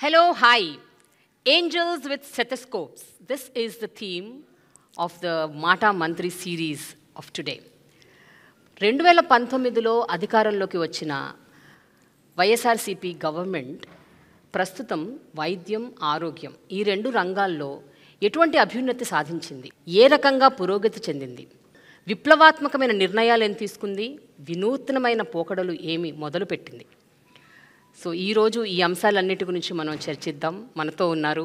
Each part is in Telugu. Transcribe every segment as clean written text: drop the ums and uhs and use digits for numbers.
Hello, hi. Angels with stethoscopes. This is the theme of the Mata Mantri series of today. 2019లో అధికారంలోకి వచ్చిన వైఎస్ఆర్సీపీ గవర్నమెంట్ ప్రస్తుతం వైద్యం, ఆరోగ్యం ఈ రెండు రంగాల్లో ఎటువంటి అభ్యున్నతి సాధించింది, ఏ రకంగా పురోగతి చెందింది, విప్లవాత్మకమైన నిర్ణయాలు ఏం తీసుకుంది, వినూత్నమైన పోకడలు ఏమి మొదలుపెట్టింది. సో ఈరోజు ఈ అంశాలన్నిటి గురించి మనం చర్చిద్దాం. మనతో ఉన్నారు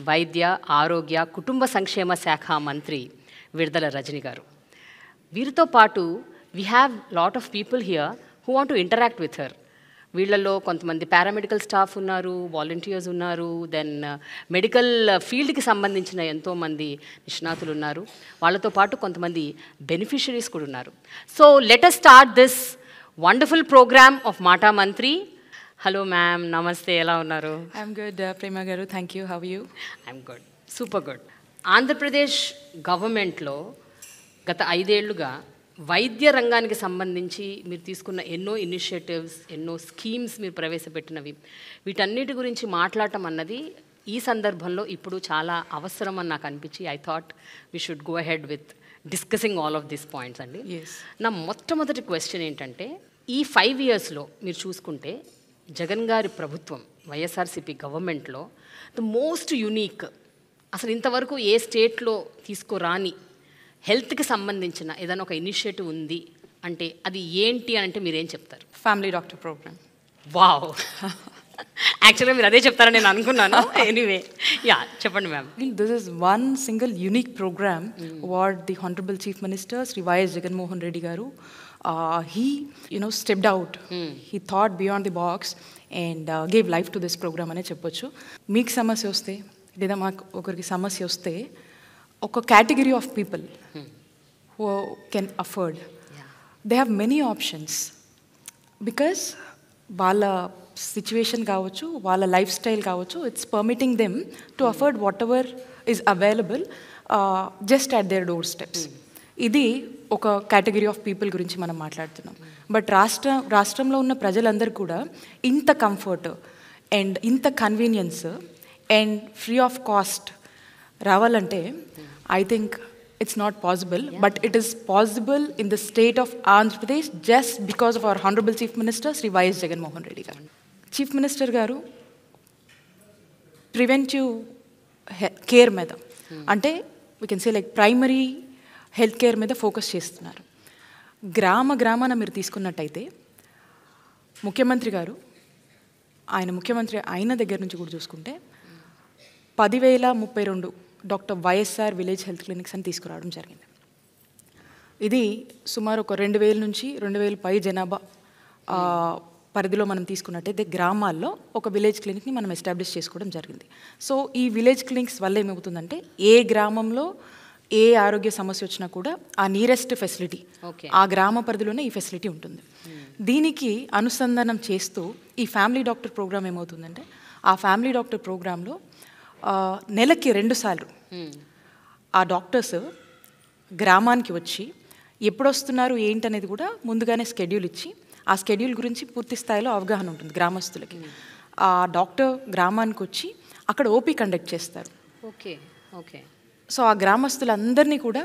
వైద్య, ఆరోగ్య, కుటుంబ సంక్షేమ శాఖ మంత్రి విడుదల రజని గారు. వీరితో పాటు we have lot of people here who want to interact with her. వీళ్ళల్లో కొంతమంది పారామెడికల్ స్టాఫ్ ఉన్నారు, వాలంటీర్స్ ఉన్నారు, దెన్ మెడికల్ ఫీల్డ్కి సంబంధించిన ఎంతోమంది నిష్ణాతులు ఉన్నారు. వాళ్ళతో పాటు కొంతమంది బెనిఫిషరీస్ కూడా ఉన్నారు. So let us start this wonderful programme of Mata Mantri. Hello ma'am, నమస్తే, ఎలా ఉన్నారు? I'm good Prema garu, thank you. How are you? I'm good, super good. Andhra Pradesh గవర్నమెంట్లో గత 5 ఏళ్లుగా వైద్య రంగానికి సంబంధించి మీరు తీసుకున్న ఎన్నో ఇనిషియేటివ్స్, ఎన్నో స్కీమ్స్ మీరు ప్రవేశపెట్టినవి, వీటన్నిటి గురించి మాట్లాడటం అన్నది ఈ సందర్భంలో ఇప్పుడు చాలా అవసరం అని నాకు అనిపించి I thought we should go ahead with discussing all of these points అండి. నా మొట్టమొదటి క్వశ్చన్ ఏంటంటే, ఈ 5 ఇయర్స్లో మీరు చూసుకుంటే జగన్ గారి ప్రభుత్వం, వైఎస్ఆర్సీపీ గవర్నమెంట్లో ద మోస్ట్ యునీక్, అసలు ఇంతవరకు ఏ స్టేట్లో తీసుకురాని హెల్త్కి సంబంధించిన ఏదైనా ఒక ఇనిషియేటివ్ ఉంది అంటే అది ఏంటి అని అంటే మీరేం చెప్తారు? Family doctor programme. వావ్, యాక్చువల్గా మీరు అదే చెప్తారని నేను అనుకున్నాను. ఎనీవే, యా, చెప్పండి ma'am. This is one single unique programme what the honourable chief minister Shri YS Jaganmohan Reddy garu he stepped out. He thought beyond the box and gave life to this program అనే చెప్పొచ్చు. మీకు సమస్య వస్తే లేదా మాకు ఒకరికి సమస్య వస్తే ఒక category of people who can afford, they have many options because వాళ్ళ సిచ్యువేషన్ కావచ్చు, వాళ్ళ లైఫ్ స్టైల్ కావచ్చు, it's permitting them to afford whatever is available just at their doorsteps. ఇది ఒక కేటగిరీ ఆఫ్ పీపుల్ గురించి మనం మాట్లాడుతున్నాం. బట్ రాష్ట్రంలో ఉన్న ప్రజలందరూ కూడా ఇంత కంఫర్ట్ అండ్ ఇంత convenience and free of cost రావాలంటే I think it's not possible. But it is possible in the state of Andhra Pradesh just because of our honourable chief minister Shri YS Jaganmohan Reddy గారు. చీఫ్ మినిస్టర్ గారు ప్రివెంటివ్ కేర్ మీద, అంటే we can say like primary health care మీద ఫోకస్ చేస్తున్నారు. గ్రామాన మీరు తీసుకున్నట్టయితే ముఖ్యమంత్రి గారు, ఆయన ముఖ్యమంత్రి అయిన దగ్గర నుంచి కూడా చూసుకుంటే 10,032 doctor YSR village health clinics అని తీసుకురావడం జరిగింది. ఇది సుమారు ఒక 2,000 నుంచి 2,000 పై జనాభా పరిధిలో మనం తీసుకున్నట్టయితే గ్రామాల్లో ఒక విలేజ్ క్లినిక్ని మనం ఎస్టాబ్లిష్ చేసుకోవడం జరిగింది. సో ఈ విలేజ్ క్లినిక్స్ వల్ల ఏమవుతుందంటే ఏ గ్రామంలో ఏ ఆరోగ్య సమస్య వచ్చినా కూడా ఆ నియరెస్ట్ ఫెసిలిటీ ఆ గ్రామ పరిధిలోనే ఈ ఫెసిలిటీ ఉంటుంది. దీనికి అనుసంధానం చేస్తూ ఈ ఫ్యామిలీ డాక్టర్ ప్రోగ్రామ్ ఏమవుతుందంటే, ఆ ఫ్యామిలీ డాక్టర్ ప్రోగ్రాంలో నెలకి 2 సార్లు ఆ డాక్టర్స్ గ్రామానికి వచ్చి ఎప్పుడు వస్తున్నారు ఏంటనేది కూడా ముందుగానే స్కెడ్యూల్ ఇచ్చి, ఆ స్కెడ్యూల్ గురించి పూర్తి స్థాయిలో అవగాహన ఉంటుంది గ్రామస్తులకి. ఆ డాక్టర్ గ్రామానికి వచ్చి అక్కడ ఓపీ కండక్ట్ చేస్తారు. Okay okay. సో ఆ గ్రామస్తులందరినీ కూడా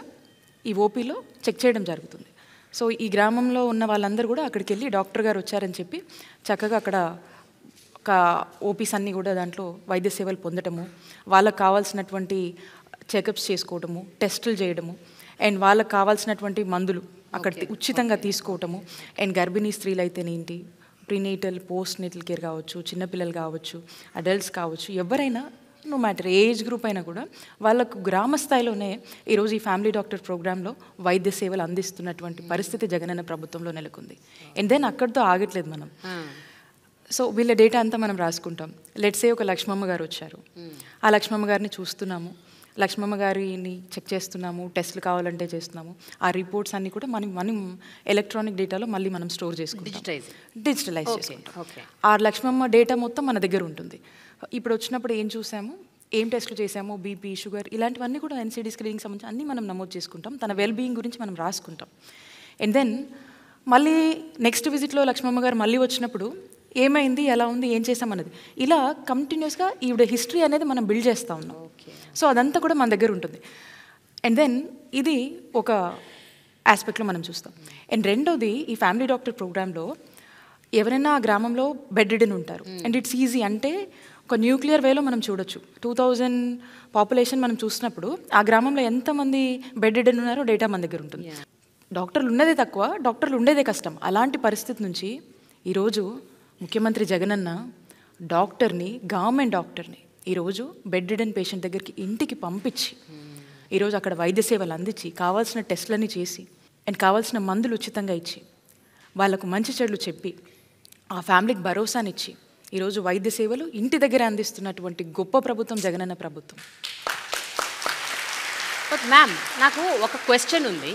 ఈ ఓపీలో చెక్ చేయడం జరుగుతుంది. సో ఈ గ్రామంలో ఉన్న వాళ్ళందరూ కూడా అక్కడికి వెళ్ళి డాక్టర్ గారు వచ్చారని చెప్పి చక్కగా అక్కడ ఒక ఓపీస్ అన్నీ కూడా దాంట్లో వైద్య సేవలు పొందటము, వాళ్ళకు కావాల్సినటువంటి చెకప్స్ చేసుకోవటము, టెస్టులు చేయడము, అండ్ వాళ్ళకు కావాల్సినటువంటి మందులు అక్కడ ఉచితంగా తీసుకోవటము, అండ్ గర్భిణీ స్త్రీలు అయితేనేంటి, ప్రీనేటల్, పోస్ట్ నేటల్ కేర్ కావచ్చు, చిన్నపిల్లలు కావచ్చు, అడల్ట్స్ కావచ్చు, ఎవరైనా నో మ్యాటర్ ఏజ్ గ్రూప్ అయినా కూడా వాళ్ళకు గ్రామ స్థాయిలోనే ఈరోజు ఈ ఫ్యామిలీ డాక్టర్ ప్రోగ్రాంలో వైద్య సేవలు అందిస్తున్నటువంటి పరిస్థితి జగనన్న ప్రభుత్వంలో నెలకొంది. అండ్ దెన్ అక్కడితో ఆగట్లేదు మనం. సో వీళ్ళ డేటా అంతా మనం రాసుకుంటాం. లెట్సే ఒక లక్ష్మమ్మ గారు వచ్చారు, ఆ లక్ష్మమ్మ గారిని చూస్తున్నాము, లక్ష్మమ్మ గారిని చెక్ చేస్తున్నాము, టెస్టులు కావాలంటే చేస్తున్నాము, ఆ రిపోర్ట్స్ అన్నీ కూడా మనం ఎలక్ట్రానిక్ డేటాలో మళ్ళీ మనం స్టోర్ చేసుకుంటాం, డిజిటలైజ్ చేసుకుంటాం. ఆ లక్ష్మమ్మ డేటా మొత్తం మన దగ్గర ఉంటుంది. ఇప్పుడు వచ్చినప్పుడు ఏం చూసాము, ఏం టెస్టులు చేసాము, బీపీ, షుగర్, ఇలాంటివన్నీ కూడా ఎన్సీడీ స్క్రీనింగ్ సంబంధించి అన్నీ మనం నమోదు చేసుకుంటాం. తన వెల్బీయింగ్ గురించి మనం రాసుకుంటాం. అండ్ దెన్ మళ్ళీ నెక్స్ట్ విజిట్లో లక్ష్మమ్మ గారు మళ్ళీ వచ్చినప్పుడు ఏమైంది, ఎలా ఉంది, ఏం చేసామన్నది. ఇలా కంటిన్యూస్గా ఈవిడ హిస్టరీ అనేది మనం బిల్డ్ చేస్తూ ఉన్నాం. సో అదంతా కూడా మన దగ్గర ఉంటుంది. అండ్ దెన్ ఇది ఒక ఆస్పెక్ట్లో మనం చూస్తాం. అండ్ రెండోది, ఈ ఫ్యామిలీ డాక్టర్ ప్రోగ్రాంలో ఎవరైనా ఆ గ్రామంలో బెడ్ రిడెన్ ఉంటారు. అండ్ ఇట్స్ ఈజీ, అంటే ఒక న్యూక్లియర్ వేలో మనం చూడొచ్చు. 2000 పాపులేషన్ మనం చూసినప్పుడు ఆ గ్రామంలో ఎంతమంది బెడ్ రిడెన్ ఉన్నారో డేటా మన దగ్గర ఉంటుంది. డాక్టర్లు ఉన్నదే తక్కువ, డాక్టర్లు ఉండేదే కష్టం. అలాంటి పరిస్థితి నుంచి ఈరోజు ముఖ్యమంత్రి జగనన్న డాక్టర్ని, గవర్నమెంట్ డాక్టర్ని ఈరోజు బెడ్ రిడెన్ పేషెంట్ దగ్గరికి ఇంటికి పంపించి ఈరోజు అక్కడ వైద్య సేవలు అందించి కావాల్సిన టెస్టులన్నీ చేసి అండ్ కావాల్సిన మందులు ఉచితంగా ఇచ్చి వాళ్ళకు మంచి చెడులు చెప్పి ఆ ఫ్యామిలీకి భరోసానిచ్చి ఈరోజు వైద్య సేవలు ఇంటి దగ్గర అందిస్తున్నటువంటి గొప్ప ప్రభుత్వం జగనన్న ప్రభుత్వం. బట్ మ్యామ్, నాకు ఒక క్వశ్చన్ ఉంది.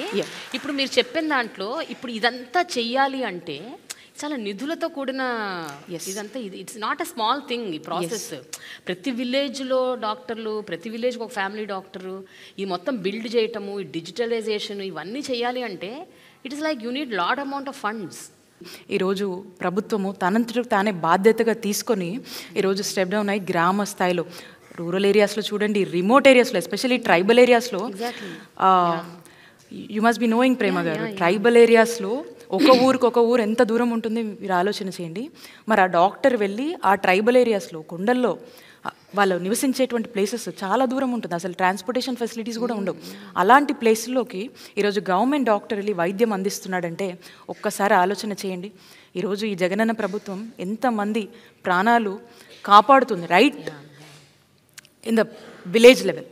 ఇప్పుడు మీరు చెప్పిన దాంట్లో ఇప్పుడు ఇదంతా చెయ్యాలి అంటే చాలా నిధులతో కూడిన ఇదంతా, it's not a small thing ఈ ప్రాసెస్. ప్రతి విలేజ్లో డాక్టర్లు, ప్రతి విలేజ్కి ఒక ఫ్యామిలీ డాక్టరు, ఈ మొత్తం బిల్డ్ చేయటము, ఈ డిజిటలైజేషన్, ఇవన్నీ చేయాలి అంటే it is like you need lot amount of funds. ఈరోజు ప్రభుత్వము తనంతకు తానే బాధ్యతగా తీసుకొని ఈరోజు స్టెప్ డౌన్ అయ్యి గ్రామ స్థాయిలో, రూరల్ ఏరియాస్లో చూడండి, రిమోట్ ఏరియాస్లో, ఎస్పెషల్లీ ట్రైబల్ ఏరియాస్లో, యు మస్ట్ బి నోయింగ్ ప్రేమ గారు, ట్రైబల్ ఏరియాస్లో ఒక ఊరు ఎంత దూరం ఉంటుంది మీరు ఆలోచన చేయండి. మరి ఆ డాక్టర్ వెళ్ళి ఆ ట్రైబల్ ఏరియాస్లో, కొండల్లో వాళ్ళు నివసించేటువంటి ప్లేసెస్ చాలా దూరం ఉంటుంది, అసలు ట్రాన్స్పోర్టేషన్ ఫెసిలిటీస్ కూడా ఉండవు. అలాంటి ప్లేస్లోకి ఈరోజు గవర్నమెంట్ డాక్టర్ వెళ్ళి వైద్యం అందిస్తున్నాడంటే ఒక్కసారి ఆలోచన చేయండి. ఈరోజు ఈ జగనన్న ప్రభుత్వం ఎంతమంది ప్రాణాలు కాపాడుతుంది, right in the village level,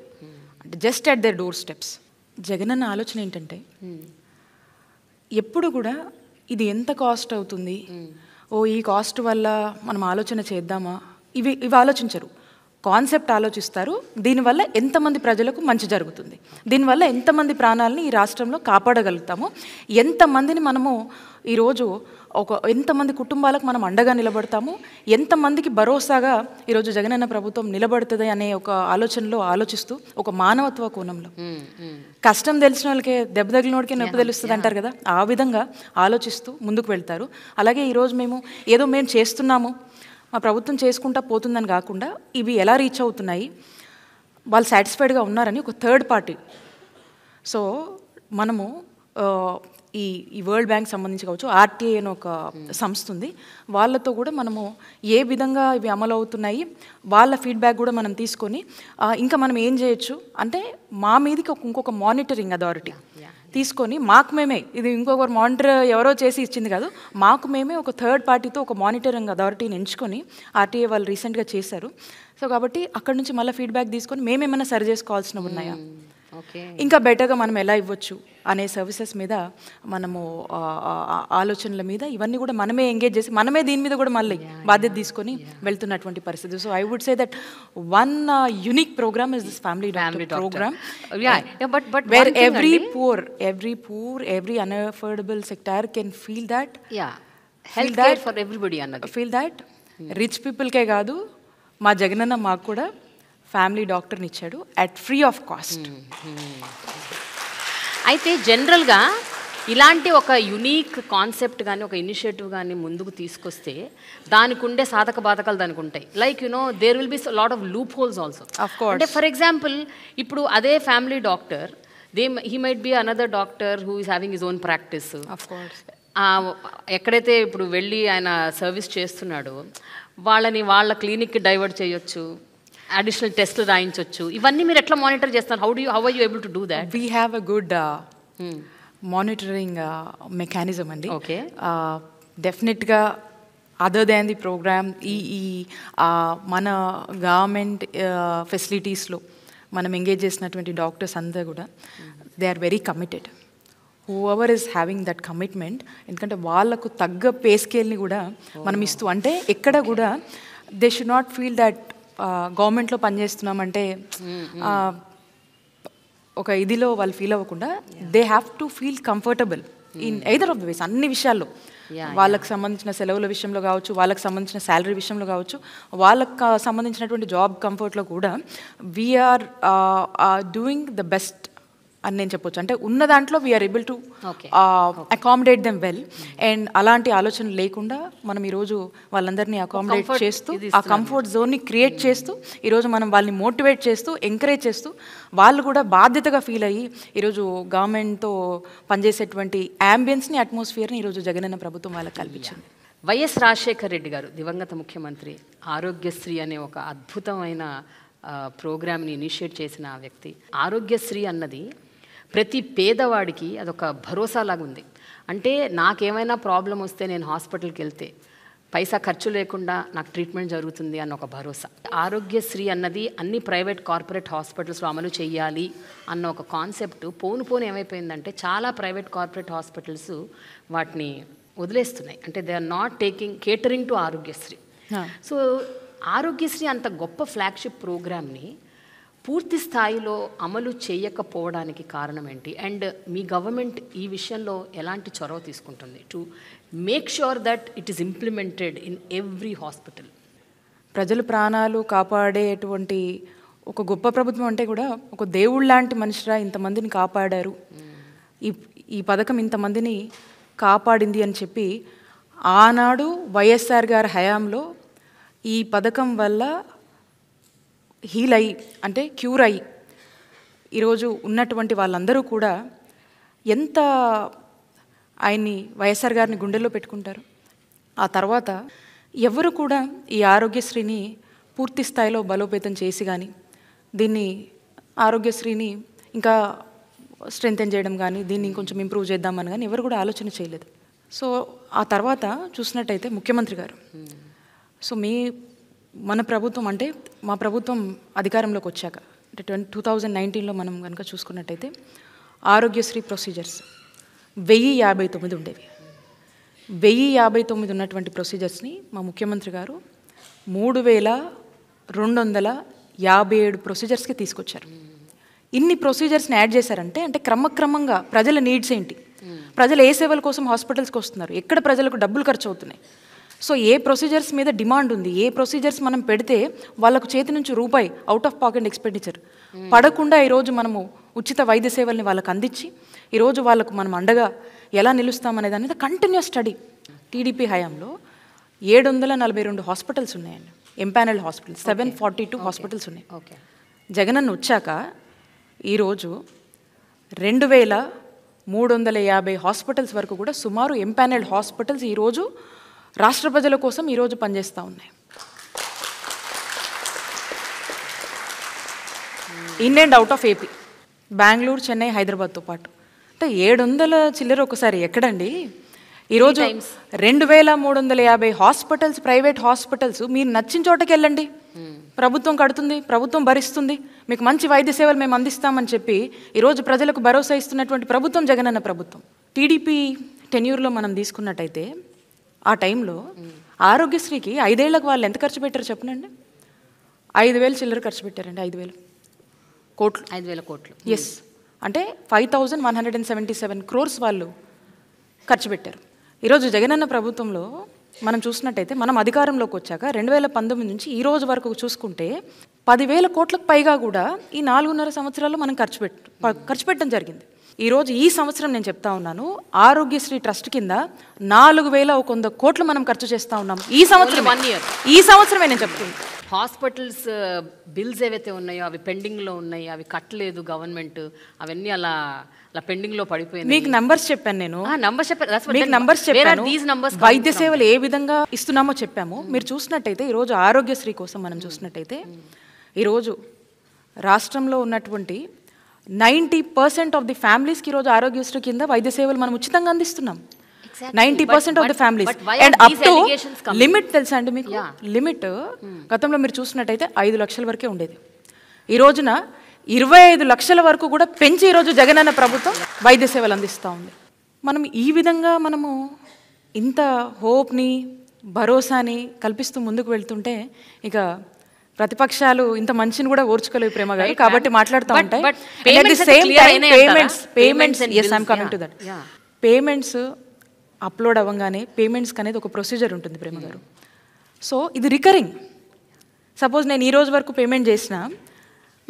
అంటే just at their doorsteps. Jaganna ఆలోచన ఏంటంటే ఎప్పుడు కూడా ఇది ఎంత కాస్ట్ అవుతుంది, ఈ కాస్ట్ వల్ల మనం ఆలోచన చేద్దామా, ఇవి ఆలోచించరు. కాన్సెప్ట్ ఆలోచిస్తారు, దీనివల్ల ఎంతమంది ప్రజలకు మంచి జరుగుతుంది, దీనివల్ల ఎంతమంది ప్రాణాలని ఈ రాష్ట్రంలో కాపాడగలుగుతాము, ఎంతమందిని మనము ఈరోజు ఎంతమంది కుటుంబాలకు మనం అండగా నిలబడతాము, ఎంతమందికి భరోసాగా ఈరోజు జగనన్న ప్రభుత్వం నిలబడుతుంది అనే ఒక ఆలోచనలో ఆలోచిస్తూ, ఒక మానవత్వ కోణంలో, కష్టం తెలిసిన వాళ్ళకే దెబ్బ తగిలినోడికే నొప్పి తెలుస్తుంది అంటారు కదా, ఆ విధంగా ఆలోచిస్తూ ముందుకు వెళ్తారు. అలాగే ఈరోజు మేము చేస్తున్నాము, మా ప్రభుత్వం చేసుకుంటా పోతుందని కాకుండా ఇవి ఎలా రీచ్ అవుతున్నాయి, వాళ్ళు సాటిస్ఫైడ్గా ఉన్నారని ఒక థర్డ్ పార్టీ. సో మనము ఈ వరల్డ్ బ్యాంక్ సంబంధించి కావచ్చు, ఆర్టీఐ అని ఒక సంస్థ ఉంది, వాళ్ళతో కూడా మనము ఏ విధంగా ఇవి అమలు అవుతున్నాయి వాళ్ళ ఫీడ్బ్యాక్ కూడా మనం తీసుకొని ఇంకా మనం ఏం చేయొచ్చు అంటే మా మీదకి ఇంకొక మానిటరింగ్ అథారిటీ తీసుకొని మాకు మేమే, ఇది ఇంకొకరు మానిటర్ ఎవరో చేసి ఇచ్చింది కాదు, మాకు మేమే ఒక థర్డ్ పార్టీతో ఒక మానిటరింగ్ అథారిటీని ఎంచుకొని ఆర్టీఐ వాళ్ళు రీసెంట్గా చేశారు. సో కాబట్టి అక్కడ నుంచి మళ్ళీ ఫీడ్బ్యాక్ తీసుకొని మేమేమైనా సరి చేసుకోవాల్సినవి ఉన్నాయా, ఇంకా బెటర్గా మనం ఎలా ఇవ్వచ్చు అనే సర్వీసెస్ మీద మనము ఆలోచనల మీద ఇవన్నీ కూడా మనమే ఎంగేజ్ చేసి మనమే దీని మీద కూడా మళ్ళీ బాధ్యత తీసుకొని వెళ్తున్నటువంటి పరిస్థితి. So I would say that one unique programme is this family programme, where every poor, every unaffordable sector can feel that, health care for everybody అన్నది, feel that రిచ్ పీపుల్కే కాదు, మా జగనన్న మాకు కూడా ఫ్యామిలీ డాక్టర్ని ఇచ్చాడు అట్ ఫ్రీ ఆఫ్ కాస్ట్. అయితే జనరల్గా ఇలాంటి ఒక యునీక్ కాన్సెప్ట్ కానీ ఒక ఇనిషియేటివ్ కానీ ముందుకు తీసుకొస్తే దానికి ఉండే సాధక బాధకాలు దానికి ఉంటాయి. Like there will be lot of loopholes also. అంటే ఫర్ ఎగ్జాంపుల్ ఇప్పుడు అదే family doctor, he might be another doctor who is having his own practice. ఎక్కడైతే ఇప్పుడు వెళ్ళి ఆయన సర్వీస్ చేస్తున్నాడో వాళ్ళ క్లినిక్కి డైవర్ట్ చేయొచ్చు, అడిషనల్ టెస్ట్లు రాయించవచ్చు. ఇవన్నీ మీరు ఎట్లా మానిటర్ చేస్తారు? How are you able to do that? We have a good monitoring mechanism అండి. ఓకే, డెఫినెట్గా అదర్ దాన్ ది ప్రోగ్రామ్ ఈ మన గవర్నమెంట్ ఫెసిలిటీస్లో మనం ఎంగేజ్ చేసినటువంటి డాక్టర్స్ అందరూ కూడా they are very committed. Whoever is having that commitment, ఎందుకంటే వాళ్ళకు తగ్గ పే స్కేల్ని కూడా మనం ఇస్తూ, అంటే ఎక్కడ కూడా they should not feel that గవర్నమెంట్లో పనిచేస్తున్నామంటే ఒక ఇదిలో వాళ్ళు ఫీల్ అవ్వకుండా they have to feel comfortable in either of the ways, అన్ని విషయాల్లో, వాళ్ళకి సంబంధించిన సెలవుల విషయంలో కావచ్చు, వాళ్ళకి సంబంధించిన శాలరీ విషయంలో కావచ్చు, వాళ్ళకి సంబంధించినటువంటి జాబ్ కంఫర్ట్లో కూడా వీఆర్ డూయింగ్ ద బెస్ట్ అని నేను చెప్పొచ్చు. అంటే ఉన్న దాంట్లో we are able to Okay. Accommodate them well. And అలాంటి ఆలోచన లేకుండా మనం ఈరోజు వాళ్ళందరినీ అకామిడేట్ comfort చేస్తూ ఇది ఆ కంఫర్ట్ జోన్ని క్రియేట్ చేస్తూ ఈరోజు మనం వాళ్ళని మోటివేట్ చేస్తూ ఎంకరేజ్ చేస్తూ వాళ్ళు కూడా బాధ్యతగా ఫీల్ అయ్యి ఈరోజు గవర్నమెంట్తో పనిచేసేటువంటి యాంబియన్స్ని అట్మాస్ఫియర్ని ఈరోజు జగనన్న ప్రభుత్వం వాళ్ళకి కల్పించింది. వైఎస్ రాజశేఖర్ రెడ్డి గారు దివంగత ముఖ్యమంత్రి ఆరోగ్యశ్రీ అనే ఒక అద్భుతమైన ప్రోగ్రామ్ని ఇనిషియేట్ చేసిన ఆ వ్యక్తి. ఆరోగ్యశ్రీ అన్నది ప్రతి పేదవాడికి అదొక భరోసా లాగా ఉంది. అంటే నాకేమైనా ప్రాబ్లం వస్తే నేను హాస్పిటల్కి వెళ్తే పైసా ఖర్చు లేకుండా నాకు ట్రీట్మెంట్ జరుగుతుంది అన్న ఒక భరోసా. ఆరోగ్యశ్రీ అన్నది అన్ని ప్రైవేట్ కార్పొరేట్ హాస్పిటల్స్లో అమలు చేయాలి అన్న ఒక కాన్సెప్ట్ పోను ఏమైపోయిందంటే చాలా ప్రైవేట్ కార్పొరేట్ హాస్పిటల్స్ వాటిని వదిలేస్తున్నాయి. అంటే they are not catering to Aarogyasri. So Aarogyasri అంత గొప్ప ఫ్లాగ్షిప్ ప్రోగ్రామ్ని పూర్తి స్థాయిలో అమలు చేయకపోవడానికి కారణం ఏంటి? అండ్ మీ గవర్నమెంట్ ఈ విషయంలో ఎలాంటి చొరవ తీసుకుంటుంది to make sure that it is implemented in every hospital? ప్రజల ప్రాణాలు కాపాడేటువంటి ఒక గొప్ప ప్రభుత్వం అంటే కూడా ఒక దేవుళ్ళ లాంటి మనిషిరా ఇంతమందిని కాపాడారు, ఈ పథకం ఇంతమందిని కాపాడింది అని చెప్పి ఆనాడు వైఎస్ఆర్ గారి హయాంలో ఈ పథకం వల్ల హీల్ అయ్యి అంటే క్యూర్ అయ్యి ఈరోజు ఉన్నటువంటి వాళ్ళందరూ కూడా ఎంత ఆయన్ని వైఎస్ఆర్ గారిని గుండెల్లో పెట్టుకుంటారు. ఆ తర్వాత ఎవరు కూడా ఈ ఆరోగ్యశ్రీని పూర్తి స్థాయిలో బలోపేతం చేసి కానీ దీన్ని ఆరోగ్యశ్రీని ఇంకా స్ట్రెంథెన్ చేయడం కానీ దీన్ని ఇంకొంచెం ఇంప్రూవ్ చేద్దామని కానీ ఎవరు కూడా ఆలోచన చేయలేదు. సో ఆ తర్వాత చూసినట్టయితే ముఖ్యమంత్రి గారు సో మన ప్రభుత్వం అంటే మా ప్రభుత్వం అధికారంలోకి వచ్చాక అంటే 2019లో మనం కనుక చూసుకున్నట్టయితే ఆరోగ్యశ్రీ ప్రొసీజర్స్ 1059 ఉండేవి. 1059 ఉన్నటువంటి ప్రొసీజర్స్ని మా ముఖ్యమంత్రి గారు 3257 ప్రొసీజర్స్కి తీసుకొచ్చారు. ఇన్ని ప్రొసీజర్స్ని యాడ్ చేశారంటే అంటే క్రమక్రమంగా ప్రజల నీడ్స్ ఏంటి, ప్రజలు ఏ సేవల కోసం హాస్పిటల్స్కి వస్తున్నారు, ఎక్కడ ప్రజలకు డబ్బులు ఖర్చు అవుతున్నాయి, సో ఏ ప్రొసీజర్స్ మీద డిమాండ్ ఉంది, ఏ ప్రొసీజర్స్ మనం పెడితే వాళ్ళకు చేతి నుంచి రూపాయి అవుట్ ఆఫ్ పాకెట్ ఎక్స్పెండిచర్ పడకుండా ఈరోజు మనము ఉచిత వైద్య సేవల్ని వాళ్ళకి అందించి ఈరోజు వాళ్ళకు మనం అండగా ఎలా నిలుస్తామనేది అనేది కంటిన్యూస్ స్టడీ. టీడీపీ హయాంలో 742 హాస్పిటల్స్ ఉన్నాయండి, ఎంపానల్డ్ హాస్పిటల్స్ 742 హాస్పిటల్స్ ఉన్నాయి. జగనన్న వచ్చాక ఈరోజు 2350 హాస్పిటల్స్ వరకు కూడా సుమారు ఎంపానల్డ్ హాస్పిటల్స్ ఈరోజు రాష్ట్ర ప్రజల కోసం ఈరోజు పనిచేస్తూ ఉన్నాయి. In and out of AP, Bengaluru, Chennai, హైదరాబాద్తో పాటు అంటే 700 చిల్లర ఒకసారి ఎక్కడండి? ఈరోజు 2350 హాస్పిటల్స్, ప్రైవేట్ హాస్పిటల్స్ మీరు నచ్చిన చోటకి వెళ్ళండి, ప్రభుత్వం కడుతుంది, ప్రభుత్వం భరిస్తుంది, మీకు మంచి వైద్య సేవలు మేము అందిస్తామని చెప్పి ఈరోజు ప్రజలకు భరోసా ఇస్తున్నటువంటి ప్రభుత్వం జగనన్న ప్రభుత్వం. టీడీపీ టెన్యూర్లో మనం తీసుకున్నట్టయితే ఆ టైంలో ఆరోగ్యశ్రీకి 5 ఏళ్లకు వాళ్ళు ఎంత ఖర్చు పెట్టారు చెప్పనండి? 5,000 చిల్లర ఖర్చు పెట్టారండి. 5,000 కోట్లు. ఎస్, అంటే 5177 crores వాళ్ళు ఖర్చు పెట్టారు. ఈరోజు జగనన్న ప్రభుత్వంలో మనం చూసినట్టయితే మనం అధికారంలోకి వచ్చాక 2019 నుంచి ఈ రోజు వరకు చూసుకుంటే 10,000 కోట్లకు పైగా కూడా ఈ 4.5 సంవత్సరాల్లో మనం ఖర్చు పెట్టడం జరిగింది. ఈరోజు ఈ సంవత్సరం నేను చెప్తా ఉన్నాను, ఆరోగ్యశ్రీ ట్రస్ట్ కింద 4,100 కోట్లు మనం ఖర్చు చేస్తూ ఉన్నాం ఈ సంవత్సరం. 1 year ఈ సంవత్సరమే నేను చెప్తుంది. హాస్పిటల్స్ బిల్స్ ఏవైతే ఉన్నాయో అవి పెండింగ్లో ఉన్నాయి, అవి కట్టలేదు గవర్నమెంట్, అవన్నీ అలా పెండింగ్లో పడిపోయింది. మీకు నంబర్స్ చెప్పాను నేను, మీకు మీకు నంబర్స్ చెప్పాను, వైద్య సేవలు ఏ విధంగా ఇస్తున్నామో చెప్పాము. మీరు చూసినట్టయితే ఈరోజు ఆరోగ్యశ్రీ కోసం మనం చూసినట్టయితే ఈరోజు రాష్ట్రంలో ఉన్నటువంటి 90% ఆఫ్ ది ఫ్యామిలీస్కి ఈరోజు ఆరోగ్యశ్రీ కింద వైద్య సేవలు మనం ఉచితంగా అందిస్తున్నాం. 90% of the families. And up to limit తెలుసా అండి మీకు? లిమిట్ గతంలో మీరు చూసినట్టయితే 5 లక్షల వరకే ఉండేది. ఈ రోజున 25 లక్షల వరకు కూడా పెంచి ఈరోజు జగనన్న ప్రభుత్వం వైద్య సేవలు అందిస్తూ ఉంది. మనం ఈ విధంగా మనము ఇంత హోప్ని, భరోసాని కల్పిస్తూ ముందుకు వెళ్తుంటే ఇక ప్రతిపక్షాలు ఇంత మంచిని కూడా ఓర్చుకోలేవు ప్రేమ గారు, కాబట్టి మాట్లాడుతూ ఉంటాయి. పేమెంట్స్ అప్లోడ్ అవ్వగానే పేమెంట్స్కి అనేది ఒక ప్రొసీజర్ ఉంటుంది ప్రేమ గారు. సో ఇది రికరింగ్. సపోజ్ నేను ఈ రోజు వరకు పేమెంట్ చేసినా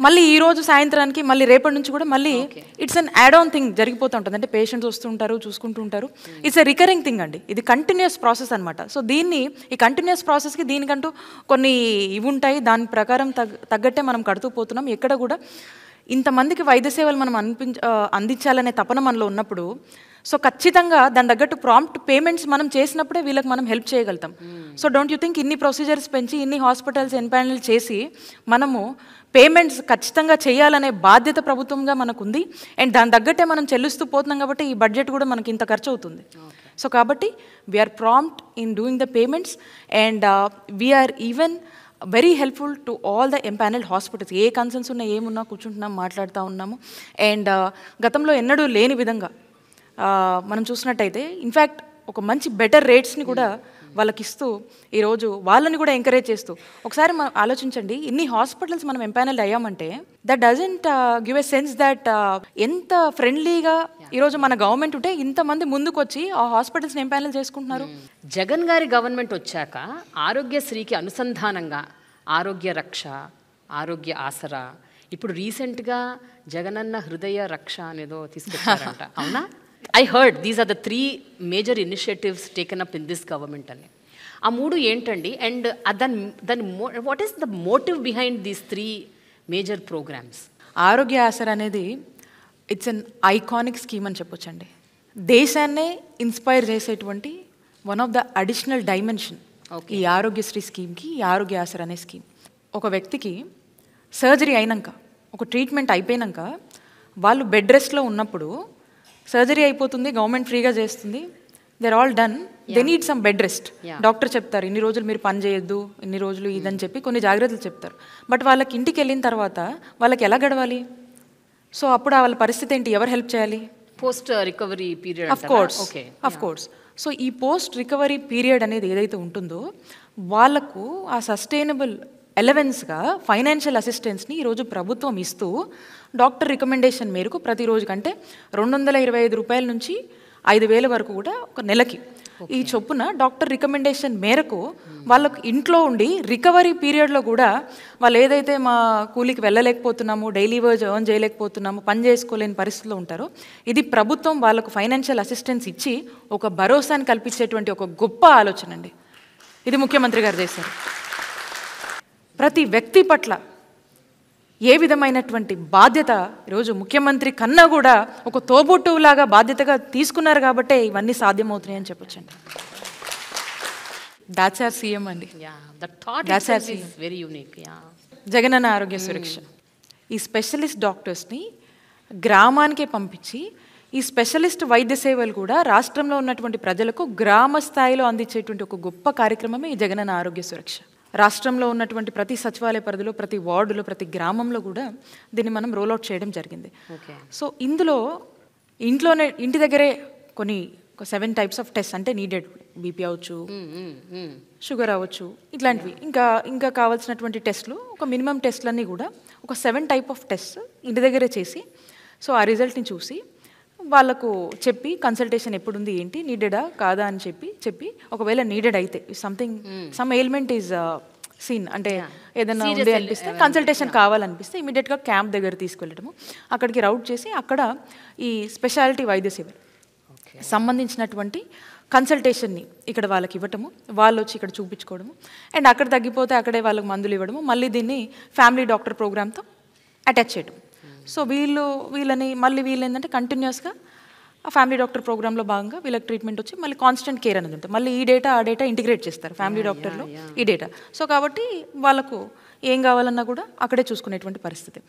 మళ్ళీ ఈ రోజు సాయంత్రానికి మళ్ళీ రేపటి నుంచి కూడా మళ్ళీ it's an add on thing జరిగిపోతూ ఉంటుంది. అంటే పేషెంట్స్ వస్తుంటారు, చూసుకుంటూ ఉంటారు. ఇట్స్ ఎ రికరింగ్ థింగ్ అండి, ఇది కంటిన్యూస్ ప్రాసెస్ అనమాట. సో దీన్ని, ఈ కంటిన్యూస్ ప్రాసెస్కి దీనికంటూ కొన్ని ఇవి ఉంటాయి, దాని ప్రకారం తగ్గట్టే మనం కడుతూ పోతున్నాం. ఎక్కడ కూడా ఇంతమందికి వైద్య సేవలు మనం అందించాలనే తపన మనలో ఉన్నప్పుడు, సో ఖచ్చితంగా దాని తగ్గట్టు ప్రాంప్ట్ పేమెంట్స్ మనం చేసినప్పుడే వీళ్ళకి మనం హెల్ప్ చేయగలుగుతాం. సో డోంట్ యూ థింక్ ఇన్ని ప్రొసీజర్స్ పెంచి ఇన్ని హాస్పిటల్స్ ఎన్పానల్ చేసి మనము పేమెంట్స్ ఖచ్చితంగా చేయాలనే బాధ్యత ప్రభుత్వంగా మనకు ఉంది. అండ్ దాని తగ్గట్టే మనం చెల్లిస్తూ పోతున్నాం కాబట్టి ఈ బడ్జెట్ కూడా మనకి ఇంత ఖర్చు అవుతుంది. సో కాబట్టి we are prompt in doing the payments and we are even very helpful to all the empanelled hospitals. ఏ కన్సర్న్స్ ఉన్నా ఏమున్నా కూర్చుంటున్నాం, మాట్లాడుతూ ఉన్నాము. అండ్ గతంలో ఎన్నడూ లేని విధంగా మనం చూసినట్టయితే ఇన్ఫ్యాక్ట్ ఒక మంచి బెటర్ రేట్స్ని కూడా వాళ్ళకి ఇస్తూ ఈరోజు వాళ్ళని కూడా ఎంకరేజ్ చేస్తూ, ఒకసారి మనం ఆలోచించండి, ఇన్ని హాస్పిటల్స్ మనం ఎంపానల్డ్ అయ్యామంటే that doesn't give a sense that ఎంత ఫ్రెండ్లీగా ఈరోజు మన గవర్నమెంట్ ఉంటే ఇంతమంది ముందుకు వచ్చి ఆ హాస్పిటల్స్ని ఎంపానల్ చేసుకుంటున్నారు. జగన్ గారి గవర్నమెంట్ వచ్చాక ఆరోగ్యశ్రీకి అనుసంధానంగా ఆరోగ్య రక్ష, ఆరోగ్య ఆసరా, ఇప్పుడు రీసెంట్గా జగనన్న హృదయ రక్ష అనేదో తీసుకొచ్చారంట, అవునా? I heard these are the 3 major initiatives taken up in this government అని. ఆ 3 ఏంటండి? అండ్ దాని what is the motive behind these 3 major programmes? Aarogya Asara అనేది ఇట్స్ అన్ ఐకానిక్ స్కీమ్ అని చెప్పొచ్చండి. దేశాన్నే ఇన్స్పైర్ చేసేటువంటి one of the additional dimension ఈ ఆరోగ్యశ్రీ స్కీమ్కి, ఈ ఆరోగ్య ఆసరా అనే స్కీమ్. ఒక వ్యక్తికి సర్జరీ అయినాక, ఒక ట్రీట్మెంట్ అయిపోయినాక వాళ్ళు బెడ్ రెస్ట్లో ఉన్నప్పుడు, సర్జరీ అయిపోతుంది, గవర్నమెంట్ ఫ్రీగా చేస్తుంది, they're all done, they need some bed rest. Doctor చెప్తారు ఇన్ని రోజులు మీరు పని చేయొద్దు, ఇన్ని రోజులు ఇదని చెప్పి కొన్ని జాగ్రత్తలు చెప్తారు. బట్ వాళ్ళకి ఇంటికి వెళ్ళిన తర్వాత వాళ్ళకి ఎలా గడవాలి? సో అప్పుడు వాళ్ళ పరిస్థితి ఏంటి? ఎవరు హెల్ప్ చేయాలి? Post recovery period. Of course. So ఈ పోస్ట్ రికవరీ పీరియడ్ అనేది ఏదైతే ఉంటుందో వాళ్ళకు ఆ సస్టైనబుల్ ఎలవెన్స్గా ఫైనాన్షియల్ అసిస్టెన్స్ని ఈరోజు ప్రభుత్వం ఇస్తూ డాక్టర్ రికమెండేషన్ మేరకు ప్రతిరోజు కంటే 225 రూపాయల నుంచి 5,000 వరకు కూడా ఒక నెలకి ఈ చొప్పున డాక్టర్ రికమెండేషన్ మేరకు వాళ్ళకు ఇంట్లో ఉండి రికవరీ పీరియడ్లో కూడా వాళ్ళు ఏదైతే మా కూలికి వెళ్ళలేకపోతున్నాము, డైలీ వేజ్ ఎర్న్ చేయలేకపోతున్నాము, పని చేసుకోలేని పరిస్థితిలో ఉంటారో, ఇది ప్రభుత్వం వాళ్ళకు ఫైనాన్షియల్ అసిస్టెన్స్ ఇచ్చి ఒక భరోసాని కల్పించేటువంటి ఒక గొప్ప ఆలోచన అండి. ఇది ముఖ్యమంత్రి గారు చేశారు. ప్రతి వ్యక్తి పట్ల ఏ విధమైనటువంటి బాధ్యత ఈరోజు ముఖ్యమంత్రి కన్నా కూడా ఒక తోబుట్టువులాగా బాధ్యతగా తీసుకున్నారు కాబట్టే ఇవన్నీ సాధ్యమవుతున్నాయని చెప్పొచ్చండి. దాట్స్ ఆర్ సీఎం అండి. జగనన్న ఆరోగ్య సురక్ష. ఈ స్పెషలిస్ట్ డాక్టర్స్ని గ్రామానికే పంపించి ఈ స్పెషలిస్ట్ వైద్య సేవలు కూడా రాష్ట్రంలో ఉన్నటువంటి ప్రజలకు గ్రామ స్థాయిలో అందించేటువంటి ఒక గొప్ప కార్యక్రమమే ఈ జగనన్న ఆరోగ్య సురక్ష. రాష్ట్రంలో ఉన్నటువంటి ప్రతి సచివాలయ పరిధిలో, ప్రతి వార్డులో, ప్రతి గ్రామంలో కూడా దీన్ని మనం రోల్అవుట్ చేయడం జరిగింది. సో ఇందులో ఇంటి దగ్గరే కొన్ని 7 టైప్స్ ఆఫ్ టెస్ట్ అంటే నీడెడ్, బీపీ అవ్వచ్చు, షుగర్ అవ్వచ్చు, ఇట్లాంటివి ఇంకా కావాల్సినటువంటి టెస్ట్లు, ఒక మినిమం టెస్ట్లన్నీ కూడా ఒక 7 టైప్ ఆఫ్ టెస్ట్ ఇంటి దగ్గరే చేసి, సో ఆ రిజల్ట్ని చూసి వాళ్ళకు చెప్పి కన్సల్టేషన్ ఎప్పుడుంది, ఏంటి, నీడెడా కాదా అని చెప్పి ఒకవేళ నీడెడ్ అయితే సమ్ ఎయిల్మెంట్ ఈజ్ సీన్, అంటే ఏదైనా ఉంది అనిపిస్తే, కన్సల్టేషన్ కావాలనిపిస్తే ఇమీడియట్గా క్యాంప్ దగ్గర తీసుకెళ్ళటము, అక్కడికి రౌట్ చేసి అక్కడ ఈ స్పెషాలిటీ వైద్య సేవలు సంబంధించినటువంటి కన్సల్టేషన్ని ఇక్కడ వాళ్ళకి ఇవ్వటము, వాళ్ళు వచ్చి ఇక్కడ చూపించుకోవడము, అండ్ అక్కడ తగ్గిపోతే అక్కడే వాళ్ళకి మందులు ఇవ్వడము, మళ్ళీ దీన్ని ఫ్యామిలీ డాక్టర్ ప్రోగ్రామ్తో అటాచ్ చేయడం. సో వీళ్ళు ఏంటంటే కంటిన్యూస్గా ఆ ఫ్యామిలీ డాక్టర్ ప్రోగ్రాంలో భాగంగా వీళ్ళకి ట్రీట్మెంట్ వచ్చి మళ్ళీ కాన్స్టెంట్ కేర్ అనేది ఉంటుంది. మళ్ళీ ఈ డేటా ఆ డేటా ఇంటిగ్రేట్ చేస్తారు ఫ్యామిలీ డాక్టర్లో ఈ డేటా. సో కాబట్టి వాళ్ళకు ఏం కావాలన్నా కూడా అక్కడే చూసుకునేటువంటి పరిస్థితి.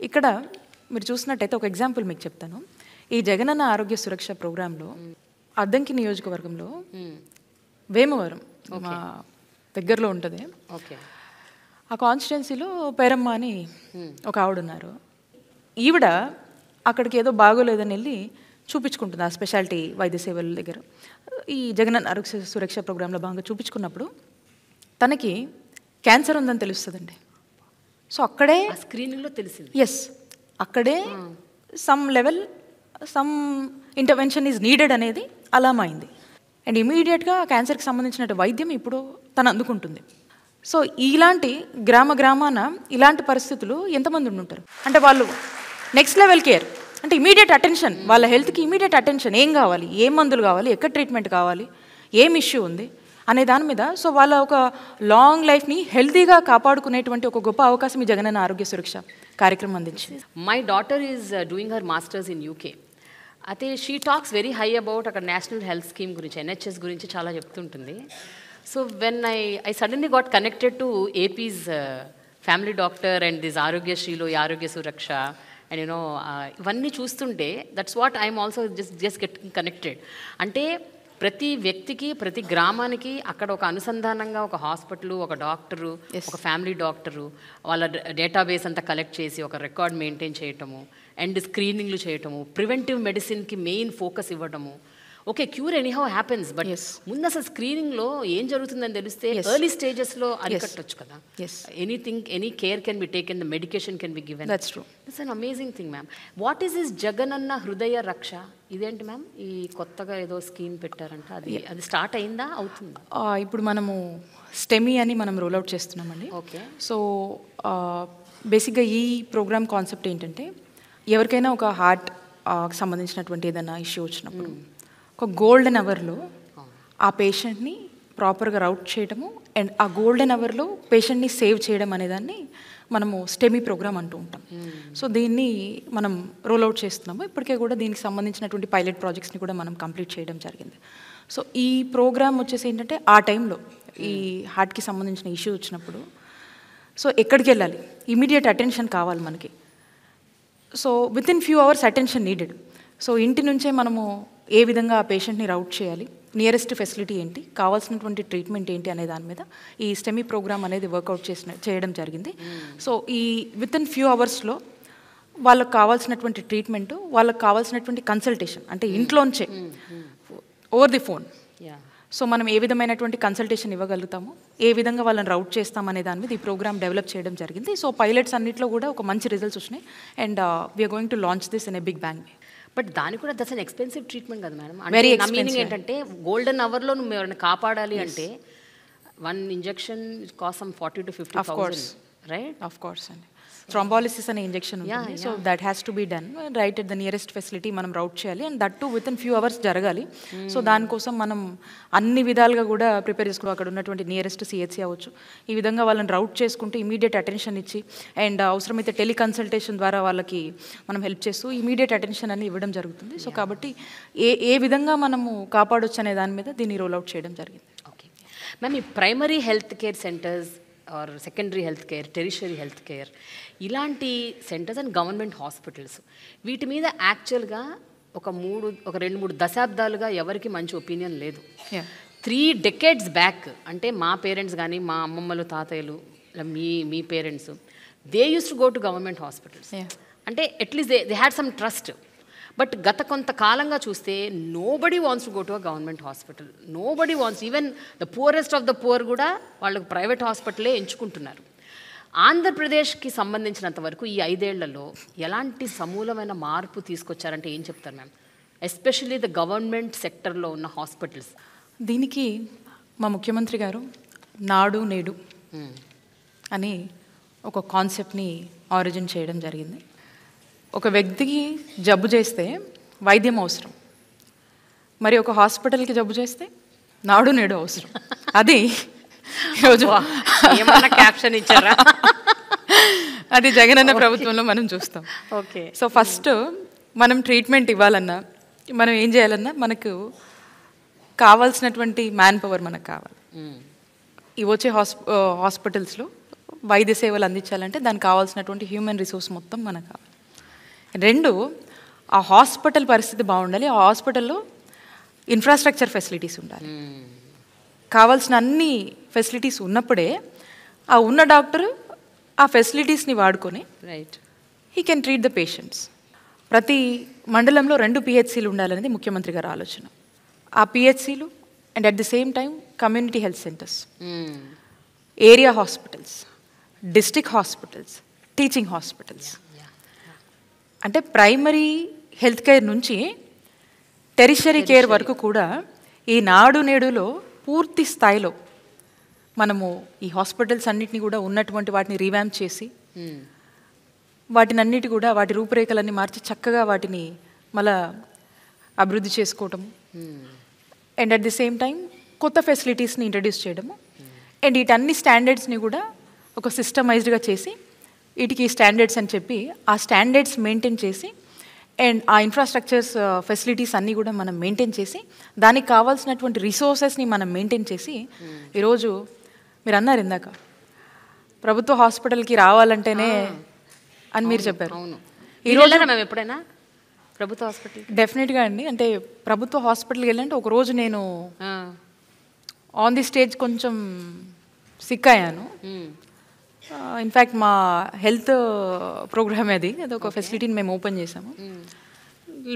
ఇక్కడ మీరు చూసినట్టయితే ఒక ఎగ్జాంపుల్ మీకు చెప్తాను. ఈ జగనన్న ఆరోగ్య సురక్ష ప్రోగ్రాంలో అద్దంకి నియోజకవర్గంలో వేమవరం మా దగ్గరలో ఉంటుంది. ఆ కాన్స్టిట్యున్సీలో పేరమ్మ అని ఒక ఆవిడ ఉన్నారు. ఈవిడ అక్కడికి ఏదో బాగోలేదని వెళ్ళి చూపించుకుంటుంది ఆ స్పెషాలిటీ వైద్య సేవల దగ్గర. ఈ జగనన్న ఆరోగ్య సురక్ష ప్రోగ్రాంలో భాగంగా చూపించుకున్నప్పుడు తనకి క్యాన్సర్ ఉందని తెలుస్తుందండి. సో అక్కడే స్క్రీనింగ్లో తెలిసింది. ఎస్, అక్కడే సమ్ ఇంటర్వెన్షన్ ఈజ్ నీడెడ్ అనేది అలామైంది. అండ్ ఇమీడియట్గా క్యాన్సర్కి సంబంధించిన వైద్యం ఇప్పుడు తను అందుకుంటుంది. సో ఇలాంటి గ్రామాన ఇలాంటి పరిస్థితులు ఎంతమంది ఉండుంటారు? అంటే వాళ్ళు నెక్స్ట్ లెవెల్ కేర్ అంటే ఇమీడియట్ అటెన్షన్, వాళ్ళ హెల్త్కి ఇమీడియట్ అటెన్షన్, ఏం కావాలి, ఏం మందులు కావాలి, ఎక్కడ ట్రీట్మెంట్ కావాలి, ఏం ఇష్యూ ఉంది అనే దాని మీద. సో వాళ్ళ ఒక లాంగ్ లైఫ్ని హెల్తీగా కాపాడుకునేటువంటి ఒక గొప్ప అవకాశం ఈ జగనన్న ఆరోగ్య సురక్ష కార్యక్రమం అందించింది. My daughter is doing her masters in UK. అయితే she talks very high about అక్కడ నేషనల్ హెల్త్ స్కీమ్ గురించి, NHS గురించి చాలా చెప్తుంటుంది. So when I suddenly got connected to AP's family doctor and this ఆరోగ్యశ్రీలో ఈ ఆరోగ్య సురక్ష అండ్ యూనో ఇవన్నీ చూస్తుంటే that's what I'm also just getting connected. అంటే ప్రతి వ్యక్తికి, ప్రతి గ్రామానికి అక్కడ ఒక అనుసంధానంగా ఒక హాస్పిటల్, ఒక డాక్టరు, ఒక ఫ్యామిలీ డాక్టరు, వాళ్ళ డేటాబేస్ అంతా కలెక్ట్ చేసి ఒక రికార్డ్ మెయింటైన్ చేయటము అండ్ స్క్రీనింగ్లు చేయటము, ప్రివెంటివ్ మెడిసిన్కి మెయిన్ ఫోకస్ ఇవ్వటము. Okay, cure anyhow happens, but ముందు అసలు స్క్రీనింగ్లో ఏం జరుగుతుందని తెలిస్తే ఎర్లీ స్టేజెస్లో అరికట్టొచ్చు కదా. Any care can be taken, the medication can be given. That's true. It's an amazing thing ma'am. What is this Jagananna హృదయ రక్ష? ఇదేంటి మ్యామ్? ఈ కొత్తగా ఏదో స్కీమ్ పెట్టారంట, అది స్టార్ట్ అయిందా, అవుతుందా? ఇప్పుడు మనము స్టెమీ అని మనం రోల్ అవుట్ చేస్తున్నామండి. ఓకే. సో బేసిక్గా ఈ ప్రోగ్రామ్ కాన్సెప్ట్ ఏంటంటే, ఎవరికైనా ఒక హార్ట్ సంబంధించినటువంటి ఏదైనా ఇష్యూ వచ్చినప్పుడు ఒక గోల్డెన్ అవర్లో ఆ పేషెంట్ని ప్రాపర్గా రౌట్ చేయడము అండ్ ఆ గోల్డెన్ అవర్లో పేషెంట్ని సేవ్ చేయడం అనేదాన్ని మనము స్టెమీ ప్రోగ్రామ్ అంటూ ఉంటాం. సో దీన్ని మనం రోల్ అవుట్ చేస్తున్నాము. ఇప్పటికే కూడా దీనికి సంబంధించినటువంటి పైలట్ ప్రాజెక్ట్స్ని కూడా మనం కంప్లీట్ చేయడం జరిగింది. సో ఈ ప్రోగ్రామ్ వచ్చేసి ఏంటంటే, ఆ టైంలో ఈ హార్ట్కి సంబంధించిన ఇష్యూ వచ్చినప్పుడు సో ఎక్కడికి వెళ్ళాలి, ఇమీడియట్ అటెన్షన్ కావాలి మనకి. So with in few hours attention needed. So ఇంటి నుంచే మనము ఏ విధంగా ఆ పేషెంట్ని రౌట్ చేయాలి, నియరెస్ట్ ఫెసిలిటీ ఏంటి, కావాల్సినటువంటి ట్రీట్మెంట్ ఏంటి అనే దాని మీద ఈ స్టెమీ ప్రోగ్రామ్ అనేది వర్కౌట్ చేయడం జరిగింది. సో ఈ విత్ ఇన్ ఫ్యూ అవర్స్లో వాళ్ళకి కావాల్సినటువంటి ట్రీట్మెంట్, వాళ్ళకి కావాల్సినటువంటి కన్సల్టేషన్, అంటే ఇంట్లోంచే ఓవర్ ది ఫోన్. సో మనం ఏ విధమైనటువంటి కన్సల్టేషన్ ఇవ్వగలుగుతాము, ఏ విధంగా వాళ్ళని రౌట్ చేస్తామనే దాని మీద ఈ ప్రోగ్రామ్ డెవలప్ చేయడం జరిగింది. సో పైలట్స్ అన్నింటిలో కూడా ఒక మంచి రిజల్ట్స్ వచ్చినాయి and we are going to launch this in a big bang. But దానికి కూడా దట్స్ అన్ ఎక్స్పెన్సివ్ ట్రీట్మెంట్ కదా మేడం. అంటే నా మీనింగ్ ఏంటంటే, గోల్డెన్ అవర్లో నువ్వు ఎవరైనా కాపాడాలి అంటే వన్ ఇంజెక్షన్ కోసం 40,000 to 50,000, రైట్? ఆఫ్ కోర్స్ అండి. థ్రాంబాలిసిస్ అనే ఇంజెక్షన్ ఉంటుంది. So that has to be done right at the nearest facility మనం రౌట్ చేయాలి and that too within few hours జరగాలి. సో దానికోసం మనం అన్ని విధాలుగా కూడా ప్రిపేర్ చేసుకోవాలి. అక్కడ ఉన్నటువంటి నియరెస్ట్ CHC అవ్వచ్చు, ఈ విధంగా వాళ్ళని రౌట్ చేసుకుంటూ ఇమీడియట్ అటెన్షన్ ఇచ్చి అండ్ అవసరమైతే టెలికన్సల్టేషన్ ద్వారా వాళ్ళకి మనం హెల్ప్ చేస్తూ ఇమీడియట్ అటెన్షన్ అని ఇవ్వడం జరుగుతుంది. సో కాబట్టి ఏ విధంగా మనము కాపాడొచ్చు అనే దాని మీద దీన్ని రోల్ అవుట్ చేయడం జరిగింది. ఓకే మ్యామ్, ఈ primary health care centres or secondary health care, tertiary health care, ఇలాంటి సెంటర్స్ అండ్ గవర్నమెంట్ హాస్పిటల్స్, వీటి మీద యాక్చువల్గా ఒక 2-3 దశాబ్దాలుగా ఎవరికి మంచి ఒపీనియన్ లేదు. 3 decades బ్యాక్, అంటే మా పేరెంట్స్ కానీ మా అమ్మమ్మలు, తాతయ్యలు, మీ parents, they use to go to government hospitals. అంటే at least they had some trust. But గత కొంతకాలంగా చూస్తే nobody wants to go to a government hospital. Nobody wants, even the poorest of the poor కూడా వాళ్ళకు ప్రైవేట్ హాస్పిటలే ఎంచుకుంటున్నారు. ఆంధ్రప్రదేశ్కి సంబంధించినంత వరకు ఈ 5 ఏళ్లలో ఎలాంటి సమూలమైన మార్పు తీసుకొచ్చారంటే ఏం చెప్తారు మ్యామ్, ఎస్పెషల్లీ ద గవర్నమెంట్ సెక్టర్లో ఉన్న హాస్పిటల్స్? దీనికి మా ముఖ్యమంత్రి గారు నాడు నేడు అని ఒక కాన్సెప్ట్ని ఆరిజిన్ చేయడం జరిగింది. ఒక వ్యక్తికి జబ్బు చేస్తే వైద్యం అవసరం, మరి ఒక హాస్పిటల్కి జబ్బు చేస్తే నాడు నేడు అవసరం. అది ఈరోజు ఏమన్నా క్యాప్షన్ ఇచ్చారా? అది జగనన్న ప్రభుత్వంలో మనం చూస్తాం. ఓకే. సో ఫస్ట్ మనం ట్రీట్మెంట్ ఇవ్వాలన్నా, మనం ఏం చేయాలన్నా, మనకు కావాల్సినటువంటి మ్యాన్ పవర్ మనకు కావాలి. ఈ వచ్చే హాస్పిటల్స్లో వైద్య సేవలు అందించాలంటే దానికి కావాల్సినటువంటి హ్యూమన్ రిసోర్స్ మొత్తం మనకు కావాలి. 2, ఆ హాస్పిటల్ పరిస్థితి బాగుండాలి. ఆ హాస్పిటల్లో ఇన్ఫ్రాస్ట్రక్చర్ ఫెసిలిటీస్ ఉండాలి. కావాల్సిన అన్ని ఫెసిలిటీస్ ఉన్నప్పుడే ఆ ఉన్న డాక్టరు ఆ ఫెసిలిటీస్ని వాడుకొని he can treat the patients. ప్రతి మండలంలో 2 PHCలు ఉండాలనేది ముఖ్యమంత్రి గారి ఆలోచన. ఆ PHCలు and at the same time community health centres, area hospitals, district hospitals, teaching hospitals, అంటే ప్రైమరీ హెల్త్ కేర్ నుంచి టెరిషరీ కేర్ వరకు కూడా ఈ నాడు నేడులో పూర్తి స్థాయిలో మనము ఈ హాస్పిటల్స్ అన్నిటిని కూడా ఉన్నటువంటి వాటిని రీవ్యాంప్ చేసి వాటిని అన్నిటి కూడా వాటి రూపురేఖలన్నీ మార్చి చక్కగా వాటిని మళ్ళా అభివృద్ధి చేసుకోవటము and at the same time కొత్త ఫెసిలిటీస్ని ఇంట్రడ్యూస్ చేయడము అండ్ వీటన్ని స్టాండర్డ్స్ని కూడా ఒక సిస్టమైజ్డ్గా చేసి వీటికి స్టాండర్డ్స్ అని చెప్పి ఆ స్టాండర్డ్స్ మెయింటైన్ చేసి అండ్ ఆ ఇన్ఫ్రాస్ట్రక్చర్స్ ఫెసిలిటీస్ అన్నీ కూడా మనం మెయింటైన్ చేసి దానికి కావాల్సినటువంటి రిసోర్సెస్ని మనం మెయింటైన్ చేసి ఈరోజు మీరు అన్నారు ఇందాక ప్రభుత్వ హాస్పిటల్కి రావాలంటేనే అని మీరు చెప్పారు. ఈరోజు మేము ఎప్పుడైనా ప్రభుత్వ హాస్పిటల్ డెఫినెట్గా అండి. అంటే ప్రభుత్వ హాస్పిటల్కి వెళ్ళాలంటే ఒక రోజు నేను ఆన్ ది స్టేజ్ కొంచెం సిక్ అయ్యాను. ఇన్ఫ్యాక్ట్ మా హెల్త్ ప్రోగ్రామ్ అది ఒక ఫెసిలిటీని మేము ఓపెన్ చేసాము.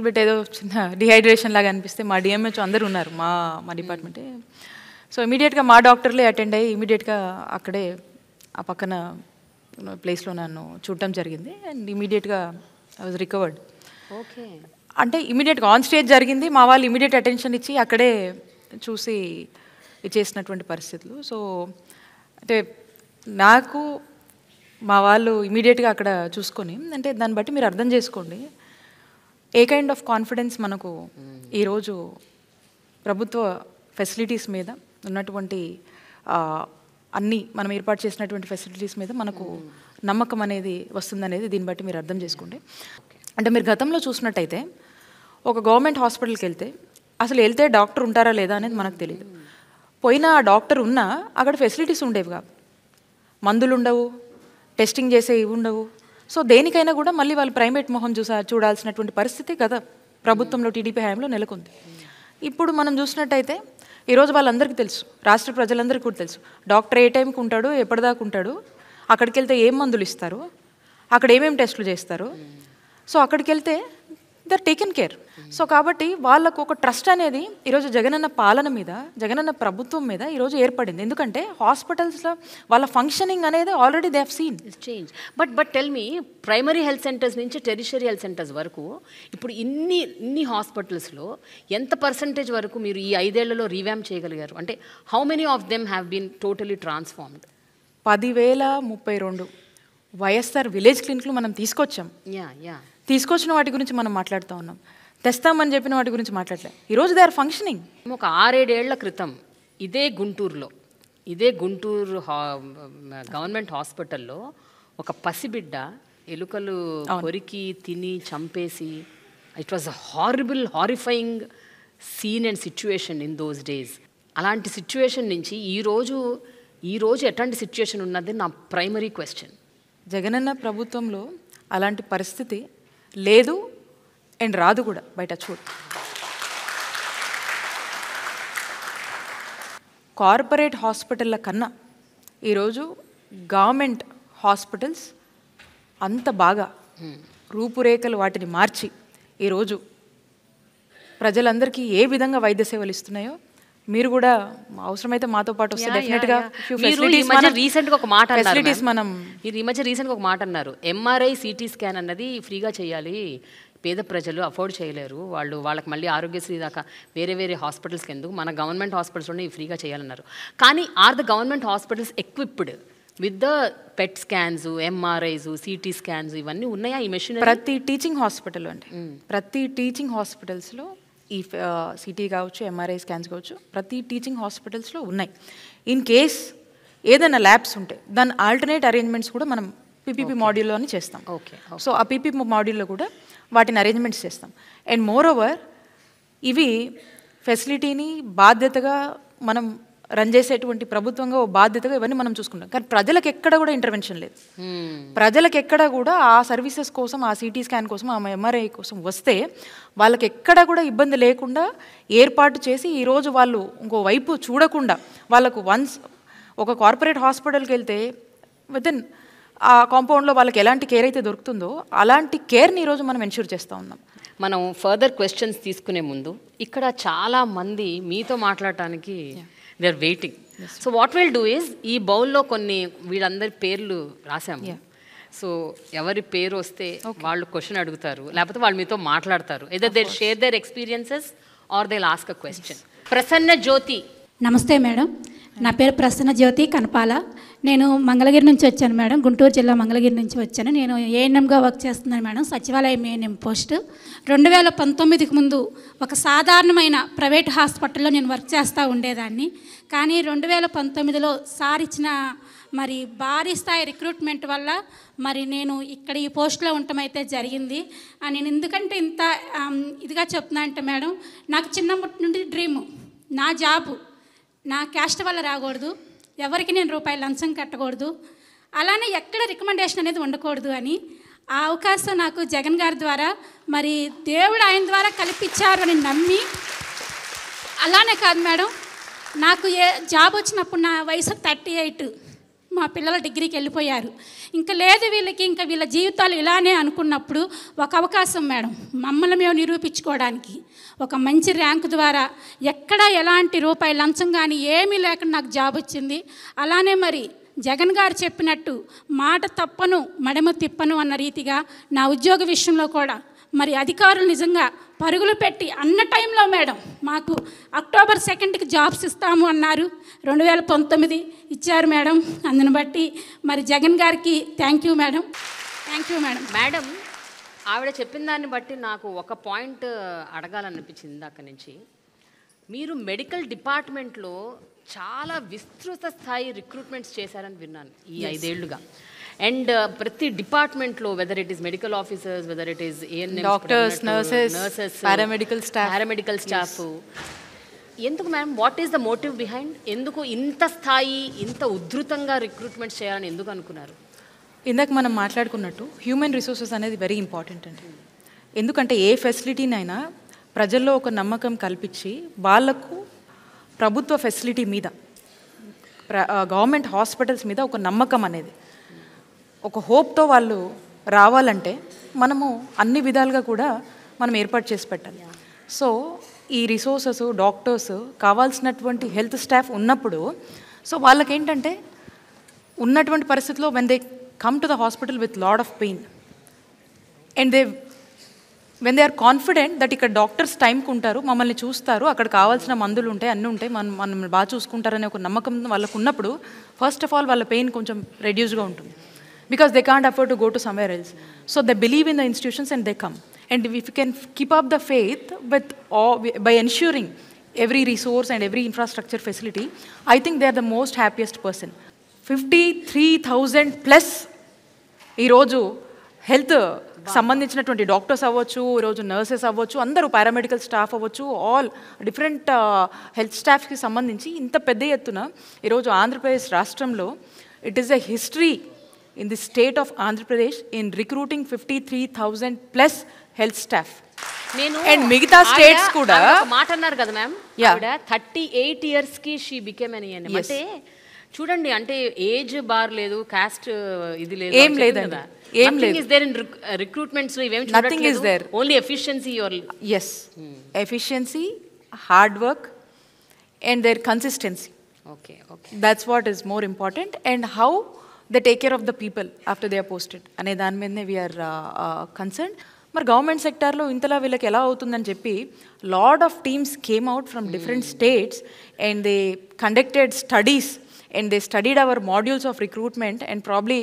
బట్ ఏదో చిన్న డిహైడ్రేషన్ లాగా అనిపిస్తే మా డిఎంహెచ్ అందరూ ఉన్నారు మా డిపార్ట్మెంటే. సో ఇమీడియట్గా మా డాక్టర్లే అటెండ్ అయ్యి ఇమీడియట్గా అక్కడే ఆ పక్కన ప్లేస్లో నన్ను చూడటం జరిగింది అండ్ ఇమీడియట్గా ఐ వాజ్ రికవర్డ్. ఓకే, అంటే ఇమీడియట్గా ఆన్ స్టేజ్ జరిగింది, మా వాళ్ళు ఇమీడియట్ అటెన్షన్ ఇచ్చి అక్కడే చూసి చేసినటువంటి పరిస్థితులు. సో అంటే నాకు మా వాళ్ళు ఇమీడియట్గా అక్కడ చూసుకొని అంటే దాన్ని బట్టి మీరు అర్థం చేసుకోండి ఏ కైండ్ ఆఫ్ కాన్ఫిడెన్స్ మనకు ఈరోజు ప్రభుత్వ ఫెసిలిటీస్ మీద ఉన్నటువంటి అన్నీ మనం ఏర్పాటు చేసినటువంటి ఫెసిలిటీస్ మీద మనకు నమ్మకం అనేది వస్తుందనేది దీన్ని బట్టి మీరు అర్థం చేసుకోండి. అంటే మీరు గతంలో చూసినట్టయితే ఒక గవర్నమెంట్ హాస్పిటల్కి వెళ్తే అసలు వెళ్తే డాక్టర్ ఉంటారా లేదా అనేది మనకు తెలియదు. పోయిన డాక్టర్ ఉన్నా అక్కడ ఫెసిలిటీస్ ఉండేవి కాదు, మందులు ఉండవు, టెస్టింగ్ చేసే ఇవి ఉండవు. సో దేనికైనా కూడా మళ్ళీ వాళ్ళు ప్రైవేట్ మొహం చూడాల్సినటువంటి పరిస్థితి గత ప్రభుత్వంలో టీడీపీ హయాంలో నెలకొంది. ఇప్పుడు మనం చూసినట్టయితే ఈరోజు వాళ్ళందరికీ తెలుసు, రాష్ట్ర ప్రజలందరికీ కూడా తెలుసు డాక్టర్ ఏ టైంకి ఉంటాడు, ఎప్పటిదాకా ఉంటాడు, అక్కడికి వెళ్తే ఏం మందులు ఇస్తారు, అక్కడ ఏమేమి టెస్టులు చేస్తారు. సో అక్కడికి వెళ్తే they are taken care. So కాబట్టి వాళ్ళకు ఒక ట్రస్ట్ అనేది ఈరోజు జగనన్న పాలన మీద, జగనన్న ప్రభుత్వం మీద ఈరోజు ఏర్పడింది. ఎందుకంటే హాస్పిటల్స్లో వాళ్ళ ఫంక్షనింగ్ అనేది already they have seen change. But tell me, primary health centres నుంచి టెరిషరీ హెల్త్ సెంటర్స్ వరకు ఇప్పుడు ఇన్ని హాస్పిటల్స్లో ఎంత పర్సంటేజ్ వరకు మీరు ఈ 5 ఏళ్లలో రీవ్యాంప్ చేయగలిగారు? అంటే how many of them have been totally transformed? 10,032 YSR village క్లినిక్లు మనం తీసుకొచ్చాం. తీసుకొచ్చిన వాటి గురించి మనం మాట్లాడుతూ ఉన్నాం, తెస్తామని చెప్పిన వాటి గురించి మాట్లాడలే. ఈరోజు దే ఆర్ ఫంక్షనింగ్. ఒక 6-7 ఏళ్ల క్రితం ఇదే గుంటూరు గవర్నమెంట్ హాస్పిటల్లో ఒక పసిబిడ్డ ఎలుకలు కొరికి తిని చంపేసి, it was a horrifying scene and situation in those days. అలాంటి సిచ్యువేషన్ నుంచి ఈరోజు ఎట్లాంటి సిచ్యువేషన్ ఉన్నది నా ప్రైమరీ క్వశ్చన్. జగనన్న ప్రభుత్వంలో అలాంటి పరిస్థితి లేదు అండ్ రాదు కూడా. బయట చూడు, కార్పొరేట్ హాస్పిటళ్ళ కన్నా ఈరోజు గవర్నమెంట్ హాస్పిటల్స్ అంత బాగా రూపురేఖలు వాటిని మార్చి ఈరోజు ప్రజలందరికీ ఏ విధంగా వైద్య సేవలు ఇస్తున్నాయో మీరు కూడా అవసరమైతే మాతో పాటు వస్తే డెఫినెట్గా రీసెంట్గా ఒక మాట అన్నారు, ఎంఆర్ఐ సిటీ స్కాన్ అన్నది ఫ్రీగా చేయాలి, పేద ప్రజలు అఫోర్డ్ చేయలేరు, వాళ్ళకి మళ్ళీ ఆరోగ్యశ్రీ దాకా వేరే హాస్పిటల్స్కి ఎందుకు, మన గవర్నమెంట్ హాస్పిటల్స్లోనే ఫ్రీగా చేయాలన్నారు. కానీ are the government hospitals equipped with the PET scans, MRIs, CT scans ఇవన్నీ ఉన్నాయా ఈ మెషిన్? ప్రతి టీచింగ్ హాస్పిటల్ అంటే ప్రతి టీచింగ్ హాస్పిటల్స్లో ఈ సిటీ కావచ్చు, ఎంఆర్ఐ స్కాన్స్ కావచ్చు, ప్రతి టీచింగ్ హాస్పిటల్స్లో ఉన్నాయి. ఇన్ కేస్ ఏదైనా ల్యాబ్స్ ఉంటే దాని ఆల్టర్నేట్ అరేంజ్మెంట్స్ కూడా మనం పీపీపీ మాడ్యూల్లోనే చేస్తాం. సో ఆ పీపీపీ మాడ్యూల్లో కూడా వాటిని అరేంజ్మెంట్స్ చేస్తాం. అండ్ మోర్ ఓవర్ ఇవి ఫెసిలిటీని బాధ్యతగా మనం రన్ చేసేటువంటి ప్రభుత్వంగా ఓ బాధ్యతగా ఇవన్నీ మనం చూసుకుంటాం. కానీ ప్రజలకు ఎక్కడ కూడా ఇంటర్వెన్షన్ లేదు. ప్రజలకు ఎక్కడ కూడా ఆ సర్వీసెస్ కోసం, ఆ సిటీ స్కాన్ కోసం, ఆ ఎంఆర్ఐ కోసం వస్తే వాళ్ళకి ఎక్కడ కూడా ఇబ్బంది లేకుండా ఏర్పాటు చేసి ఈరోజు వాళ్ళు ఇంకో వైపు చూడకుండా వాళ్ళకు వన్స్ ఒక కార్పొరేట్ హాస్పిటల్కి వెళ్తే వితిన్ ఆ కాంపౌండ్లో వాళ్ళకి ఎలాంటి కేర్ అయితే దొరుకుతుందో అలాంటి కేర్ని ఈరోజు మనం ఎన్ష్యూర్ చేస్తూ ఉన్నాం. మనం ఫర్దర్ క్వశ్చన్స్ తీసుకునే ముందు ఇక్కడ చాలా మంది మీతో మాట్లాడటానికి they are waiting. So what will do is, ఈ బౌల్లో కొన్ని వీళ్ళందరి పేర్లు రాసాము. సో ఎవరి పేరు వస్తే వాళ్ళు క్వశ్చన్ అడుగుతారు, లేకపోతే వాళ్ళు మీతో మాట్లాడతారు. Either they share their experiences or they ask a question. Prasanna Jyothi. నమస్తే మేడం, నా పేరు ప్రసన్న జ్యోతి కనపాల. నేను మంగళగిరి నుంచి వచ్చాను మేడం, గుంటూరు జిల్లా మంగళగిరి నుంచి వచ్చాను. నేను ఏఎన్ఎంగా వర్క్ చేస్తున్నాను మేడం, సచివాలయం ఏఎన్ఎం పోస్ట్. 2019కి ముందు ఒక సాధారణమైన ప్రైవేట్ హాస్పిటల్లో నేను వర్క్ చేస్తూ ఉండేదాన్ని. కానీ 2019లో సార్ ఇచ్చిన మరి భారీ స్థాయి రిక్రూట్మెంట్ వల్ల మరి నేను ఇక్కడ ఈ పోస్ట్లో ఉండటం అయితే జరిగింది. నేను ఎందుకంటే ఇంత ఇదిగా చెప్తున్నా అంటే మేడం, నాకు చిన్నప్పటి నుండి డ్రీము, నా జాబు నా క్యాస్ట్ వల్ల రాకూడదు, ఎవరికి నేను రూపాయలు లంచం కట్టకూడదు, అలానే ఎక్కడ రికమెండేషన్ అనేది ఉండకూడదు అని. ఆ అవకాశం నాకు జగన్ గారి ద్వారా మరి దేవుడు ఆయన ద్వారా కల్పించారు అని నమ్మి, అలానే కాదు మేడం, నాకు జాబ్ వచ్చినప్పుడు నా వయసు 38, మా పిల్లలు డిగ్రీకి వెళ్ళిపోయారు. ఇంకా లేదు వీళ్ళకి, ఇంకా వీళ్ళ జీవితాలు ఇలానే అనుకున్నప్పుడు ఒక అవకాశం మేడం, మమ్మల్ని మేము నిరూపించుకోవడానికి ఒక మంచి ర్యాంకు ద్వారా ఎక్కడ ఎలాంటి రూపాయి లంచం కానీ ఏమీ లేకుండా నాకు జాబ్ వచ్చింది. అలానే మరి జగన్ గారు చెప్పినట్టు మాట తప్పను మడమ తిప్పను అన్న రీతిగా నా ఉద్యోగ విషయంలో కూడా మరి అధికారులు నిజంగా పరుగులు పెట్టి అన్న టైంలో మేడం మాకు అక్టోబర్ 2కి జాబ్స్ ఇస్తాము అన్నారు. 2019 ఇచ్చారు మేడం. అందుని బట్టి మరి జగన్ గారికి thank you madam. Thank you madam. Madam, ఆవిడ చెప్పిన దాన్ని బట్టి నాకు ఒక పాయింట్ అడగాలనిపించింది ఇందాక నుంచి. మీరు మెడికల్ డిపార్ట్మెంట్లో చాలా విస్తృత స్థాయి రిక్రూట్మెంట్స్ చేశారని విన్నాను ఈ 5 ఏళ్లుగా. అండ్ ప్రతి డిపార్ట్మెంట్లో, whether it is medical officers, whether it is doctors, nurses, paramedical staff. ఎందుకు ma'am, what is the motive behind? ఎందుకు ఇంత స్థాయి, ఇంత ఉధృతంగా రిక్రూట్మెంట్స్ చేయాలని ఎందుకు అనుకున్నారు? ఇందాక మనం మాట్లాడుకున్నట్టు హ్యూమన్ రిసోర్సెస్ అనేది వెరీ ఇంపార్టెంట్ అండి. ఎందుకంటే ఏ ఫెసిలిటీనైనా ప్రజల్లో ఒక నమ్మకం కల్పించి వాళ్ళకు ప్రభుత్వ ఫెసిలిటీ మీద, గవర్నమెంట్ హాస్పిటల్స్ మీద ఒక నమ్మకం అనేది, ఒక హోప్తో వాళ్ళు రావాలంటే మనము అన్ని విధాలుగా కూడా మనం ఏర్పాటు చేసి పెట్టాలి. సో ఈ రిసోర్సెస్, డాక్టర్స్, కావాల్సినటువంటి హెల్త్ స్టాఫ్ ఉన్నప్పుడు సో వాళ్ళకేంటంటే ఉన్నటువంటి పరిస్థితిలో when they come to the hospital with lot of pain and when they are confident that ఇక్కడ డాక్టర్స్ టైంకి ఉంటారు, మమ్మల్ని చూస్తారు, అక్కడ కావాల్సిన మందులు ఉంటాయి, అన్నీ ఉంటాయి, మనం బాగా చూసుకుంటారనే ఒక నమ్మకం వాళ్ళకు ఉన్నప్పుడు ఫస్ట్ ఆఫ్ ఆల్ వాళ్ళ పెయిన్ కొంచెం రెడ్యూస్గా ఉంటుంది. Because they can't afford to go to somewhere else. So they believe in the institutions and they come. And if you can keep up the faith with by ensuring every resource and every infrastructure facility, I think they are the most happiest person. 53,000 plus ఈరోజు హెల్త్ సంబంధించినటువంటి డాక్టర్స్ అవ్వచ్చు, ఈరోజు నర్సెస్ అవ్వచ్చు, అందరూ పారామెడికల్ స్టాఫ్ అవ్వచ్చు, ఆల్ డిఫరెంట్ హెల్త్ స్టాఫ్కి సంబంధించి ఇంత పెద్ద ఎత్తున ఈరోజు ఆంధ్రప్రదేశ్ రాష్ట్రంలో it is a history in the state of Andhra Pradesh in recruiting 53,000 plus health staff. And మిగతా స్టేట్స్ కూడా మాట అన్నారు కదా మ్యామ్, 38 yearsకి షీ బికేమ్ అని. అంటే చూడండి, అంటే ఏజ్ బార్ లేదు, కాస్ట్ ఇది లేదు, ఏం లేదండి, ఏం లేదు. ఇస్ దేర్ ఇన్ రిక్రూట్మెంట్స్ లో ఇవేం nothing is there, only efficiency. Yes, efficiency, hard work and their consistency. Okay, that's what is more important. And how they take care of the people after they are posted అనే దాని మీదనే వీఆర్ కన్సర్న్. మరి గవర్నమెంట్ సెక్టార్లో ఇంతలా వీళ్ళకి ఎలా అవుతుందని చెప్పి lot of teams came out from different states and they conducted studies and they studied our modules of recruitment and probably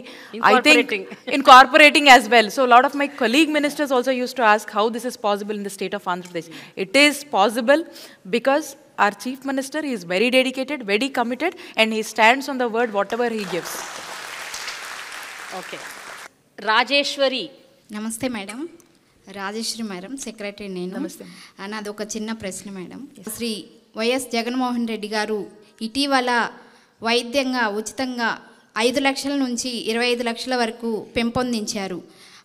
I think incorporating as well. So a lot of my colleague ministers also used to ask how this is possible in the state of Andhra Pradesh. It is possible because our chief minister is very dedicated, very committed, and he stands on the word whatever he gives. Okay, Rajeshwari. నమస్తే మేడం. రాజేశ్వరి మేడం, సెక్రటరీ నేను. నమస్తే. నాది ఒక చిన్న ప్రశ్న మేడం. శ్రీ వైఎస్ జగన్మోహన్ రెడ్డి గారు ఇటీవల వైద్యంగా ఉచితంగా 5 లక్షల నుంచి 25 లక్షల వరకు పెంపొందించారు.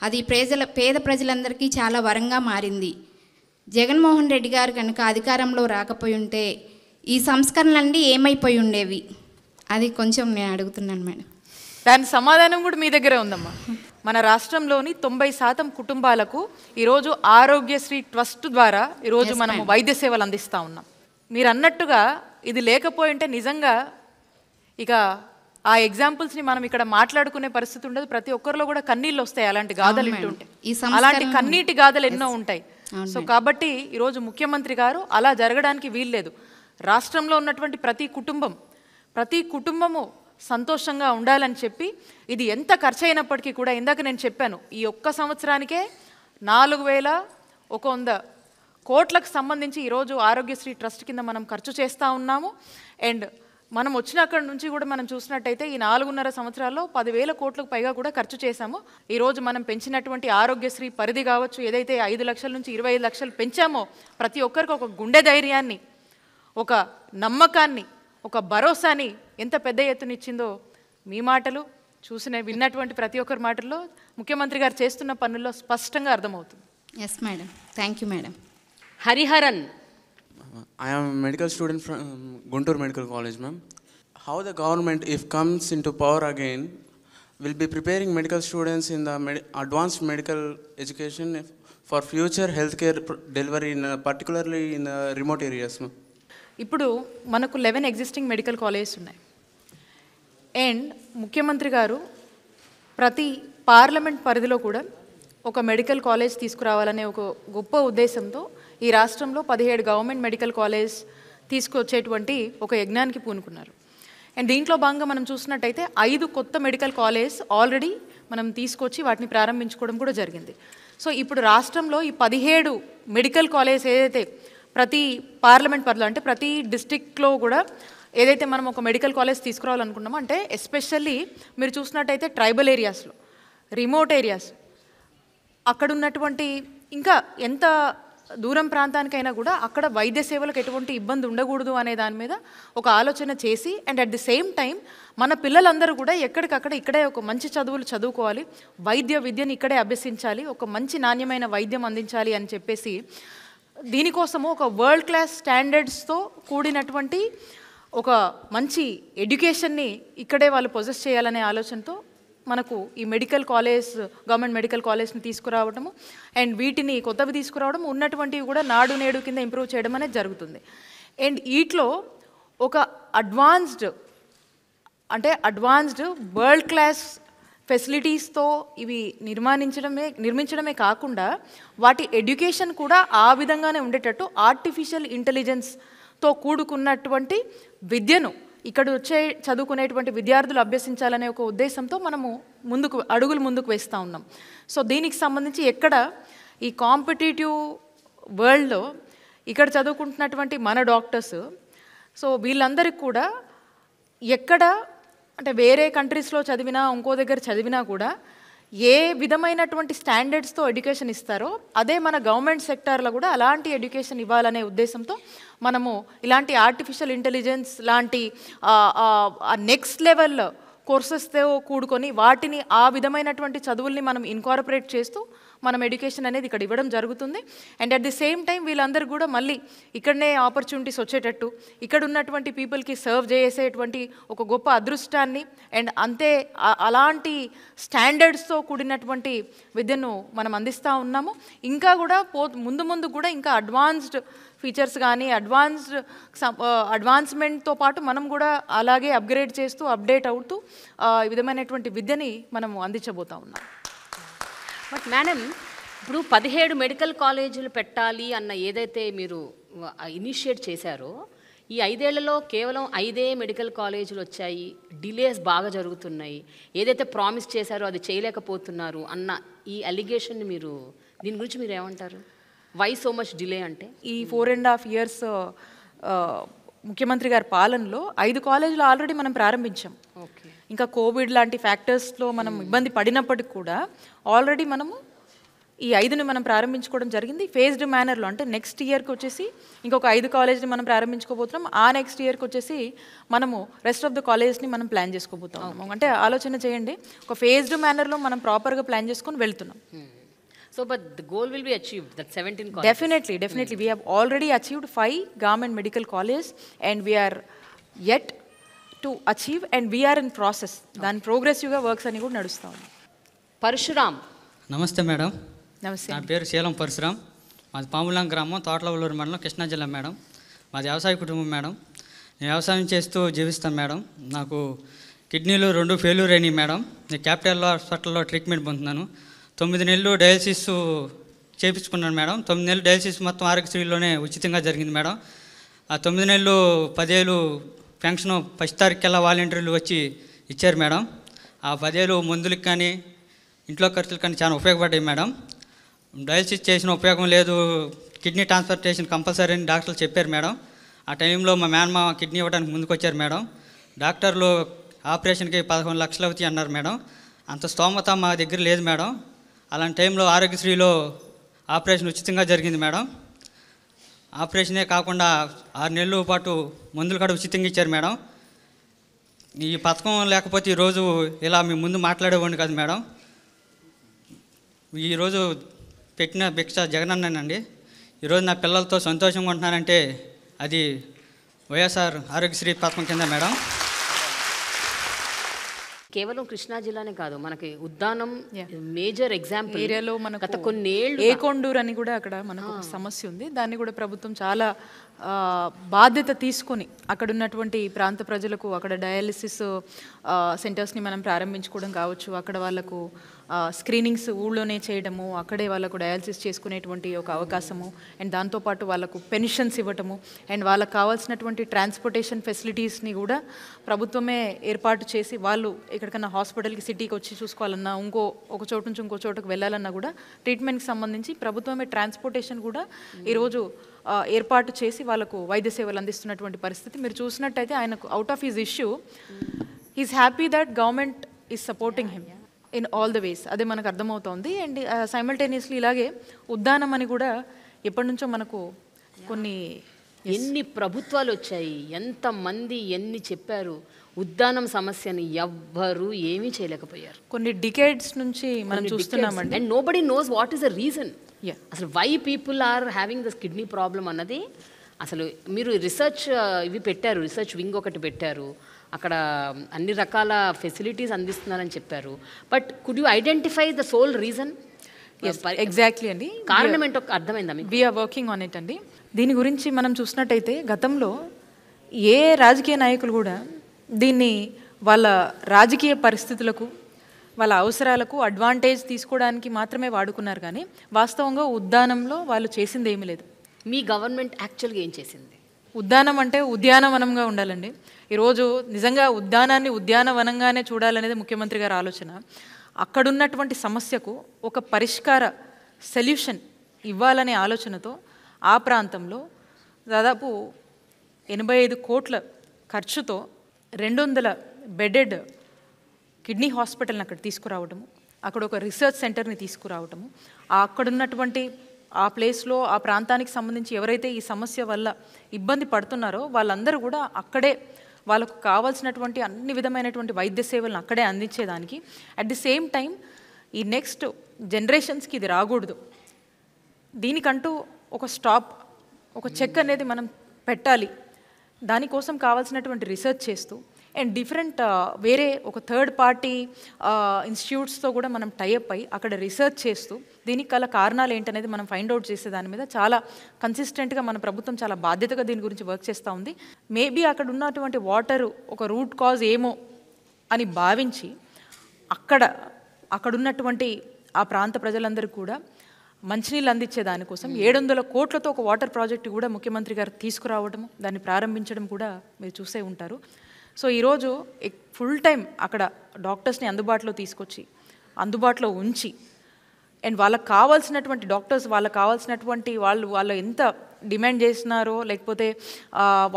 అది పేద ప్రజలందరికీ చాలా వరంగా మారింది. జగన్మోహన్ రెడ్డి గారు కనుక అధికారంలో రాకపోయి ఉంటే ఈ సంస్కరణలన్నీ ఏమైపోయి ఉండేవి? అది కొంచెం నేను అడుగుతున్నాను మేడం. దాని సమాధానం కూడా మీ దగ్గరే ఉందమ్మా. మన రాష్ట్రంలోని 90% కుటుంబాలకు ఈరోజు ఆరోగ్యశ్రీ ట్రస్ట్ ద్వారా ఈరోజు మనము వైద్య సేవలు అందిస్తూ ఉన్నాం. మీరు అన్నట్టుగా ఇది లేకపోయింటే నిజంగా ఇక ఆ ఎగ్జాంపుల్స్ని మనం ఇక్కడ మాట్లాడుకునే పరిస్థితి ఉండదు. ప్రతి ఒక్కరిలో కూడా కన్నీళ్ళు వస్తాయి అలాంటి గాథలు వింటుంటే. అలాంటి కన్నీటి గాథలు ఎన్నో ఉంటాయి. సో కాబట్టి ఈరోజు ముఖ్యమంత్రి గారు అలా జరగడానికి వీల్లేదు. రాష్ట్రంలో ఉన్నటువంటి ప్రతి కుటుంబం ప్రతి కుటుంబము సంతోషంగా ఉండాలని చెప్పి ఇది ఎంత ఖర్చు అయినప్పటికీ కూడా ఇందాక నేను చెప్పాను, ఈ ఒక్క సంవత్సరానికే 4100 కోట్లకు సంబంధించి ఈరోజు ఆరోగ్యశ్రీ ట్రస్ట్ కింద మనం ఖర్చు చేస్తూ ఉన్నాము. అండ్ మనం వచ్చినక్కడి నుంచి కూడా మనం చూసినట్టయితే ఈ 4.5 సంవత్సరాల్లో 10,000 కోట్లకు పైగా కూడా ఖర్చు చేశాము. ఈరోజు మనం పెంచినటువంటి ఆరోగ్యశ్రీ పరిధి కావచ్చు, ఏదైతే 5 లక్షల నుంచి 25 లక్షలు పెంచామో ప్రతి ఒక్కరికి ఒక గుండె ధైర్యాన్ని, ఒక నమ్మకాన్ని, ఒక భరోసాని ఎంత పెద్ద ఎత్తునిచ్చిందో మీ మాటలు విన్నటువంటి ప్రతి ఒక్కరి మాటల్లో ముఖ్యమంత్రి గారు చేస్తున్న పనుల్లో స్పష్టంగా అర్థమవుతుంది. Yes madam, thank you madam. Hariharan. I am a medical student from Guntur Medical College, ma'am. How the government, if comes into power again, will be preparing medical students in the advanced medical education for future healthcare delivery, particularly in the remote areas, ma'am? ఇప్పుడు మనకు 11 ఎగ్జిస్టింగ్ మెడికల్ కాలేజెస్ ఉన్నాయి. అండ్ ముఖ్యమంత్రి గారు ప్రతి పార్లమెంట్ పరిధిలో కూడా ఒక మెడికల్ కాలేజ్ తీసుకురావాలనే ఒక గొప్ప ఉద్దేశంతో ఈ రాష్ట్రంలో 17 గవర్నమెంట్ మెడికల్ కాలేజ్ తీసుకొచ్చేటువంటి ఒక యజ్ఞానికి పూనుకున్నారు. అండ్ దీంట్లో భాగంగా మనం చూసినట్టయితే 5 కొత్త మెడికల్ కాలేజ్ ఆల్రెడీ మనం తీసుకొచ్చి వాటిని ప్రారంభించుకోవడం కూడా జరిగింది. సో ఇప్పుడు రాష్ట్రంలో ఈ 17 మెడికల్ కాలేజ్ ఏదైతే ప్రతి పార్లమెంట్ పరిధిలో అంటే ప్రతి డిస్టిక్లో కూడా ఏదైతే మనం ఒక మెడికల్ కాలేజ్ తీసుకురావాలనుకున్నామో, అంటే ఎస్పెషల్లీ మీరు చూసినట్టయితే ట్రైబల్ ఏరియాస్లో, రిమోట్ ఏరియాస్, అక్కడ ఉన్నటువంటి ఇంకా ఎంత దూరం ప్రాంతానికైనా కూడా అక్కడ వైద్య సేవలకు ఎటువంటి ఇబ్బంది ఉండకూడదు అనే దాని మీద ఒక ఆలోచన చేసి, and at the same time మన పిల్లలందరూ కూడా ఎక్కడికక్కడ ఇక్కడే ఒక మంచి చదువులు చదువుకోవాలి, వైద్య విద్యను ఇక్కడే అభ్యసించాలి, ఒక మంచి నాణ్యమైన వైద్యం అందించాలి అని చెప్పేసి దీనికోసము ఒక వరల్డ్ క్లాస్ స్టాండర్డ్స్తో కూడినటువంటి ఒక మంచి ఎడ్యుకేషన్ని ఇక్కడే వాళ్ళు పొజెస్ చేయాలనే ఆలోచనతో మనకు ఈ మెడికల్ కాలేజ్, గవర్నమెంట్ మెడికల్ కాలేజ్ని తీసుకురావడము అండ్ వీటిని కొత్తవి తీసుకురావడం, ఉన్నటువంటివి కూడా నాడు నేడు కింద ఇంప్రూవ్ చేయడం అనేది జరుగుతుంది. అండ్ వీటిలో ఒక అడ్వాన్స్డ్ వరల్డ్ క్లాస్ ఫెసిలిటీస్తో ఇవి నిర్మించడమే కాకుండా వాటి ఎడ్యుకేషన్ కూడా ఆ విధంగానే ఉండేటట్టు ఆర్టిఫిషియల్ ఇంటెలిజెన్స్తో కూడుకున్నటువంటి విద్యను ఇక్కడ చదువుకునేటువంటి విద్యార్థులు అభ్యసించాలనే ఒక ఉద్దేశంతో మనము అడుగులు ముందుకు వేస్తూ ఉన్నాం. సో దీనికి సంబంధించి ఎక్కడ ఈ కాంపిటేటివ్ వరల్డ్లో ఇక్కడ చదువుకుంటున్నటువంటి మన డాక్టర్స్, సో వీళ్ళందరికీ కూడా ఎక్కడ అంటే వేరే కంట్రీస్లో చదివినా ఇంకో దగ్గర చదివినా కూడా ఏ విధమైనటువంటి స్టాండర్డ్స్తో ఎడ్యుకేషన్ ఇస్తారో అదే మన గవర్నమెంట్ సెక్టార్లో కూడా అలాంటి ఎడ్యుకేషన్ ఇవ్వాలనే ఉద్దేశంతో మనము ఇలాంటి ఆర్టిఫిషియల్ ఇంటెలిజెన్స్ లాంటి నెక్స్ట్ లెవెల్ కోర్సెస్తో కూడుకొని వాటిని ఆ విధమైనటువంటి చదువుల్ని మనం ఇన్కార్పొరేట్ చేస్తూ మనం ఎడ్యుకేషన్ అనేది ఇక్కడ ఇవ్వడం జరుగుతుంది. And at the same time వీళ్ళందరూ కూడా మళ్ళీ ఇక్కడనే ఆపర్చునిటీస్ వచ్చేటట్టు ఇక్కడ ఉన్నటువంటి పీపుల్కి సర్వ్ చేసేటువంటి ఒక గొప్ప అదృష్టాన్ని అండ్ అంతే అలాంటి స్టాండర్డ్స్తో కూడినటువంటి విద్యను మనం అందిస్తూ ఉన్నాము. ఇంకా కూడా ముందు కూడా ఇంకా అడ్వాన్స్డ్ ఫీచర్స్ కానీ అడ్వాన్స్మెంట్తో పాటు మనం కూడా అలాగే అప్గ్రేడ్ చేస్తూ అప్డేట్ అవుతూ ఈ విధమైనటువంటి విద్యని మనము అందించబోతా ఉన్నాం. బట్ మేడం, ఇప్పుడు 17 మెడికల్ కాలేజీలు పెట్టాలి అన్న ఏదైతే మీరు ఇనిషియేట్ చేశారో, ఈ 5 ఏళ్లలో కేవలం 5 మెడికల్ కాలేజీలు వచ్చాయి, డిలేస్ బాగా జరుగుతున్నాయి, ఏదైతే ప్రామిస్ చేశారో అది చేయలేకపోతున్నారు అన్న ఈ అలిగేషన్ మీరు దీని గురించి మీరు ఏమంటారు? వై సో మచ్ డిలే అంటే? ఈ 4.5 years ముఖ్యమంత్రి గారి పాలనలో 5 కాలేజీలు ఆల్రెడీ మనం ప్రారంభించాం. ఓకే, ఇంకా కోవిడ్ లాంటి ఫ్యాక్టర్స్లో మనం ఇబ్బంది పడినప్పటికి కూడా ఆల్రెడీ మనము ఈ 5ని మనం ప్రారంభించుకోవడం జరిగింది ఫేజ్డ్ మేనర్లో. అంటే నెక్స్ట్ ఇయర్కి వచ్చేసి ఇంకొక 5 కాలేజ్ని మనం ప్రారంభించుకోబోతున్నాం. ఆ నెక్స్ట్ ఇయర్కి వచ్చేసి మనము రెస్ట్ ఆఫ్ ద కాలేజ్ని మనం ప్లాన్ చేసుకోబోతున్నాం. అంటే ఆలోచన చేయండి, ఒక ఫేజ్డ్ మేనర్లో మనం ప్రాపర్గా ప్లాన్ చేసుకొని వెళ్తున్నాం. So, but the goal will be achieved, that 17 colleges. Definitely. We have already achieved 5 government medical colleges and we are yet to achieve and we are in process. Then progressive works అని కూడా నడుస్తూ ఉంది. పరశురామ్. నమస్తే మేడం. నమస్తే. నా పేరు శీలం పరశురామ్. మాది పాములాం గ్రామం, తోటలవల్లూరు మండలం, కృష్ణా జిల్లా మేడం. మాది వ్యవసాయ కుటుంబం మేడం. నేను వ్యవసాయం చేస్తూ జీవిస్తాను మేడం. నాకు కిడ్నీలు 2 ఫెయిల్యూర్ అయినాయి మేడం. నేను క్యాపిటల్ హాస్పిటల్లో ట్రీట్మెంట్ పొందుతున్నాను. 9 నెలలు డయాలసిస్ చేయించుకున్నాను మేడం. 9 నెలలు డయాలసిస్ మొత్తం ఆరోగ్యశ్రీలోనే ఉచితంగా జరిగింది మేడం. ఆ 9 నెలలు 10,000 పెన్షన్ ఫస్ట్ తారీఖుకెల్లా వాలంటీర్లు వచ్చి ఇచ్చారు మేడం. ఆ 10,000 మందులకు కానీ ఇంట్లో ఖర్చులకు కానీ చాలా ఉపయోగపడ్డాయి మేడం. డయాలసిస్ చేసిన ఉపయోగం లేదు, కిడ్నీ ట్రాన్స్ప్లాంటేషన్ కంపల్సరీ అని డాక్టర్లు చెప్పారు మేడం. ఆ టైంలో మా మేనమామ కిడ్నీ ఇవ్వడానికి ముందుకు వచ్చారు మేడం. డాక్టర్లు ఆపరేషన్కి 11 లక్షలు అవుతాయి అన్నారు మేడం. అంత స్తోమత మా దగ్గర లేదు మేడం. అలాంటి టైంలో ఆరోగ్యశ్రీలో ఆపరేషన్ ఉచితంగా జరిగింది మేడం. ఆపరేషనే కాకుండా 6 నెలల పాటు మందులు కూడా ఉచితంగా ఇచ్చారు మేడం. ఈ పథకం లేకపోతే ఈరోజు ఇలా మీ ముందు మాట్లాడేవాడిని కాదు మేడం. ఈరోజు పెట్టిన భిక్ష జగనన్నండి. ఈరోజు నా పిల్లలతో సంతోషంగా ఉంటున్నానంటే అది వైఎస్ఆర్ ఆరోగ్యశ్రీ పథకం కింద మేడం. కేవలం కృష్ణా జిల్లానే కాదు, మనకి ఉద్దానం మేజర్ ఎగ్జాంపుల్. ఏరియాలో మనకు గత కొన్నేళ్ళు ఏకొండూరు అని కూడా అక్కడ మనకు ఒక సమస్య ఉంది. దాన్ని కూడా ప్రభుత్వం చాలా బాధ్యత తీసుకొని అక్కడ ఉన్నటువంటి ప్రాంత ప్రజలకు అక్కడ డయాలిసిస్ సెంటర్స్ని మనం ప్రారంభించుకోవడం కావచ్చు, అక్కడ వాళ్ళకు స్క్రీనింగ్స్ ఊళ్ళోనే చేయడము, అక్కడే వాళ్ళకు డయాలసిస్ చేసుకునేటువంటి ఒక అవకాశము, అండ్ దాంతోపాటు వాళ్ళకు పెన్షన్స్ ఇవ్వటము, అండ్ వాళ్ళకు కావాల్సినటువంటి ట్రాన్స్పోర్టేషన్ ఫెసిలిటీస్ని కూడా ప్రభుత్వమే ఏర్పాటు చేసి వాళ్ళు ఎక్కడికన్నా హాస్పిటల్కి సిటీకి వచ్చి చూసుకోవాలన్నా, ఒక చోటు నుంచి ఇంకో చోటుకు వెళ్ళాలన్నా కూడా ట్రీట్మెంట్కి సంబంధించి ప్రభుత్వమే ట్రాన్స్పోర్టేషన్ కూడా ఈరోజు ఏర్పాటు చేసి వాళ్ళకు వైద్య సేవలు అందిస్తున్నటువంటి పరిస్థితి మీరు చూసినట్టయితే ఆయనకు out of his issue he's happy that government is supporting him in all the ways. అదే మనకు అర్థమవుతోంది. అండ్ సైమల్టేనియస్లీ ఇలాగే ఉద్దానం అని కూడా ఎప్పటి నుంచో మనకు ఎన్ని ప్రభుత్వాలు వచ్చాయి, ఎంతమంది ఎన్ని చెప్పారు, ఉద్దానం సమస్యని ఎవ్వరూ ఏమీ చేయలేకపోయారు. కొన్ని డికేడ్స్ నుంచి మనం చూస్తున్నామండి. And nobody knows what is the reason. అసలు why people are having this kidney problem అన్నది అసలు మీరు రీసెర్చ్ ఇవి పెట్టారు, రీసెర్చ్ వింగ్ ఒకటి పెట్టారు, అక్కడ అన్ని రకాల ఫెసిలిటీస్ అందిస్తున్నారని చెప్పారు. But could you identify the sole reason? Exactly అండి, కారణం ఏంటో అర్థమైందా మీకు? వీఆర్ వర్కింగ్ ఆన్ ఇట్ అండి. దీని గురించి మనం చూసినట్టయితే గతంలో ఏ రాజకీయ నాయకులు కూడా దీన్ని వాళ్ళ రాజకీయ పరిస్థితులకు వాళ్ళ అవసరాలకు అడ్వాంటేజ్ తీసుకోవడానికి మాత్రమే వాడుకున్నారు, కానీ వాస్తవంగా ఉద్దానంలో వాళ్ళు చేసింది ఏమీ లేదు. మీ గవర్నమెంట్ యాక్చువల్గా ఏం చేసింది? ఉద్దానం అంటే ఉద్యానవనంగా ఉండాలండి. ఈరోజు నిజంగా ఉద్యానాన్ని ఉద్యానవనంగానే చూడాలనేది ముఖ్యమంత్రి గారి ఆలోచన. అక్కడున్నటువంటి సమస్యకు ఒక పరిష్కార సొల్యూషన్ ఇవ్వాలనే ఆలోచనతో ఆ ప్రాంతంలో దాదాపు 85 కోట్ల ఖర్చుతో 200 బెడెడ్ కిడ్నీ హాస్పిటల్ని అక్కడ తీసుకురావటము, అక్కడ ఒక రీసెర్చ్ సెంటర్ని తీసుకురావటము, అక్కడున్నటువంటి ఆ ప్లేస్లో ఆ ప్రాంతానికి సంబంధించి ఎవరైతే ఈ సమస్య వల్ల ఇబ్బంది పడుతున్నారో వాళ్ళందరూ కూడా అక్కడే వాళ్ళకు కావాల్సినటువంటి అన్ని విధమైనటువంటి వైద్య సేవలను అక్కడే అందించేదానికి, అట్ ది సేమ్ టైం ఈ నెక్స్ట్ జనరేషన్స్కి ఇది రాకూడదు, దీనికంటూ ఒక స్టాప్, ఒక చెక్ అనేది మనం పెట్టాలి, దానికోసం కావాల్సినటువంటి రీసెర్చ్ చేస్తూ అండ్ డిఫరెంట్ వేరే ఒక థర్డ్ పార్టీ ఇన్స్టిట్యూట్స్తో కూడా మనం టైఅప్ అయ్యి అక్కడ రీసెర్చ్ చేస్తూ దీనికి గల కారణాలు ఏంటనేది మనం ఫైండ్ అవుట్ చేసే దాని మీద చాలా కన్సిస్టెంట్గా మన ప్రభుత్వం చాలా బాధ్యతగా దీని గురించి వర్క్ చేస్తూ ఉంది. మేబీ అక్కడ ఉన్నటువంటి వాటరు ఒక రూట్ కాజ్ ఏమో అని భావించి అక్కడున్నటువంటి ఆ ప్రాంత ప్రజలందరికీ కూడా మంచినీళ్ళు అందించే దానికోసం 700 కోట్లతో ఒక వాటర్ ప్రాజెక్టు కూడా ముఖ్యమంత్రి గారు తీసుకురావడం, దాన్ని ప్రారంభించడం కూడా మీరు చూసే ఉంటారు. సో ఈరోజు ఫుల్ టైం అక్కడ డాక్టర్స్ని అందుబాటులో తీసుకొచ్చి అందుబాటులో ఉంచి అండ్ వాళ్ళకి కావాల్సినటువంటి డాక్టర్స్ వాళ్ళకి కావాల్సినటువంటి వాళ్ళు ఎంత డిమాండ్ చేస్తున్నారో లేకపోతే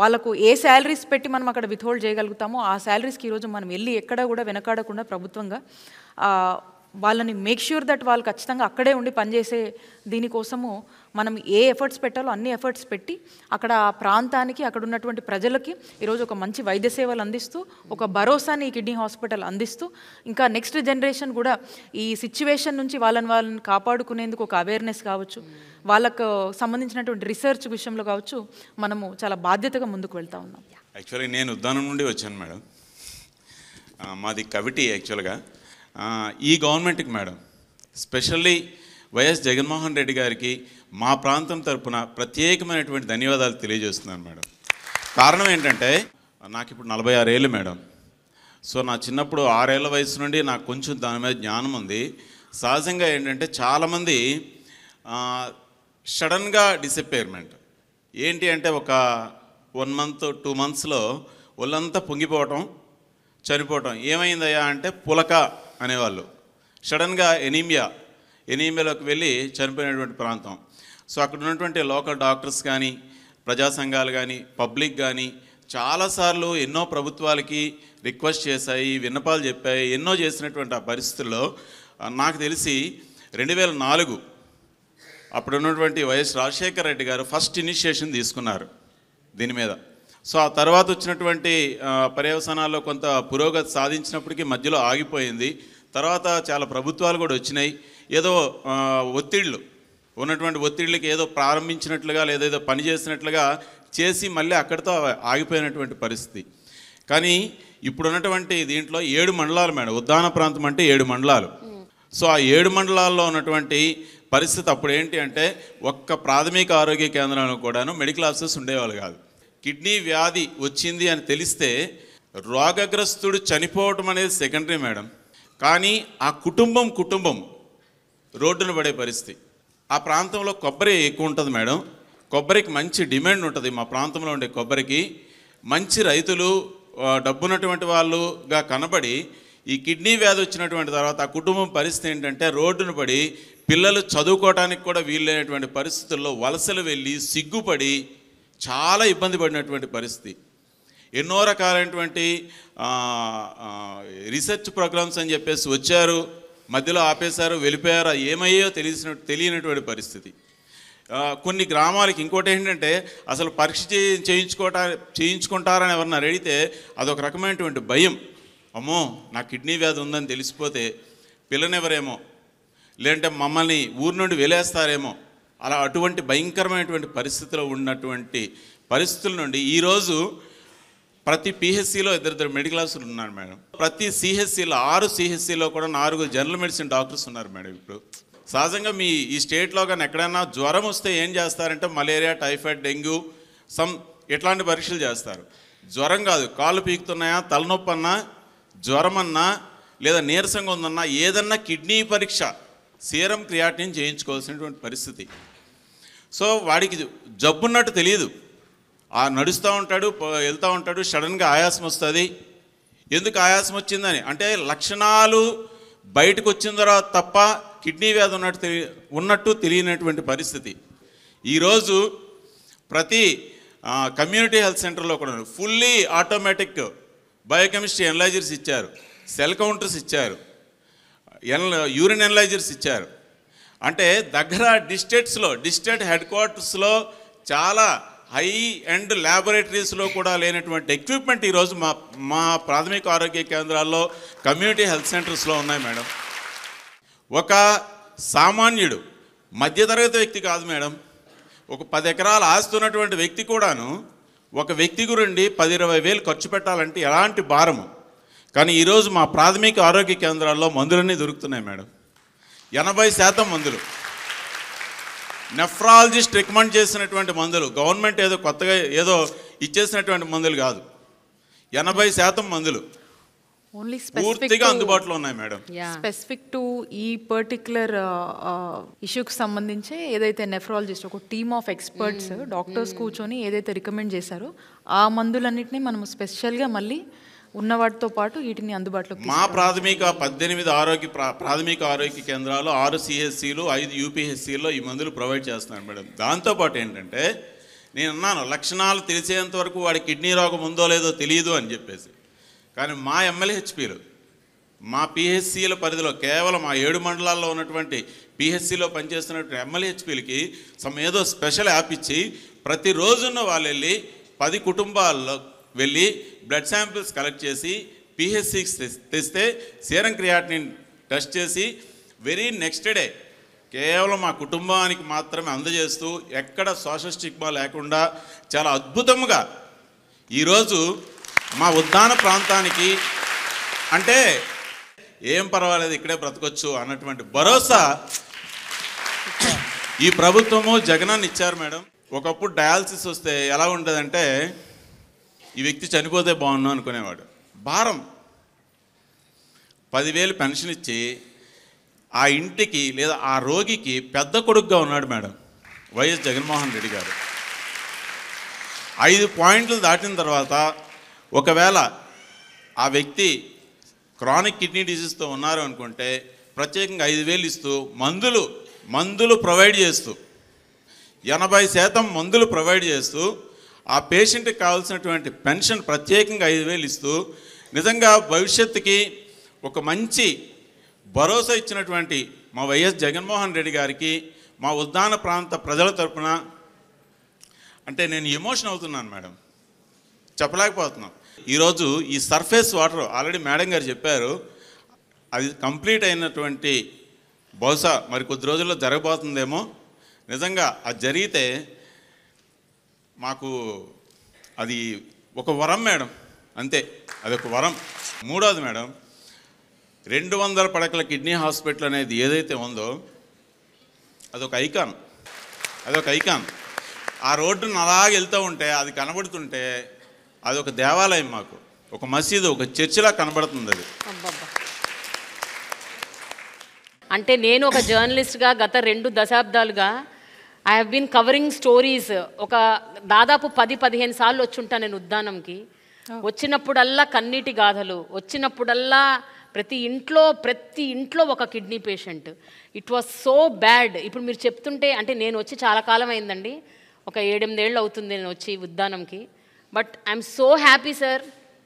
వాళ్ళకు ఏ శాలరీస్ పెట్టి మనం అక్కడ విత్హోల్డ్ చేయగలుగుతామో ఆ శాలరీస్కి ఈరోజు మనం వెళ్ళి ఎక్కడ కూడా వెనకాడకుండా ప్రభుత్వంగా వాళ్ళని మేక్ ష్యూర్ దట్ వాళ్ళు ఖచ్చితంగా అక్కడే ఉండి పనిచేసే దీనికోసము మనం ఏ ఎఫర్ట్స్ పెట్టాలో అన్ని ఎఫర్ట్స్ పెట్టి అక్కడ ఆ ప్రాంతానికి అక్కడ ఉన్నటువంటి ప్రజలకి ఈరోజు ఒక మంచి వైద్య సేవలు అందిస్తూ ఒక భరోసాని ఈ కిడ్నీ హాస్పిటల్ అందిస్తూ ఇంకా నెక్స్ట్ జనరేషన్ కూడా ఈ సిచ్యువేషన్ నుంచి వాళ్ళని కాపాడుకునేందుకు ఒక అవేర్నెస్ కావచ్చు, వాళ్ళకు సంబంధించినటువంటి రీసెర్చ్ విషయంలో కావచ్చు, మనము చాలా బాధ్యతగా ముందుకు వెళ్తూ ఉన్నాం. యాక్చువల్గా నేను ఉద్దానం నుండి వచ్చాను మేడం, మాది కవిటి. యాక్చువల్గా ఈ గవర్నమెంట్కి madam specially YS Jaganmohan Reddy గారికి మా ప్రాంతం తరపున ప్రత్యేకమైనటువంటి ధన్యవాదాలు తెలియజేస్తున్నాను మేడం. కారణం ఏంటంటే నాకు ఇప్పుడు 46 ఏళ్ళు మేడం. సో నా చిన్నప్పుడు 6 ఏళ్ల వయసు నుండి నాకు కొంచెం దాని మీద జ్ఞానం ఉంది. సహజంగా ఏంటంటే చాలామంది సడన్గా డిసప్పేర్మెంట్ ఏంటి అంటే ఒక 1 మంత్ 2 మంత్స్లో ఒళ్ళంతా పొంగిపోవటం, చనిపోవటం. ఏమైందయ్యా అంటే పులక అనేవాళ్ళు. సడన్గా ఎనీమియాలోకి వెళ్ళి చనిపోయినటువంటి ప్రాంతం. సో అక్కడ ఉన్నటువంటి లోకల్ డాక్టర్స్ కానీ, ప్రజా సంఘాలు కానీ, పబ్లిక్ కానీ చాలాసార్లు ఎన్నో ప్రభుత్వాలకి రిక్వెస్ట్ చేశాయి, విన్నపాలు చెప్పాయి, ఎన్నో చేసినటువంటి ఆ పరిస్థితుల్లో నాకు తెలిసి 2004 అప్పుడు ఉన్నటువంటి వైఎస్ రాజశేఖర రెడ్డి గారు ఫస్ట్ ఇనిషియేషన్ తీసుకున్నారు దీని మీద. సో ఆ తర్వాత వచ్చినటువంటి పర్యవసానాల్లో కొంత పురోగతి సాధించినప్పటికీ మధ్యలో ఆగిపోయింది. తర్వాత చాలా ప్రభుత్వాలు కూడా వచ్చినాయి. ఏదో ఉన్నటువంటి ఒత్తిళ్ళకి ఏదో ప్రారంభించినట్లుగా లేదా ఏదో పని చేసినట్లుగా చేసి మళ్ళీ అక్కడితో ఆగిపోయినటువంటి పరిస్థితి. కానీ ఇప్పుడు ఉన్నటువంటి దీంట్లో 7 మండలాలు మేడం. ఉద్దాన ప్రాంతం అంటే 7 మండలాలు. సో ఆ 7 మండలాల్లో ఉన్నటువంటి పరిస్థితి అప్పుడు ఏంటి అంటే ఒక్క ప్రాథమిక ఆరోగ్య కేంద్రంలో కూడాను మెడికల్ ఆఫీసర్స్ ఉండేవాళ్ళు కాదు. కిడ్నీ వ్యాధి వచ్చింది అని తెలిస్తే రోగగ్రస్తుడు చనిపోవటం అనేది సెకండరీ మేడం. కానీ ఆ కుటుంబం రోడ్డున పడే పరిస్థితి. ఆ ప్రాంతంలో కొబ్బరి ఎక్కువ ఉంటుంది మేడం. కొబ్బరికి మంచి డిమాండ్ ఉంటుంది. మా ప్రాంతంలో ఉండే కొబ్బరికి మంచి రైతులు, డబ్బున్నటువంటి వాళ్ళుగా కనబడి ఈ కిడ్నీ వ్యాధి వచ్చినటువంటి తర్వాత ఆ కుటుంబం పరిస్థితి ఏంటంటే రోడ్డును పడి పిల్లలు చదువుకోవడానికి కూడా వీలైనటువంటి పరిస్థితుల్లో వలసలు వెళ్ళి సిగ్గుపడి చాలా ఇబ్బంది పడినటువంటి పరిస్థితి. ఎన్నో రకాలైనటువంటి రీసెర్చ్ ప్రోగ్రామ్స్ అని చెప్పేసి వచ్చారు, మధ్యలో ఆపేశారు, వెళ్ళిపోయారు. ఏమయ్యో తెలియనటువంటి పరిస్థితి. కొన్ని గ్రామాలకి ఇంకోటి ఏంటంటే అసలు పరీక్ష చేయించుకుంటారని ఎవరన్నా అడిగితే అదొక రకమైనటువంటి భయం. అమ్మో నా కిడ్నీ వ్యాధి ఉందని తెలిసిపోతే పిల్లనెవరేమో, లేదంటే మమ్మల్ని ఊరి నుండి వెలేస్తారేమో, అలా అటువంటి భయంకరమైనటువంటి పరిస్థితిలో ఉన్నటువంటి పరిస్థితుల నుండి ఈరోజు ప్రతి పిహెచ్సిలో 2 మెడికల్ ఆఫీసర్లు ఉన్నారు మేడం. ప్రతి సిహెచ్సిలో 6 సిహెచ్సిలో కూడా 4 జనరల్ మెడిసిన్ డాక్టర్స్ ఉన్నారు మేడం. ఇప్పుడు సహజంగా మీ ఈ స్టేట్లో కానీ ఎక్కడైనా జ్వరం వస్తే ఏం చేస్తారంటే మలేరియా, టైఫాయిడ్, డెంగ్యూ ఇట్లాంటి పరీక్షలు చేస్తారు. జ్వరం కాదు, కాళ్ళు పీకుతున్నాయా, తలనొప్పి అన్నా, జ్వరం అన్నా, లేదా నీరసంగా ఉందన్నా ఏదన్నా కిడ్నీ పరీక్ష, సీరం క్రియాటినిన్ చేయించుకోవాల్సినటువంటి పరిస్థితి. సో వాడికి జబ్బున్నట్టు తెలియదు. నడుస్తూ ఉంటాడు, వెళ్తూ ఉంటాడు, సడన్గా ఆయాసం వస్తుంది. ఎందుకు ఆయాసం వచ్చిందని అంటే లక్షణాలు బయటకు వచ్చిన తర్వాత తప్ప కిడ్నీ వ్యాధి ఉన్నట్టు తెలియనటువంటి పరిస్థితి. ఈరోజు ప్రతి కమ్యూనిటీ హెల్త్ సెంటర్లో కూడా ఫుల్లీ ఆటోమేటిక్ బయోకెమిస్ట్రీ ఎనలైజర్స్ ఇచ్చారు, సెల్ కౌంటర్స్ ఇచ్చారు, యూరిన్ ఎనలైజర్స్ ఇచ్చారు. అంటే దగ్గర డిస్ట్రిక్ట్ హెడ్ క్వార్టర్స్లో చాలా హై అండ్ ల్యాబొరేటరీస్లో కూడా లేనటువంటి ఎక్విప్మెంట్ ఈరోజు మా ప్రాథమిక ఆరోగ్య కేంద్రాల్లో, కమ్యూనిటీ హెల్త్ సెంటర్స్లో ఉన్నాయి మేడం. ఒక సామాన్యుడు, మధ్యతరగతి వ్యక్తి కాదు మేడం, ఒక 10 ఎకరాల ఆస్తి ఉన్నటువంటి వ్యక్తి కూడాను ఒక వ్యక్తి గురించి 10-20 వేలు ఖర్చు పెట్టాలంటే ఎలాంటి భారము. కానీ ఈరోజు మా ప్రాథమిక ఆరోగ్య కేంద్రాల్లో మందులన్నీ దొరుకుతున్నాయి మేడం. 80% మందులు నెఫ్రాలజిస్ట్ రికమెండ్ చేసినటువంటి మందులు, గవర్నమెంట్ ఏదో కొత్తగా ఏదో ఇచ్చేసినటువంటి మందులు కాదు. 80% మందులు ఓన్లీ పూర్తిగా అందుబాటులో ఉన్నాయి మేడం. స్పెసిఫిక్ టు ఈ పర్టిక్యులర్ ఇష్యూకి సంబంధించి ఏదైతే నెఫ్రాలజిస్ట్ ఒక టీమ్ ఆఫ్ ఎక్స్పర్ట్స్ డాక్టర్స్ కూర్చొని ఏదైతే రికమెండ్ చేశారో ఆ మందులన్నింటినీ మనం స్పెషల్గా మళ్ళీ ఉన్న వాటితో పాటు వీటిని అందుబాటులో మా ప్రాథమిక 18 ప్రాథమిక ఆరోగ్య కేంద్రాలు, 6 సిహెచ్సిలు, 5 యూపీహెచ్సిలో ఈ మందులు ప్రొవైడ్ చేస్తున్నారు మేడం. దాంతోపాటు ఏంటంటే నేను అన్నాను లక్షణాలు తెలిసేంత వరకు వాడి కిడ్నీ రోగం ఉందో లేదో తెలియదు అని చెప్పేసి. కానీ మా ఎమ్మెల్యేహెచ్పీలు, మా పిహెచ్సిల పరిధిలో కేవలం ఆ 7 మండలాల్లో ఉన్నటువంటి పిహెచ్సిలో పనిచేస్తున్నటువంటి ఎమ్మెల్యేహెచ్పీలకి ఏదో స్పెషల్ యాప్ ఇచ్చి ప్రతిరోజున్న వాళ్ళు వెళ్ళి 10 కుటుంబాల్లో వెళ్ళి బ్లడ్ శాంపిల్స్ కలెక్ట్ చేసి పిహెచ్సికి తెస్తే సీరం క్రియాటినిన్ టెస్ట్ చేసి వెరీ నెక్స్ట్ డే కేవలం మా కుటుంబానికి మాత్రమే అందజేస్తూ ఎక్కడ సోషల్ స్టిగ్మా లేకుండా చాలా అద్భుతంగా ఈరోజు మా ఉద్దాన ప్రాంతానికి అంటే ఏం పర్వాలేదు ఇక్కడే బ్రతకొచ్చు అన్నటువంటి భరోసా ఈ ప్రభుత్వము జగనన్న ఇచ్చారు మేడం. ఒకప్పుడు డయాలసిస్ వస్తే ఎలా ఉండదంటే ఈ వ్యక్తి చనిపోతే బాగున్నాను అనుకునేవాడు. భారం 10,000 పెన్షన్ ఇచ్చి ఆ ఇంటికి లేదా ఆ రోగికి పెద్ద కొడుకుగా ఉన్నాడు మేడం వైఎస్ జగన్మోహన్ రెడ్డి గారు. 5 పాయింట్లు దాటిన తర్వాత ఒకవేళ ఆ వ్యక్తి క్రానిక్ కిడ్నీ డిసీజ్తో ఉన్నారు అనుకుంటే ప్రత్యేకంగా 5,000 ఇస్తూ మందులు ప్రొవైడ్ చేస్తూ 80% మందులు ప్రొవైడ్ చేస్తూ ఆ పేషెంట్కి కావాల్సినటువంటి పెన్షన్ ప్రత్యేకంగా 5,000 ఇస్తూ నిజంగా భవిష్యత్తుకి ఒక మంచి భరోసా ఇచ్చినటువంటి మా వైఎస్ జగన్మోహన్ రెడ్డి గారికి మా ఉద్దాన ప్రాంత ప్రజల తరపున అంటే నేను ఎమోషన్ అవుతున్నాను మేడం, చెప్పలేకపోతున్నాం. ఈరోజు ఈ సర్ఫేస్ వాటర్ ఆల్రెడీ మేడం గారు చెప్పారు, అది కంప్లీట్ అయినటువంటి బహుశా మరి కొద్ది రోజుల్లో జరగబోతుందేమో. నిజంగా అది జరిగితే మాకు అది ఒక వరం మేడం, అంతే, అదొక వరం. మూడోది మేడం, 200 పడకల కిడ్నీ హాస్పిటల్ అనేది ఏదైతే ఉందో అదొక ఐకాన్. ఆ రోడ్డును అలాగే వెళ్తూ ఉంటే అది కనబడుతుంటే అది ఒక దేవాలయం, మాకు ఒక మసీదు, ఒక చర్చిలా కనబడుతుంది అది. అంటే నేను ఒక జర్నలిస్ట్గా గత 2 దశాబ్దాలుగా I have been covering stories. ఒక దాదాపు 10-15 సార్లు వచ్చి ఉంటాను నేను ఉద్దానంకి. వచ్చినప్పుడల్లా కన్నీటి గాథలు, వచ్చినప్పుడల్లా ప్రతి ఇంట్లో ఒక kidney patient. It was so bad. ఇప్పుడు మీరు చెప్తుంటే, అంటే నేను వచ్చి చాలా కాలం అయిందండి, ఒక 7-8 ఏళ్ళు అవుతుంది నేను వచ్చి ఉద్దానంకి. But I'm so happy sir,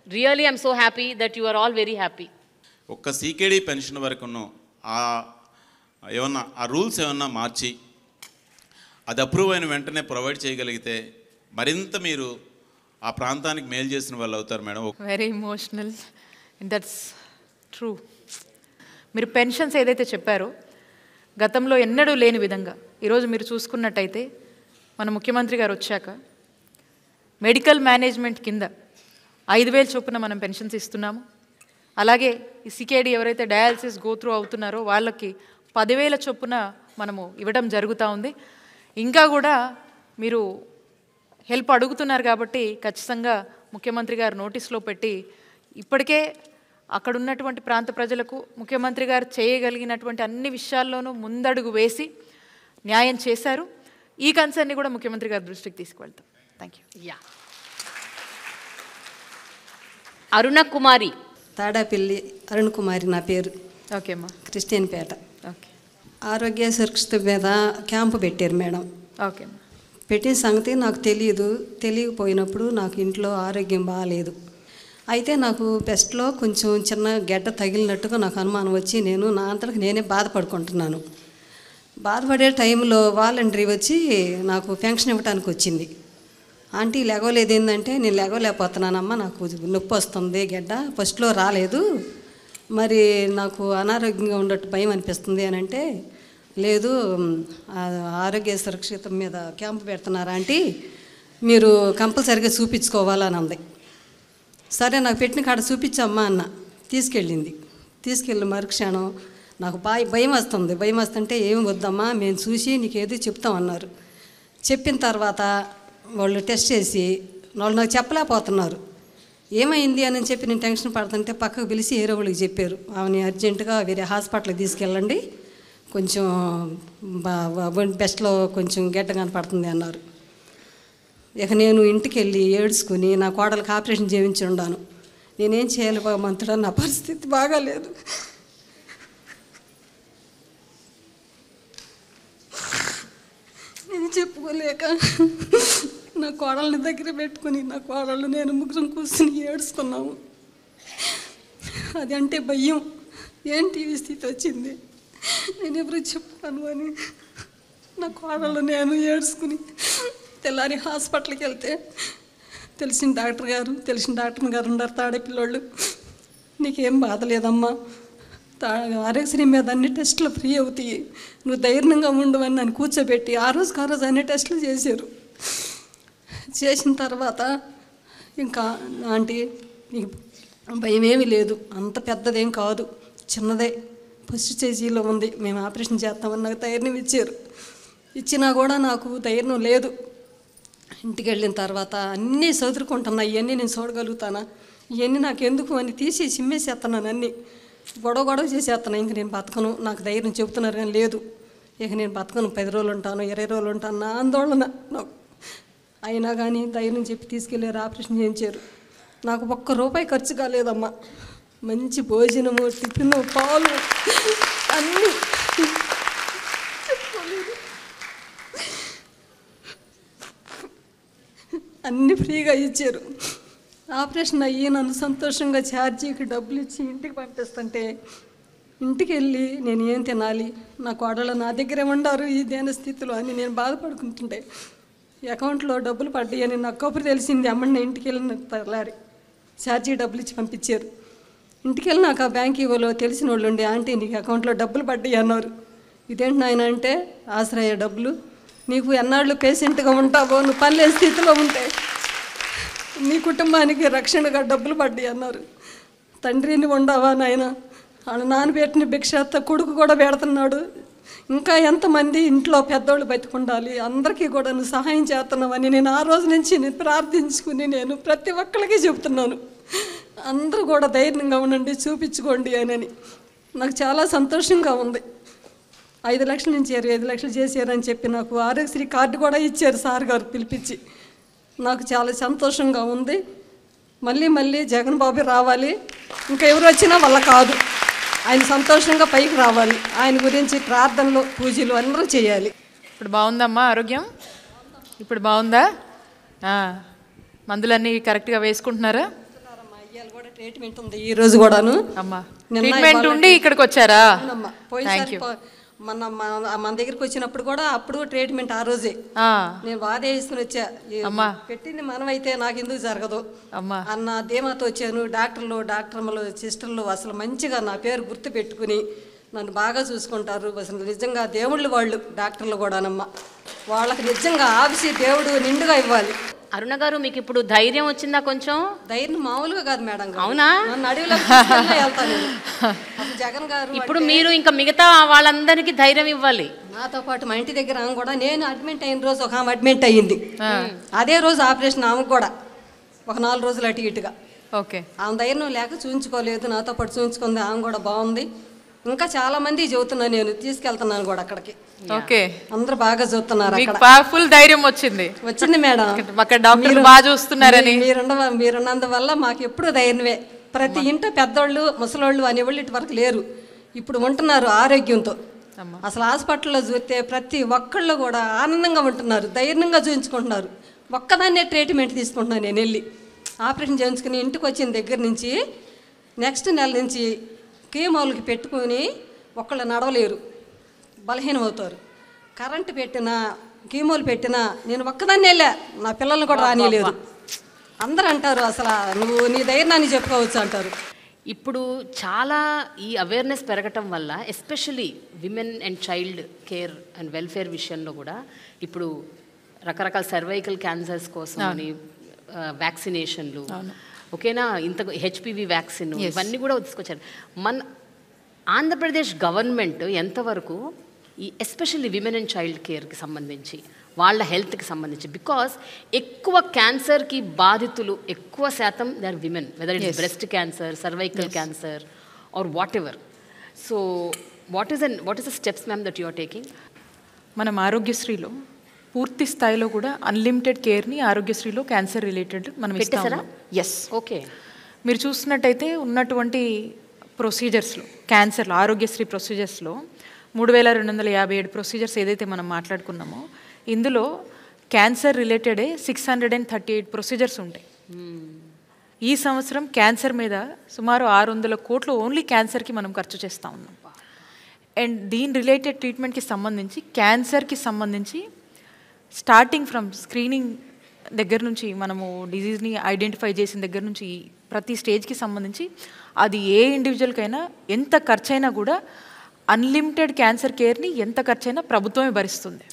really I'm so happy that you are all very happy. ఒక్క సీకేడీ పెన్షన్ వరకును ఏమన్నా ఆ రూల్స్ ఏమన్నా మార్చి అది అప్రూవ్ అయిన వెంటనే ప్రొవైడ్ చేయగలిగితే మరింత మీరు ఆ ప్రాంతానికి మేలు చేసిన వాళ్ళు అవుతారు madam. Very emotional, that's true. మీరు పెన్షన్స్ ఏదైతే చెప్పారో గతంలో ఎన్నడూ లేని విధంగా ఈరోజు మీరు చూసుకున్నట్టయితే మన ముఖ్యమంత్రి గారు వచ్చాక మెడికల్ మేనేజ్మెంట్ కింద 5,000 చొప్పున మనం పెన్షన్స్ ఇస్తున్నాము. అలాగే ఈ సికేడి ఎవరైతే డయాలసిస్ గోత్రూ అవుతున్నారో వాళ్ళకి 10,000 చొప్పున మనము ఇవ్వడం జరుగుతూ ఉంది. ఇంకా కూడా మీరు హెల్ప్ అడుగుతున్నారు కాబట్టి ఖచ్చితంగా ముఖ్యమంత్రి గారు నోటీస్లో పెట్టి ఇప్పటికే అక్కడ ఉన్నటువంటి ప్రాంత ప్రజలకు ముఖ్యమంత్రి గారు చేయగలిగినటువంటి అన్ని విషయాల్లోనూ ముందడుగు వేసి న్యాయం చేశారు. ఈ కన్సర్న్ని కూడా ముఖ్యమంత్రి గారి దృష్టికి తీసుకువెళ్తాం. Thank you. అరుణ కుమారి. తాడాపల్లి అరుణ్ కుమారి నా పేరు. ఓకే అమ్మా. క్రిస్టియన్పేట. ఓకే. ఆరోగ్య సురక్షిత మీద క్యాంపు పెట్టారు మేడం. ఓకే అమ్మా. పెట్టిన సంగతి నాకు తెలియకపోయినప్పుడు నాకు ఇంట్లో ఆరోగ్యం బాగాలేదు. అయితే నాకు బెస్ట్లో కొంచెం చిన్న గడ్డ తగిలినట్టుగా నాకు అనుమానం వచ్చి నేను నా అంతలకు నేనే బాధపడుకుంటున్నాను. బాధపడే టైంలో వాలంటరీ వచ్చి నాకు పెన్షన్ ఇవ్వడానికి వచ్చింది. ఆంటీ లెగవలేదు ఏంటంటే, నేను లెగవలేకపోతున్నానమ్మా, నాకు నొప్పి వస్తుంది, గడ్డ ఫస్ట్లో రాలేదు, మరి నాకు అనారోగ్యంగా ఉండట్టు భయం అనిపిస్తుంది అని అంటే, లేదు ఆరోగ్య సురక్షిత మీద క్యాంపు పెడుతున్నారు ఆంటీ, మీరు కంపల్సరీగా చూపించుకోవాలని అంది. సరే నాకు పెట్టిన కాడ చూపించమ్మా అన్న. తీసుకెళ్ళి మరుక్షణం నాకు భయం వస్తుంటే ఏమి వద్దమ్మా, మేము చూసి నీకేదో చెప్తామన్నారు. చెప్పిన తర్వాత వాళ్ళు టెస్ట్ చేసి వాళ్ళు నాకు చెప్పలేకపోతున్నారు. ఏమైంది అని చెప్పి నేను టెన్షన్ పడుతుంటే పక్కకు పిలిచి వేరే వాళ్ళకి చెప్పారు, ఆమెని అర్జెంటుగా వేరే హాస్పిటల్కి తీసుకెళ్ళండి, కొంచెం బెస్ట్లో కొంచెం గడ్డ కనపడుతుంది అన్నారు. ఇక నేను ఇంటికి వెళ్ళి ఏడ్చుకుని నా కోడలకు ఆపరేషన్ చేయించి ఉన్నాను. నేనేం చేయాలి భగవంతుడా, నా పరిస్థితి బాగాలేదు. నేను చెప్పుకోలేక నా కోడల్ని దగ్గర పెట్టుకుని నా కోడళ్ళు నేను ముగ్గురం కూర్చుని ఏడ్చుకున్నాము. అది అంటే భయం, ఏంటి ఈ స్థితి వచ్చింది, నేను ఎవరు చెప్పుకోను అని నా కోడళ్ళు నేను ఏడ్చుకుని తెల్లారి హాస్పిటల్కి వెళ్తే తెలిసిన డాక్టర్ గారు ఉన్నారు, తాడేపిల్లోళ్ళు, నీకేం బాధ లేదమ్మా, ఆరోగ్యశ్రీ మీద అన్ని టెస్టులు ఫ్రీ అవుతాయి, నువ్వు ధైర్యంగా ఉండవని నన్ను కూర్చోబెట్టి ఆ రోజు అన్ని టెస్టులు చేశారు. చేసిన తర్వాత ఇంకా ఆంటీ నీకు భయం ఏమీ లేదు, అంత పెద్దదేం కాదు, చిన్నదే, ఫస్ట్ స్టేజీలో ఉంది, మేము ఆపరేషన్ చేస్తామని నాకు ధైర్యం ఇచ్చారు. ఇచ్చినా కూడా నాకు ధైర్యం లేదు. ఇంటికి వెళ్ళిన తర్వాత అన్నీ చదువుకుంటున్నా, ఇవన్నీ నేను చూడగలుగుతానా, ఇవన్నీ నాకు ఎందుకు అని తీసి చిమ్మేసేస్తున్నాను, అన్నీ గొడవ చేసేస్తున్నా. ఇంక నేను బతకను, నాకు ధైర్యం చెబుతున్నారు కానీ లేదు, ఇక నేను బతకను, 10 రోజులు ఉంటాను, 20 రోజులు ఉంటాను, నా ఆందోళన నాకు. అయినా కానీ ధైర్యం చెప్పి తీసుకెళ్ళారు, ఆపరేషన్ చేయించారు. నాకు ఒక్క రూపాయి ఖర్చు కాలేదమ్మా. మంచి భోజనము, టిఫిన్, పాలు అన్నీ అన్నీ ఫ్రీగా ఇచ్చారు. ఆపరేషన్ అయ్యి నన్ను సంతోషంగా ఛార్జీకి డబ్బులు ఇచ్చి ఇంటికి పంపిస్తుంటే ఇంటికి వెళ్ళి నేను ఏం తినాలి, నా కోడళ్ళు నా దగ్గరే ఉండారు ఈ దేని స్థితిలో అని నేను బాధపడుకుంటుంటే అకౌంట్లో డబ్బులు పడ్డాయి అని నాకు కబురు తెలిసింది. అమ్మని ఇంటికి వెళ్ళిన తెల్లారి ఛార్జీ డబ్బులు ఇచ్చి పంపించారు. ఇంటికి వెళ్ళి నాకు ఆ బ్యాంక్ ఇవ్వలో తెలిసిన వాళ్ళు ఉండి, ఆంటీ నీకు అకౌంట్లో డబ్బులు పడ్డాయి అన్నారు. ఇదేంటి నాయన అంటే, ఆశ్రయ డబ్బులు, నీకు ఎన్నాళ్ళు పేషెంట్గా ఉంటావో, నువ్వు పనిలేని స్థితిలో ఉంటే నీ కుటుంబానికి రక్షణగా డబ్బులు పడ్డాయి అన్నారు. తండ్రిని ఉండవా నాయన, వాళ్ళ నాన్నబెట్టిన భిక్షాత్త కొడుకు కూడా పెడుతున్నాడు, ఇంకా ఎంతమంది ఇంట్లో పెద్దోళ్ళు బతికుండాలి, అందరికీ కూడా నువ్వు సహాయం చేస్తున్నావని నేను ఆ రోజు నుంచి నేను ప్రార్థించుకుని నేను ప్రతి ఒక్కరికి చెబుతున్నాను. అందరూ కూడా ధైర్యంగా ఉండండి, చూపించుకోండి అని. నాకు చాలా సంతోషంగా ఉంది. 5 లక్షల నుంచి 25 లక్షలు చేశారని చెప్పి నాకు ఆరోగ్యశ్రీ కార్డు కూడా ఇచ్చారు సార్ గారు పిలిపించి. నాకు చాలా సంతోషంగా ఉంది. మళ్ళీ మళ్ళీ జగన్ బాబు రావాలి, ఇంకా ఎవరు వచ్చినా వల్ల కాదు, ఆయన సంతోషంగా పైకి రావాలి. ఆయన గురించి ప్రార్థనలు, పూజలు అందరూ చేయాలి. ఇప్పుడు బాగుందమ్మా ఆరోగ్యం? ఇప్పుడు బాగుందా? మందులన్నీ కరెక్ట్గా వేసుకుంటున్నారా? కూడా ట్రీట్మెంట్ ఉంది ఈ రోజు కూడాను. అమ్మా ట్రీట్మెంట్ ఉండి ఇక్కడికి వచ్చారా? మన దగ్గరికి వచ్చినప్పుడు కూడా అప్పుడు ట్రీట్మెంట్ ఆ రోజే నేను వాదే వేసుకుని వచ్చా. పెట్టింది మనమైతే నాకు ఎందుకు జరగదు అన్న ధీమాతో వచ్చాను. డాక్టర్లు సిస్టర్లు అసలు మంచిగా నా పేరు గుర్తు పెట్టుకుని నన్ను బాగా చూసుకుంటారు. అసలు నిజంగా దేవుళ్ళు వాళ్ళు డాక్టర్లు కూడానమ్మా. వాళ్ళకి నిజంగా ఆఫీసీ దేవుడు నిండుగా ఇవ్వాలి. అరుణ గారు, మీకు ఇప్పుడు ధైర్యం వచ్చిందా? కొంచెం ధైర్యం మామూలుగా కాదు మేడం. అవునా? నన్ను అడవిలో వెళ్తాను జగన్ గారు. ఇప్పుడు మీరు ఇంకా మిగతా వాళ్ళందరికీ ధైర్యం ఇవ్వాలి. నాతో పాటు మా ఇంటి దగ్గర ఆమె కూడా, నేను అడ్మిట్ అయిన రోజు ఒక ఆమె అడ్మిట్ అయ్యింది, అదే రోజు ఆపరేషన్ ఆమెకు కూడా ఒక 4 రోజులు అటు ఇటుగా. ఓకే, ఆమె ధైర్యం లేక చూయించుకోలేదు, నాతో పాటు చూయించుకుంది. ఆమె కూడా బాగుంది. ఇంకా చాలా మంది చెబుతున్నాను, నేను తీసుకెళ్తున్నాను కూడా అక్కడికి. ఓకే, అందరూ బాగా చూస్తున్నారు. ఫుల్ ధైర్యం వచ్చింది మేడం. అక్కడ డాక్టర్లు బాగా చూస్తున్నారని మీరున్నందువల్ల మాకు ఎప్పుడు ధైర్యమే. ప్రతి ఇంట పెద్దోళ్ళు, ముసలోళ్ళు అనేవాళ్ళు ఇటు వరకు లేరు, ఇప్పుడు ఉంటున్నారు ఆరోగ్యంతో. అసలు హాస్పిటల్లో చూస్తే ప్రతి ఒక్కళ్ళు కూడా ఆనందంగా ఉంటున్నారు, ధైర్యంగా చూపించుకుంటున్నారు. ఒక్కదాన్నే ట్రీట్మెంట్ తీసుకుంటున్నాను నేను. వెళ్ళి ఆపరేషన్ చేయించుకుని ఇంటికి వచ్చిన దగ్గర నుంచి నెక్స్ట్ నెల నుంచి కీమోలకి పెట్టుకుని ఒకళ్ళు నడవలేరు, బలహీనం అవుతారు. కరెంటు పెట్టినా కీమోలు పెట్టినా నేను ఒక్కదాన్ని వెళ్ళా, నా పిల్లల్ని కూడా రానియలేదు. అందరూ అంటారు అసలు నువ్వు నీ ధైర్యాన్ని చెప్పుకోవచ్చు అంటారు. ఇప్పుడు చాలా ఈ అవేర్నెస్ పెరగటం వల్ల especially women and child care and welfare విషయంలో కూడా ఇప్పుడు రకరకాల సర్వైకల్ క్యాన్సర్స్ కోసం అని వ్యాక్సినేషన్లు, ఓకేనా, ఇంత హెచ్పివి వ్యాక్సిన్, ఇవన్నీ కూడా తీసుకొచ్చారు. మన ఆంధ్రప్రదేశ్ గవర్నమెంట్ ఎంతవరకు ఈ ఎస్పెషల్లీ విమెన్ అండ్ చైల్డ్ కేర్కి సంబంధించి, వాళ్ళ హెల్త్కి సంబంధించి, బికాస్ ఎక్కువ క్యాన్సర్కి బాధితులు ఎక్కువ శాతం they are women, whether it is breast cancer, cervical cancer or whatever. So what is the steps ma'am that you are taking? మనం ఆరోగ్యశ్రీలో పూర్తి స్థాయిలో కూడా అన్లిమిటెడ్ కేర్ని ఆరోగ్యశ్రీలో క్యాన్సర్ రిలేటెడ్ మనం ఇస్తాం. Yes, okay. మీరు చూసినట్టయితే ఉన్నటువంటి ప్రొసీజర్స్లో, క్యాన్సర్లో ఆరోగ్యశ్రీ ప్రొసీజర్స్లో 3257 ప్రొసీజర్స్ ఏదైతే మనం మాట్లాడుకున్నామో, ఇందులో క్యాన్సర్ రిలేటెడే 638 ప్రొసీజర్స్ ఉంటాయి. ఈ సంవత్సరం క్యాన్సర్ మీద సుమారు 600 కోట్లు ఓన్లీ క్యాన్సర్కి మనం ఖర్చు చేస్తూ ఉన్నాం. అండ్ దీని రిలేటెడ్ ట్రీట్మెంట్కి సంబంధించి, క్యాన్సర్కి సంబంధించి స్టార్టింగ్ ఫ్రమ్ స్క్రీనింగ్ దగ్గర నుంచి, మనము డిజీజ్ని ఐడెంటిఫై చేసిన దగ్గర నుంచి ప్రతి స్టేజ్కి సంబంధించి అది ఏ ఇండివిజువల్కైనా ఎంత ఖర్చైనా కూడా అన్లిమిటెడ్ క్యాన్సర్ కేర్ని ఎంత ఖర్చైనా ప్రభుత్వమే భరిస్తుంది.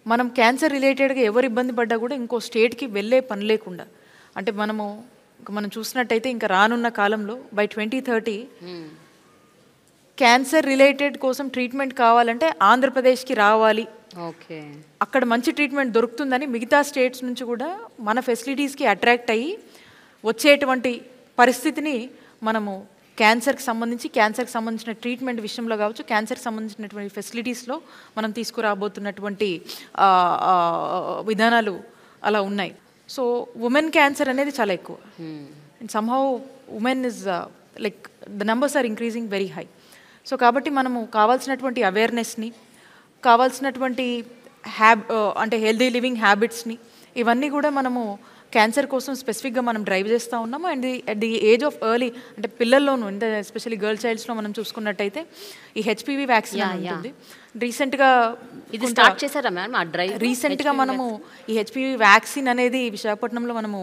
మనం క్యాన్సర్ రిలేటెడ్గా ఎవరు ఇబ్బంది పడ్డా కూడా ఇంకో స్టేట్కి వెళ్ళే పని లేకుండా, అంటే మనం చూసినట్టయితే ఇంకా రానున్న కాలంలో బై 2030 క్యాన్సర్ రిలేటెడ్ కోసం ట్రీట్మెంట్ కావాలంటే ఆంధ్రప్రదేశ్కి రావాలి, ఓకే, అక్కడ మంచి ట్రీట్మెంట్ దొరుకుతుందని మిగతా స్టేట్స్ నుంచి కూడా మన ఫెసిలిటీస్కి అట్రాక్ట్ అయ్యి వచ్చేటువంటి పరిస్థితిని మనము క్యాన్సర్కి సంబంధించిన ట్రీట్మెంట్ విషయంలో కావచ్చు, క్యాన్సర్కి సంబంధించినటువంటి ఫెసిలిటీస్లో మనం తీసుకురాబోతున్నటువంటి విధానాలు అలా ఉన్నాయి. సో ఉమెన్ క్యాన్సర్ అనేది చాలా ఎక్కువ. And somehow women is like the numbers are increasing very high. So కాబట్టి మనము కావాల్సినటువంటి అవేర్నెస్ని, కావాల్సినటువంటి అంటే హెల్దీ లివింగ్ హ్యాబిట్స్ని, ఇవన్నీ కూడా మనము క్యాన్సర్ కోసం స్పెసిఫిక్గా మనం డ్రైవ్ చేస్తూ ఉన్నాము. And at the age of early అంటే పిల్లల్లోనూ, అంటే ఎస్పెషల్లీ గర్ల్ చైల్డ్స్లో మనం చూసుకున్నట్టయితే ఈ హెచ్పివి వ్యాక్సిన్ ఉంటుంది. రీసెంట్గా ఇది స్టార్ట్ చేశారా మ్యామ్ ఆ డ్రైవ్? రీసెంట్గా మనము ఈ హెచ్పివి వ్యాక్సిన్ అనేది విశాఖపట్నంలో మనము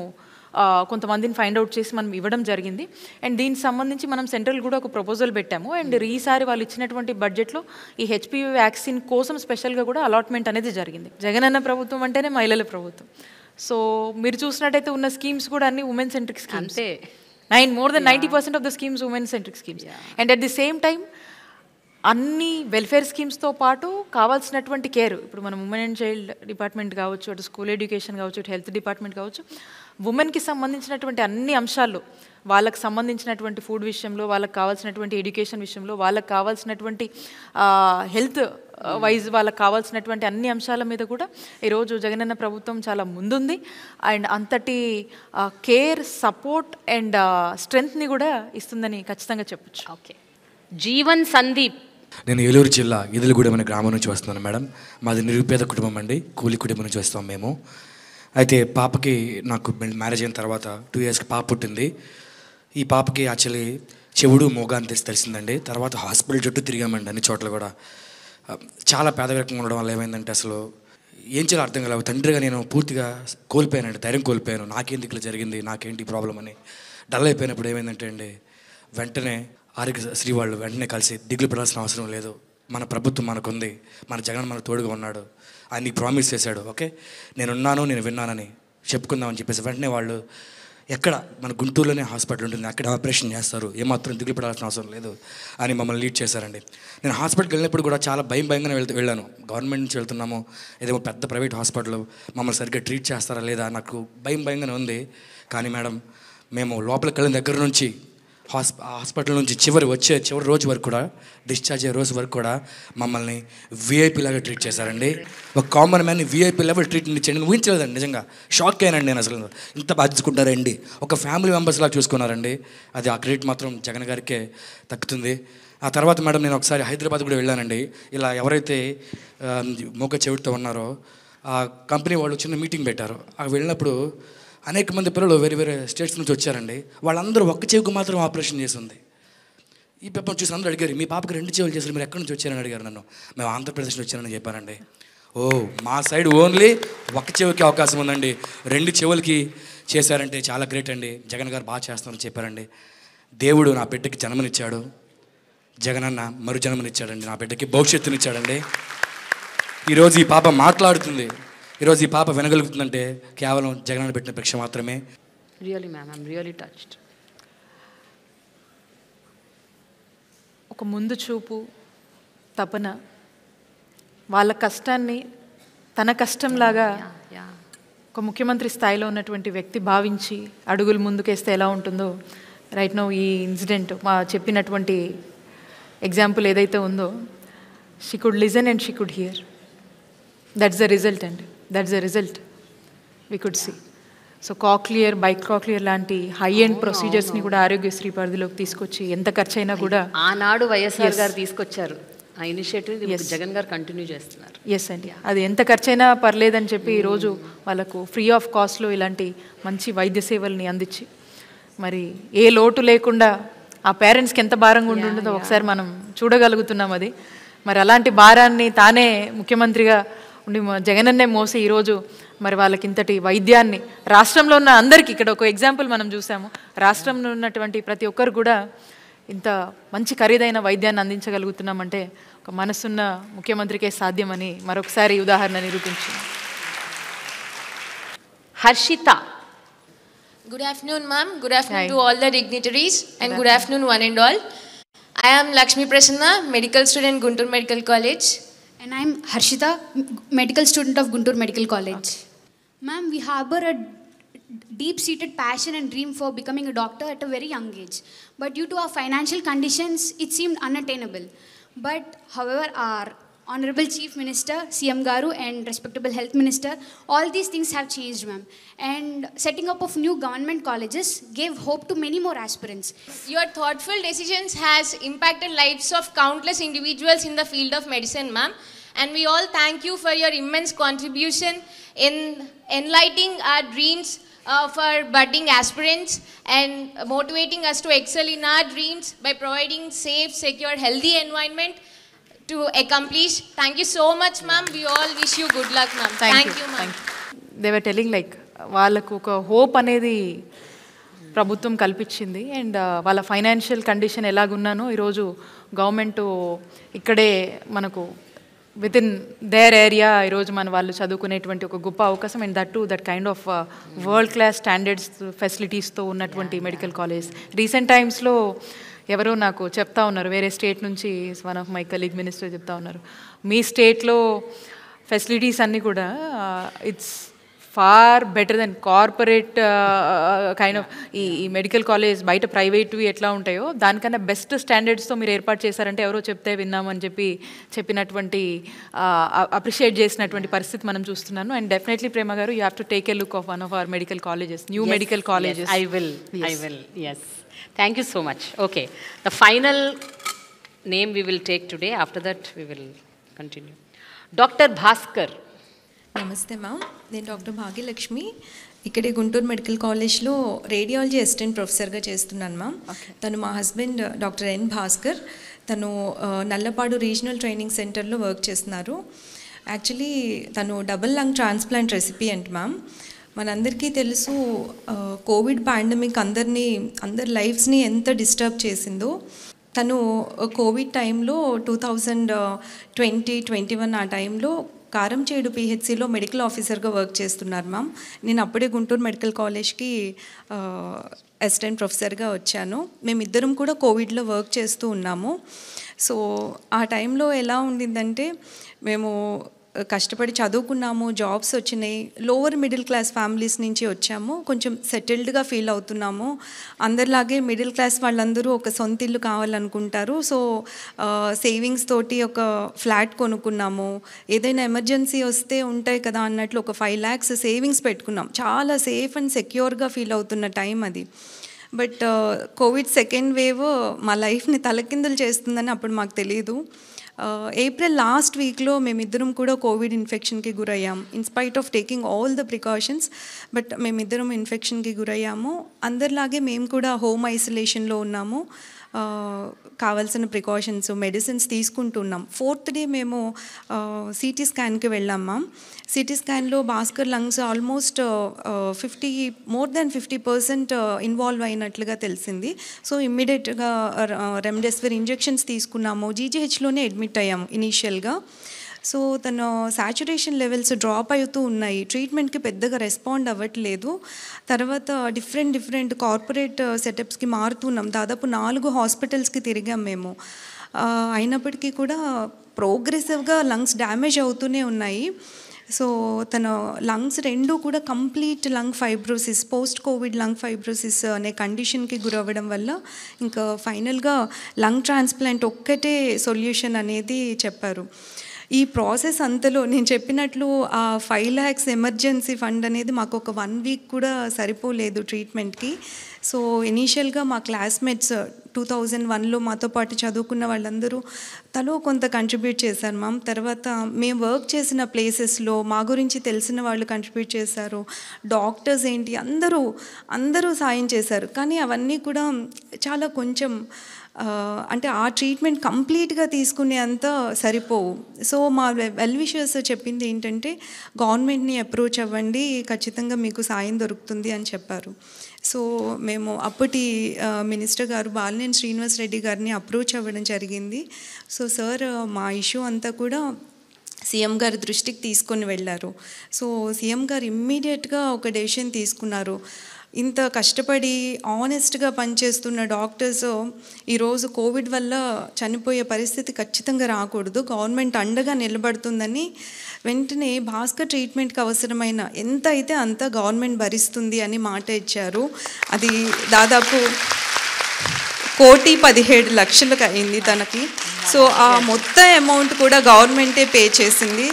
కొంతమందిని ఫైండ్ అవుట్ చేసి మనం ఇవ్వడం జరిగింది. అండ్ దీనికి సంబంధించి మనం సెంట్రల్ కూడా ఒక ప్రపోజల్ పెట్టాము. అండ్ ఈసారి వాళ్ళు ఇచ్చినటువంటి బడ్జెట్లో ఈ హెచ్పివి వ్యాక్సిన్ కోసం స్పెషల్గా కూడా అలాట్మెంట్ అనేది జరిగింది. జగనన్న ప్రభుత్వం అంటేనే మహిళల ప్రభుత్వం. సో మీరు చూసినట్టయితే ఉన్న స్కీమ్స్ కూడా అన్ని women centric schemes. more than 90% of the schemes women centric schemes. And at the same time అన్ని వెల్ఫేర్ స్కీమ్స్తో పాటు కావాల్సినటువంటి కేర్, ఇప్పుడు మనం ఉమెన్ అండ్ చైల్డ్ డిపార్ట్మెంట్ కావచ్చు, అటు స్కూల్ ఎడ్యుకేషన్ కావచ్చు, అటు హెల్త్ డిపార్ట్మెంట్ కావచ్చు, ఉమెన్కి సంబంధించినటువంటి అన్ని అంశాల్లో, వాళ్ళకి సంబంధించినటువంటి ఫుడ్ విషయంలో, వాళ్ళకి కావాల్సినటువంటి ఎడ్యుకేషన్ విషయంలో, వాళ్ళకి కావాల్సినటువంటి హెల్త్ వైజ్ వాళ్ళకి కావాల్సినటువంటి అన్ని అంశాల మీద కూడా ఈరోజు జగనన్న ప్రభుత్వం చాలా ముందుంది. అండ్ అంతటి కేర్, సపోర్ట్ అండ్ స్ట్రెంగ్త్ని కూడా ఇస్తుందని ఖచ్చితంగా చెప్పొచ్చు. ఓకే. జీవన్ సందీప్. నేను ఏలూరు జిల్లా ఈదులగూడెం అనే గ్రామం నుంచి వస్తున్నాను మేడం. మాది నిరుపేద కుటుంబం అండి, కూలి కుటుంబం నుంచి వస్తాం మేము. అయితే పాపకి నాకు మ్యారేజ్ అయిన తర్వాత 2 yearsకి పాప పుట్టింది. ఈ పాపకి యాక్చువల్లీ చెవుడు మోగ అని తెలిసిందండి. తర్వాత హాస్పిటల్ చుట్టూ తిరిగామండి అన్ని చోట్ల కూడా. చాలా పేదరికంగా ఉండడం వల్ల ఏమైందంటే అసలు ఏం చేయాలో అర్థం కాలేదు. తండ్రిగా నేను పూర్తిగా కోల్పోయానండి, ధైర్యం కోల్పోయాను. నాకేంటి ఇట్లా జరిగింది, నాకేంటి ప్రాబ్లం అని డల్ అయిపోయినప్పుడు ఏమైందంటే అండి, వెంటనే ఆరోగ్యశ్రీ వాళ్ళు వెంటనే కలిసి దిగులు పడాల్సిన అవసరం లేదు, మన ప్రభుత్వం మనకుంది, మన జగన్ మనకు తోడుగా ఉన్నాడు, ఆయన నీకు ప్రామిస్ చేశాడు, ఓకే నేనున్నాను, నేను విన్నానని చెప్పుకుందామని చెప్పేసి వెంటనే వాళ్ళు ఎక్కడ మన గుంటూరులోనే హాస్పిటల్ ఉంటుంది, అక్కడ ఆపరేషన్ చేస్తారు, ఏమాత్రం దిగులు పడాల్సిన అవసరం లేదు అని మమ్మల్ని లీడ్ చేశారండి. నేను హాస్పిటల్కి వెళ్ళినప్పుడు కూడా చాలా భయంగానే వెళ్ళాను. గవర్నమెంట్ నుంచి వెళ్తున్నాము, ఏదేమో పెద్ద ప్రైవేట్ హాస్పిటల్, మమ్మల్ని సరిగ్గా ట్రీట్ చేస్తారా లేదా నాకు భయంగానే ఉంది. కానీ మేడం మేము లోపలికి వెళ్ళిన దగ్గర నుంచి హాస్పిటల్ నుంచి చివరి రోజు వరకు కూడా, డిశ్చార్జ్ అయ్యే రోజు వరకు కూడా మమ్మల్ని వీఐపీ లాగా ట్రీట్ చేశారండి. ఒక కామన్ మ్యాన్ని వీఐపీ లెవెల్ ట్రీట్మెంట్ ఇచ్చాను. నేను ఊహించలేదండి, నిజంగా షాక్ అయ్యానండి నేను. అసలు ఇంత బాధ్యతకుంటారండి, ఒక ఫ్యామిలీ మెంబర్స్ లాగా చూసుకున్నారండి. అది ఆ క్రెడిట్ మాత్రం జగన్ గారికే దక్కుతుంది. ఆ తర్వాత మేడం నేను ఒకసారి హైదరాబాద్ కూడా వెళ్ళానండి. ఇలా ఎవరైతే మోగ చెవిటితో ఉన్నారో ఆ కంపెనీ వాళ్ళు చిన్న మీటింగ్ పెట్టారు. అక్కడ వెళ్ళినప్పుడు అనేక మంది పిల్లలు వేరే స్టేట్స్ నుంచి వచ్చారండి. వాళ్ళందరూ ఒక్క చెవికి మాత్రం ఆపరేషన్ చేసింది. ఈ పేపర్ చూసి అందరూ అడిగారు, మీ పాపకి 2 చెవులు చేశారు, మీరు ఎక్కడి నుంచి వచ్చారని అడిగారు నన్ను. మేము ఆంధ్రప్రదేశ్ నుంచి వచ్చానని చెప్పానండి. ఓ మా సైడ్ ఓన్లీ ఒక్క చెవికి అవకాశం ఉందండి, 2 చెవులకి చేశారంటే చాలా గ్రేట్ అండి, జగన్ గారు బాగా చేస్తారని చెప్పారండి. దేవుడు నా బిడ్డకి జన్మనిచ్చాడు, జగనన్న మరు జన్మనిచ్చాడండి, నా బిడ్డకి భవిష్యత్తునిచ్చాడండి. ఈరోజు ఈ పాప మాట్లాడుతుంది, ఈరోజు ఈ పాప వినగలుగుతుందంటే కేవలం జగనన్న పెట్టిన భిక్ష మాత్రమే. Really ma'am, I'm really touched. ఒక ముందు చూపు, తపన, వాళ్ళ కష్టాన్ని తన కష్టంలాగా ఒక ముఖ్యమంత్రి స్థాయిలో ఉన్నటువంటి వ్యక్తి భావించి అడుగులు ముందుకేస్తే ఎలా ఉంటుందో రైట్ నౌ ఈ ఇన్సిడెంట్ మా చెప్పినటువంటి ఎగ్జాంపుల్ ఏదైతే ఉందో, she could listen and she could hear. That's the result అండి, that's the result we could see. So cochlear, bicochlear లాంటి హై ఎండ్ ప్రొసీజర్స్ని కూడా ఆరోగ్యశ్రీ పరిధిలోకి తీసుకొచ్చి ఎంత ఖర్చు అయినా కూడా ఆనాడు వైఎస్ఆర్ గారు తీసుకొచ్చారు ఆ ఇనిషియేటివ్, జగన్ గారు కంటిన్యూ చేస్తున్నారు. ఎస్ అండి, అది ఎంత ఖర్చైనా పర్లేదని చెప్పి ఈరోజు వాళ్ళకు ఫ్రీ ఆఫ్ కాస్ట్లో ఇలాంటి మంచి వైద్య సేవల్ని అందించి మరి ఏ లోటు లేకుండా ఆ పేరెంట్స్కి ఎంత భారంగా ఉంటుందో ఒకసారి మనం చూడగలుగుతున్నాం. అది మరి అలాంటి భారాన్ని తానే ముఖ్యమంత్రిగా ఉండి జగనన్నే మోసి ఈరోజు మరి వాళ్ళకి ఇంతటి వైద్యాన్ని రాష్ట్రంలో ఉన్న అందరికీ, ఇక్కడ ఒక ఎగ్జాంపుల్ మనం చూసాము, రాష్ట్రంలో ఉన్నటువంటి ప్రతి ఒక్కరు కూడా ఇంత మంచి ఖరీదైన వైద్యాన్ని అందించగలుగుతున్నామంటే ఒక మనసున్న ముఖ్యమంత్రికే సాధ్యమని మరొకసారి ఉదాహరణ నిరూపించింది. Harshita. Good afternoon, ma'am. Good afternoon to all the dignitaries and good afternoon one and all. I am Lakshmi Prasanna, medical student, Guntur Medical College. And I am Harshita, medical student of Guntur Medical College. Ma'am, we harbor a deep-seated passion and dream for becoming a doctor at a very young age. But due to our financial conditions, it seemed unattainable. But however, our Honorable Chief Minister, CM Garu, and respectable Health Minister, all these things have changed, ma'am. And setting up of new government colleges gave hope to many more aspirants. Your thoughtful decisions has impacted lives of countless individuals in the field of medicine, ma'am. And we all thank you for your immense contribution in enlightening our dreams of our budding aspirants and motivating us to excel in our dreams by providing safe, secure, healthy environment to accomplish. Thank you so much, ma'am. We all wish you good luck, ma'am. Thank you, ma'am. They were telling like వాళ్ళకు ఒక హోప్ అనేది ప్రభుత్వం కల్పించింది. అండ్ వాళ్ళ ఫైనాన్షియల్ కండిషన్ ఎలాగున్నానో ఈరోజు గవర్నమెంట్ ఇక్కడే మనకు విత్ ఇన్ దేర్ ఏరియా ఈరోజు మన వాళ్ళు చదువుకునేటువంటి ఒక గొప్ప అవకాశం. And that kind of world class standards ఫెసిలిటీస్తో ఉన్నటువంటి మెడికల్ కాలేజ్. రీసెంట్ టైమ్స్లో ఎవరో నాకు చెప్తా ఉన్నారు, వేరే స్టేట్ నుంచి one of my colleague minister చెప్తా ఉన్నారు, మీ స్టేట్లో ఫెసిలిటీస్ అన్నీ కూడా it's far better than corporate kind of ఈ మెడికల్ కాలేజ్ బయట ప్రైవేట్వి ఎట్లా ఉంటాయో దానికన్నా బెస్ట్ స్టాండర్డ్స్తో మీరు ఏర్పాటు చేశారంటే ఎవరో చెప్తే విన్నామని చెప్పినటువంటి అప్రిషియేట్ చేసినటువంటి పరిస్థితి మనం చూస్తున్నాను. అండ్ డెఫినెట్లీ ప్రేమ గారు, you have to take a look of one of our medical colleges, new medical colleges. I will, yes. Thank you so much. Okay, the final name we will take today. After that, we will continue. Dr. Bhaskar. నమస్తే మ్యామ్, నేను డాక్టర్ భాగ్యలక్ష్మి. ఇక్కడే గుంటూరు మెడికల్ కాలేజ్లో రేడియాలజీ అసిస్టెంట్ ప్రొఫెసర్గా చేస్తున్నాను మ్యామ్. తను మా హస్బెండ్ డాక్టర్ ఎన్ భాస్కర్. తను నల్లపాడు రీజనల్ ట్రైనింగ్ సెంటర్లో వర్క్ చేస్తున్నారు. యాక్చువల్లీ తను double lung transplant recipient ma'am. మనందరికీ తెలుసు కోవిడ్ పాండమిక్ అందరి లైఫ్స్ని ఎంత డిస్టర్బ్ చేసిందో. తను కోవిడ్ టైంలో 2020-21 ఆ టైంలో కారంచేడు పిహెచ్సిలో మెడికల్ ఆఫీసర్గా వర్క్ చేస్తున్నారు మ్యామ్. నేను అప్పుడే గుంటూరు మెడికల్ కాలేజ్కి అసిస్టెంట్ ప్రొఫెసర్గా వచ్చాను. మేమిద్దరం కూడా కోవిడ్లో వర్క్ చేస్తూ ఉన్నాము. సో ఆ టైంలో ఎలా ఉండిందంటే, మేము కష్టపడి చదువుకున్నాము, జాబ్స్ వచ్చినాయి, లోవర్ మిడిల్ క్లాస్ ఫ్యామిలీస్ నుంచి వచ్చాము, కొంచెం సెటిల్డ్గా ఫీల్ అవుతున్నాము. అందరిలాగే మిడిల్ క్లాస్ వాళ్ళందరూ ఒక సొంత ఇల్లు కావాలనుకుంటారు. సో సేవింగ్స్ తోటి ఒక ఫ్లాట్ కొనుక్కున్నాము. ఏదైనా ఎమర్జెన్సీ వస్తే ఉంటాయి కదా అన్నట్లు ఒక 5 lakhs సేవింగ్స్ పెట్టుకున్నాం. చాలా సేఫ్ అండ్ సెక్యూర్గా ఫీల్ అవుతున్న టైం అది. బట్ కోవిడ్ సెకండ్ వేవ్ మా లైఫ్ని తలకిందులు చేస్తుందని అప్పుడు మాకు తెలియదు. ఏప్రిల్ లాస్ట్ వీక్లో మేమిద్దరం కూడా కోవిడ్ ఇన్ఫెక్షన్కి గురయ్యాము. In spite of taking all the precautions, but మేమిద్దరం ఇన్ఫెక్షన్కి గురయ్యాము. అందరిలాగే మేము కూడా హోమ్ ఐసోలేషన్లో ఉన్నాము. కావాల్సిన ప్రికాషన్స్, మెడిసిన్స్ తీసుకుంటున్నాం. 4th డే మేము సిటీ స్కాన్కి వెళ్ళాం మ్యామ్. సిటీ స్కాన్లో Bhaskar lungs almost more than 50% involve అయినట్లుగా తెలిసింది. సో ఇమ్మీడియట్గా రెమ్డెసివిర్ ఇంజెక్షన్స్ తీసుకున్నాము. జీజీహెచ్లోనే అడ్మిట్ అయ్యాము ఇనీషియల్గా. సో తను సాచురేషన్ లెవెల్స్ డ్రాప్ అవుతూ ఉన్నాయి, ట్రీట్మెంట్కి పెద్దగా రెస్పాండ్ అవ్వట్లేదు. తర్వాత డిఫరెంట్ కార్పొరేట్ సెటప్స్కి మారుతున్నాం. దాదాపు 4 హాస్పిటల్స్కి తిరిగాం మేము. అయినప్పటికీ కూడా ప్రోగ్రెసివ్గా లంగ్స్ డ్యామేజ్ అవుతూనే ఉన్నాయి. సో తన లంగ్స్ 2 కూడా complete lung fibrosis, post Covid lung fibrosis అనే కండిషన్కి గురవ్వడం వల్ల ఇంకా ఫైనల్గా లంగ్ ట్రాన్స్ప్లాంట్ ఒక్కటే సొల్యూషన్ అనేది చెప్పారు. ఈ ప్రాసెస్ అంతలో నేను చెప్పినట్లు ఆ 5 lakhs ఎమర్జెన్సీ ఫండ్ అనేది మాకు ఒక 1 week కూడా సరిపోలేదు ట్రీట్మెంట్కి. సో ఇనీషియల్గా మా క్లాస్మేట్స్ 2001లో మాతో పాటు చదువుకున్న వాళ్ళందరూ తలో కొంత కంట్రిబ్యూట్ చేశారు మ్యామ్. తర్వాత మేము వర్క్ చేసిన ప్లేసెస్లో మా గురించి తెలిసిన వాళ్ళు కంట్రిబ్యూట్ చేశారు. డాక్టర్స్ ఏంటి అందరూ సాయం చేశారు. కానీ అవన్నీ కూడా చాలా కొంచెం అంటే ఆ ట్రీట్మెంట్ కంప్లీట్గా తీసుకునే అంత సరిపోవు. సో మా వెల్ విషర్స్ చెప్పింది ఏంటంటే, గవర్నమెంట్ని అప్రోచ్ అవ్వండి, ఖచ్చితంగా మీకు సాయం దొరుకుతుంది అని చెప్పారు. సో మేము అప్పటి మినిస్టర్ గారు బాలినేని శ్రీనివాస్ రెడ్డి గారిని అప్రోచ్ అవ్వడం జరిగింది. సో సార్ మా ఇష్యూ అంతా కూడా సీఎం గారి దృష్టికి తీసుకొని వెళ్ళారు. సో సీఎం గారు ఇమ్మీడియట్గా ఒక డెసిషన్ తీసుకున్నారు. ఇంత కష్టపడి ఆనెస్ట్గా పనిచేస్తున్న డాక్టర్స్ ఈరోజు కోవిడ్ వల్ల చనిపోయే పరిస్థితి ఖచ్చితంగా రాకూడదు, గవర్నమెంట్ అండగా నిలబడుతుందని వెంటనే భాస్కర్ ట్రీట్మెంట్కి అవసరమైన ఎంత అయితే అంత గవర్నమెంట్ భరిస్తుంది అని మాట ఇచ్చారు. అది దాదాపు 1,17,00,000 అయింది తనకి. సో ఆ మొత్తం అమౌంట్ కూడా గవర్నమెంటే పే చేసింది.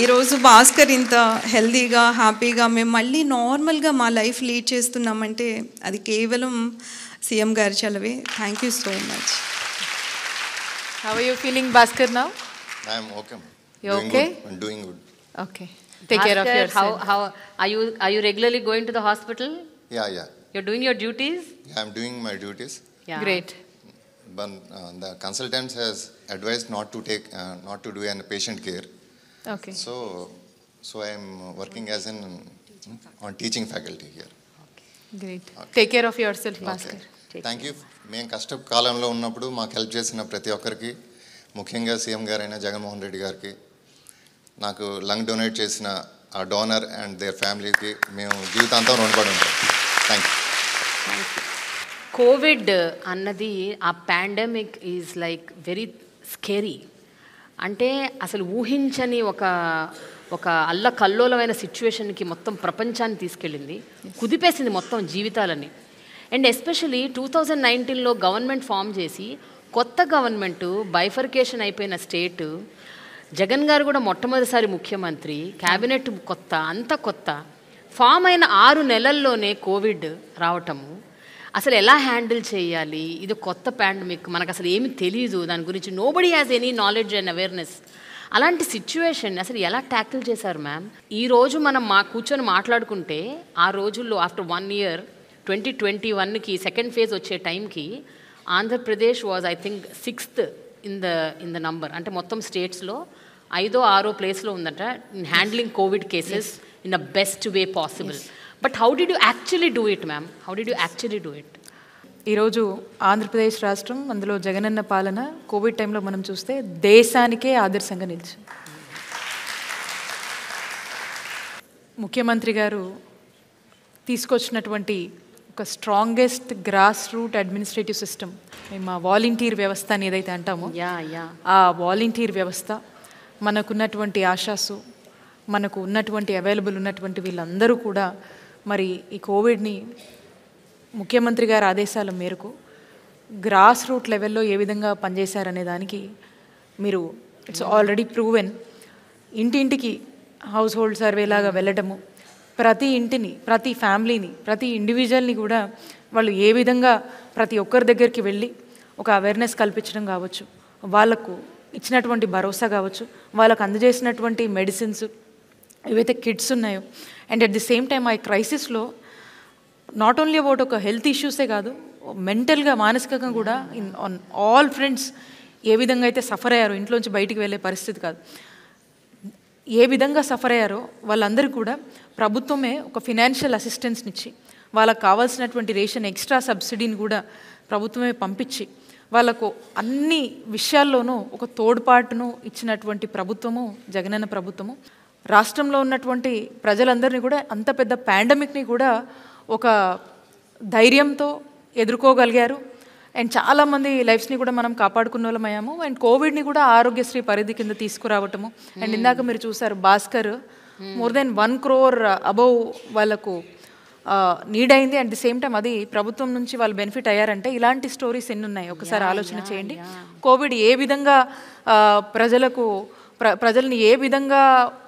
ఈరోజు భాస్కర్ ఇంత హెల్తీగా హ్యాపీగా మేము మళ్ళీ నార్మల్గా మా లైఫ్ లీడ్ చేస్తున్నామంటే అది కేవలం సీఎం గారి చలవే. Thank you so much. How are you feeling, Bhaskar, now? I am okay. You okay? I'm doing good. Okay. Take care of yourself. How are you regularly going to the hospital? Yeah. You're doing your duties? Yeah, I'm doing my duties. Yeah. Great. But the consultant has advised not to do any patient care. Okay. So I am working as on teaching faculty here. Great. Take care of yourself, Bhaskar. Thank you. మేము కష్ట కాలంలో ఉన్నప్పుడు మాకు హెల్ప్ చేసిన ప్రతి ఒక్కరికి, ముఖ్యంగా సీఎం గారైన జగన్మోహన్ రెడ్డి గారికి, నాకు లంగ్ డొనేట్ చేసిన ఆ డోనర్ అండ్ దేర్ ఫ్యామిలీకి మేము జీవితాంతం రుణపడి ఉంటాం. Thank you. కోవిడ్ అన్నది ఆ pandemic is like very scary. అంటే అసలు ఊహించని ఒక అల్లకల్లోలమైన సిచ్యువేషన్కి మొత్తం ప్రపంచాన్ని తీసుకెళ్ళింది, కుదిపేసింది మొత్తం జీవితాలని. అండ్ ఎస్పెషలీ 2019లో గవర్నమెంట్ ఫామ్ చేసి కొత్త గవర్నమెంటు బైఫర్కేషన్ అయిపోయిన స్టేటు, జగన్ గారు కూడా మొట్టమొదటిసారి ముఖ్యమంత్రి, క్యాబినెట్ కొత్త, అంతా కొత్త, ఫామ్ అయిన 6 నెలల్లోనే కోవిడ్ రావటము. అసలు ఎలా హ్యాండిల్ చేయాలి, ఇది కొత్త పాండమిక్, మనకు అసలు ఏమి తెలియదు దాని గురించి, nobody has any knowledge and awareness. అలాంటి సిచ్యువేషన్ అసలు ఎలా ట్యాకిల్ చేశారు మ్యామ్? ఈరోజు మనం కూర్చొని మాట్లాడుకుంటే ఆ రోజుల్లో ఆఫ్టర్ 1 year 2021కి సెకండ్ ఫేజ్ వచ్చే టైంకి Andhra Pradesh was I think 6th in the number. అంటే మొత్తం స్టేట్స్లో 5వ 6వ ప్లేస్లో ఉందంట in handling Covid cases in a best way possible. But how did you actually do it ma'am? How did you actually do it? ఈరోజు ఆంధ్రప్రదేశ్ రాష్ట్రం, అందులో జగనన్న పాలన కోవిడ్ టైంలో మనం చూస్తే దేశానికే ఆదర్శంగా నిలిచింది. ముఖ్యమంత్రి గారు తీసుకొచ్చినటువంటి ఒక strongest grass root administrative system, మేము ఆ వాలంటీర్ వ్యవస్థ అని ఏదైతే అంటామో ఆ వాలంటీర్ వ్యవస్థ, మనకున్నటువంటి ఆశాసు, మనకు ఉన్నటువంటి అవైలబుల్ ఉన్నటువంటి వీళ్ళందరూ కూడా మరి ఈ కోవిడ్ని ముఖ్యమంత్రి గారి ఆదేశాల మేరకు గ్రాస్ రూట్ లెవెల్లో ఏ విధంగా పనిచేశారనే దానికి మీరు ఇట్స్ ఆల్రెడీ ప్రూవెన్. ఇంటింటికి హౌస్ హోల్డ్ సర్వే లాగా వెళ్ళటము, ప్రతి ఇంటిని, ప్రతి ఫ్యామిలీని, ప్రతి ఇండివిజువల్ని కూడా వాళ్ళు ఏ విధంగా ప్రతి ఒక్కరి దగ్గరికి వెళ్ళి ఒక అవేర్నెస్ కల్పించడం కావచ్చు, వాళ్ళకు ఇచ్చినటువంటి భరోసా కావచ్చు, వాళ్ళకు అందజేసినటువంటి మెడిసిన్స్ ఏవైతే కిట్స్ ఉన్నాయో, and at the same time ఆ క్రైసిస్లో నాట్ ఓన్లీ అబౌట్ ఒక హెల్త్ ఇష్యూసే కాదు, మెంటల్గా మానసికంగా కూడా ఆన్ ఆల్ ఫ్రెండ్స్ ఏ విధంగా అయితే సఫర్ అయ్యారో, ఇంట్లోంచి బయటికి వెళ్ళే పరిస్థితి కాదు, ఏ విధంగా సఫర్ అయ్యారో వాళ్ళందరూ కూడా ప్రభుత్వమే ఒక ఫినాన్షియల్ అసిస్టెన్స్ని ఇచ్చి, వాళ్ళకు కావాల్సినటువంటి రేషన్ ఎక్స్ట్రా సబ్సిడీని కూడా ప్రభుత్వమే పంపించి వాళ్ళకు అన్ని విషయాల్లోనూ ఒక తోడ్పాటును ఇచ్చినటువంటి ప్రభుత్వము జగనన్న ప్రభుత్వము. రాష్ట్రంలో ఉన్నటువంటి ప్రజలందరినీ కూడా అంత పెద్ద పాండమిక్ని కూడా ఒక ధైర్యంతో ఎదుర్కోగలిగారు. అండ్ చాలామంది లైఫ్స్ని కూడా మనం కాపాడుకున్న వాళ్ళమయ్యాము. అండ్ కోవిడ్ని కూడా ఆరోగ్యశ్రీ పరిధి కింద తీసుకురావటము. అండ్ ఇందాక మీరు చూసారు Bhaskar more than 1 crore above వాళ్ళకు నీడ్ అయింది. అట్ ది సేమ్ టైం అది ప్రభుత్వం నుంచి వాళ్ళు బెనిఫిట్ అయ్యారంటే ఇలాంటి స్టోరీస్ ఎన్ని ఉన్నాయి ఒకసారి ఆలోచన చేయండి. కోవిడ్ ఏ విధంగా ప్రజల్ని ఏ విధంగా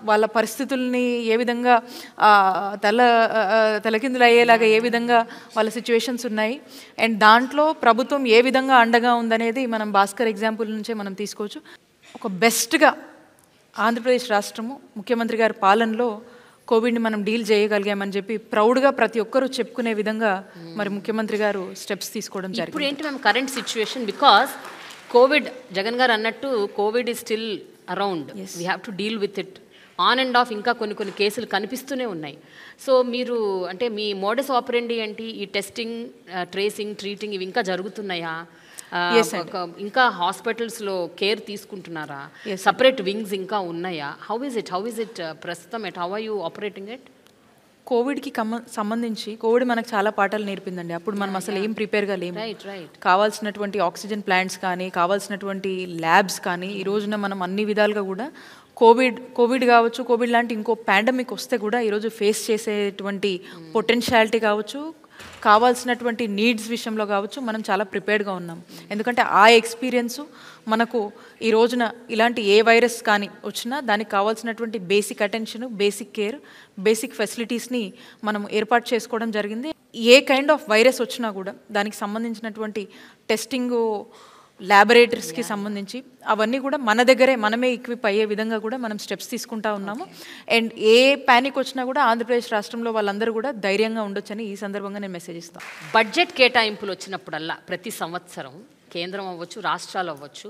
వాళ్ళ పరిస్థితుల్ని ఏ విధంగా తలకిందులు అయ్యేలాగా ఏ విధంగా వాళ్ళ సిచ్యువేషన్స్ ఉన్నాయి, అండ్ దాంట్లో ప్రభుత్వం ఏ విధంగా అండగా ఉందనేది మనం భాస్కర్ ఎగ్జాంపుల్ నుంచే మనం తీసుకోవచ్చు. ఒక బెస్ట్గా ఆంధ్రప్రదేశ్ రాష్ట్రము ముఖ్యమంత్రి గారి పాలనలో కోవిడ్ని మనం డీల్ చేయగలిగామని చెప్పి ప్రౌడ్గా ప్రతి ఒక్కరూ చెప్పుకునే విధంగా మరి ముఖ్యమంత్రి గారు స్టెప్స్ తీసుకోవడం జరిగింది. ఇప్పుడు ఏంటి మేము current situation, because Covid Jagan గారు అన్నట్టు Covid is still around, we have to deal with it on and of. ఇంకా కొన్ని కేసులు కనిపిస్తూనే ఉన్నాయి. సో మీరు అంటే మీ మోడస్ ఆపరెండి ఏంటి? ఈ టెస్టింగ్, ట్రేసింగ్, ట్రీటింగ్ ఇవి ఇంకా జరుగుతున్నాయా? ఇంకా హాస్పిటల్స్లో కేర్ తీసుకుంటున్నారా? సపరేట్ వింగ్స్ ఇంకా ఉన్నాయా? హౌ ఇస్ ఇట్ ప్రస్తుతం? How are you operating it? కోవిడ్కి సంబంధించి కోవిడ్ మనకు చాలా పాఠాలు నేర్పిందండి. అప్పుడు మనం అసలు ఏం ప్రిపేర్గా లేము. కావాల్సినటువంటి ఆక్సిజన్ ప్లాంట్స్ కానీ, కావాల్సినటువంటి ల్యాబ్స్ కానీ, ఈ రోజున మనం అన్ని విధాలుగా కూడా కోవిడ్ కావచ్చు, కోవిడ్ లాంటి ఇంకో పాండమిక్ వస్తే కూడా ఈరోజు ఫేస్ చేసేటువంటి పొటెన్షియాలిటీ కావచ్చు, కావాల్సినటువంటి నీడ్స్ విషయంలో కావచ్చు మనం చాలా ప్రిపేర్డ్గా ఉన్నాం. ఎందుకంటే ఆ ఎక్స్పీరియన్సు మనకు ఈ రోజున ఇలాంటి ఏ వైరస్ కానీ వచ్చినా దానికి కావాల్సినటువంటి basic attention, basic care, basic ఫెసిలిటీస్ని మనం ఏర్పాటు చేసుకోవడం జరిగింది. ఏ కైండ్ ఆఫ్ వైరస్ వచ్చినా కూడా దానికి సంబంధించినటువంటి టెస్టింగు, ల్యాబొరేటరీస్కి సంబంధించి అవన్నీ కూడా మన దగ్గరే మనమే ఈక్విప్ అయ్యే విధంగా కూడా మనం స్టెప్స్ తీసుకుంటా ఉన్నాము. అండ్ ఏ ప్యానిక్ వచ్చినా కూడా ఆంధ్రప్రదేశ్ రాష్ట్రంలో వాళ్ళందరూ కూడా ధైర్యంగా ఉండొచ్చని ఈ సందర్భంగా నేను మెసేజ్ ఇస్తాను. బడ్జెట్ కేటాయింపులు వచ్చినప్పుడల్లా ప్రతి సంవత్సరం కేంద్రం అవ్వచ్చు, రాష్ట్రాలు అవ్వచ్చు,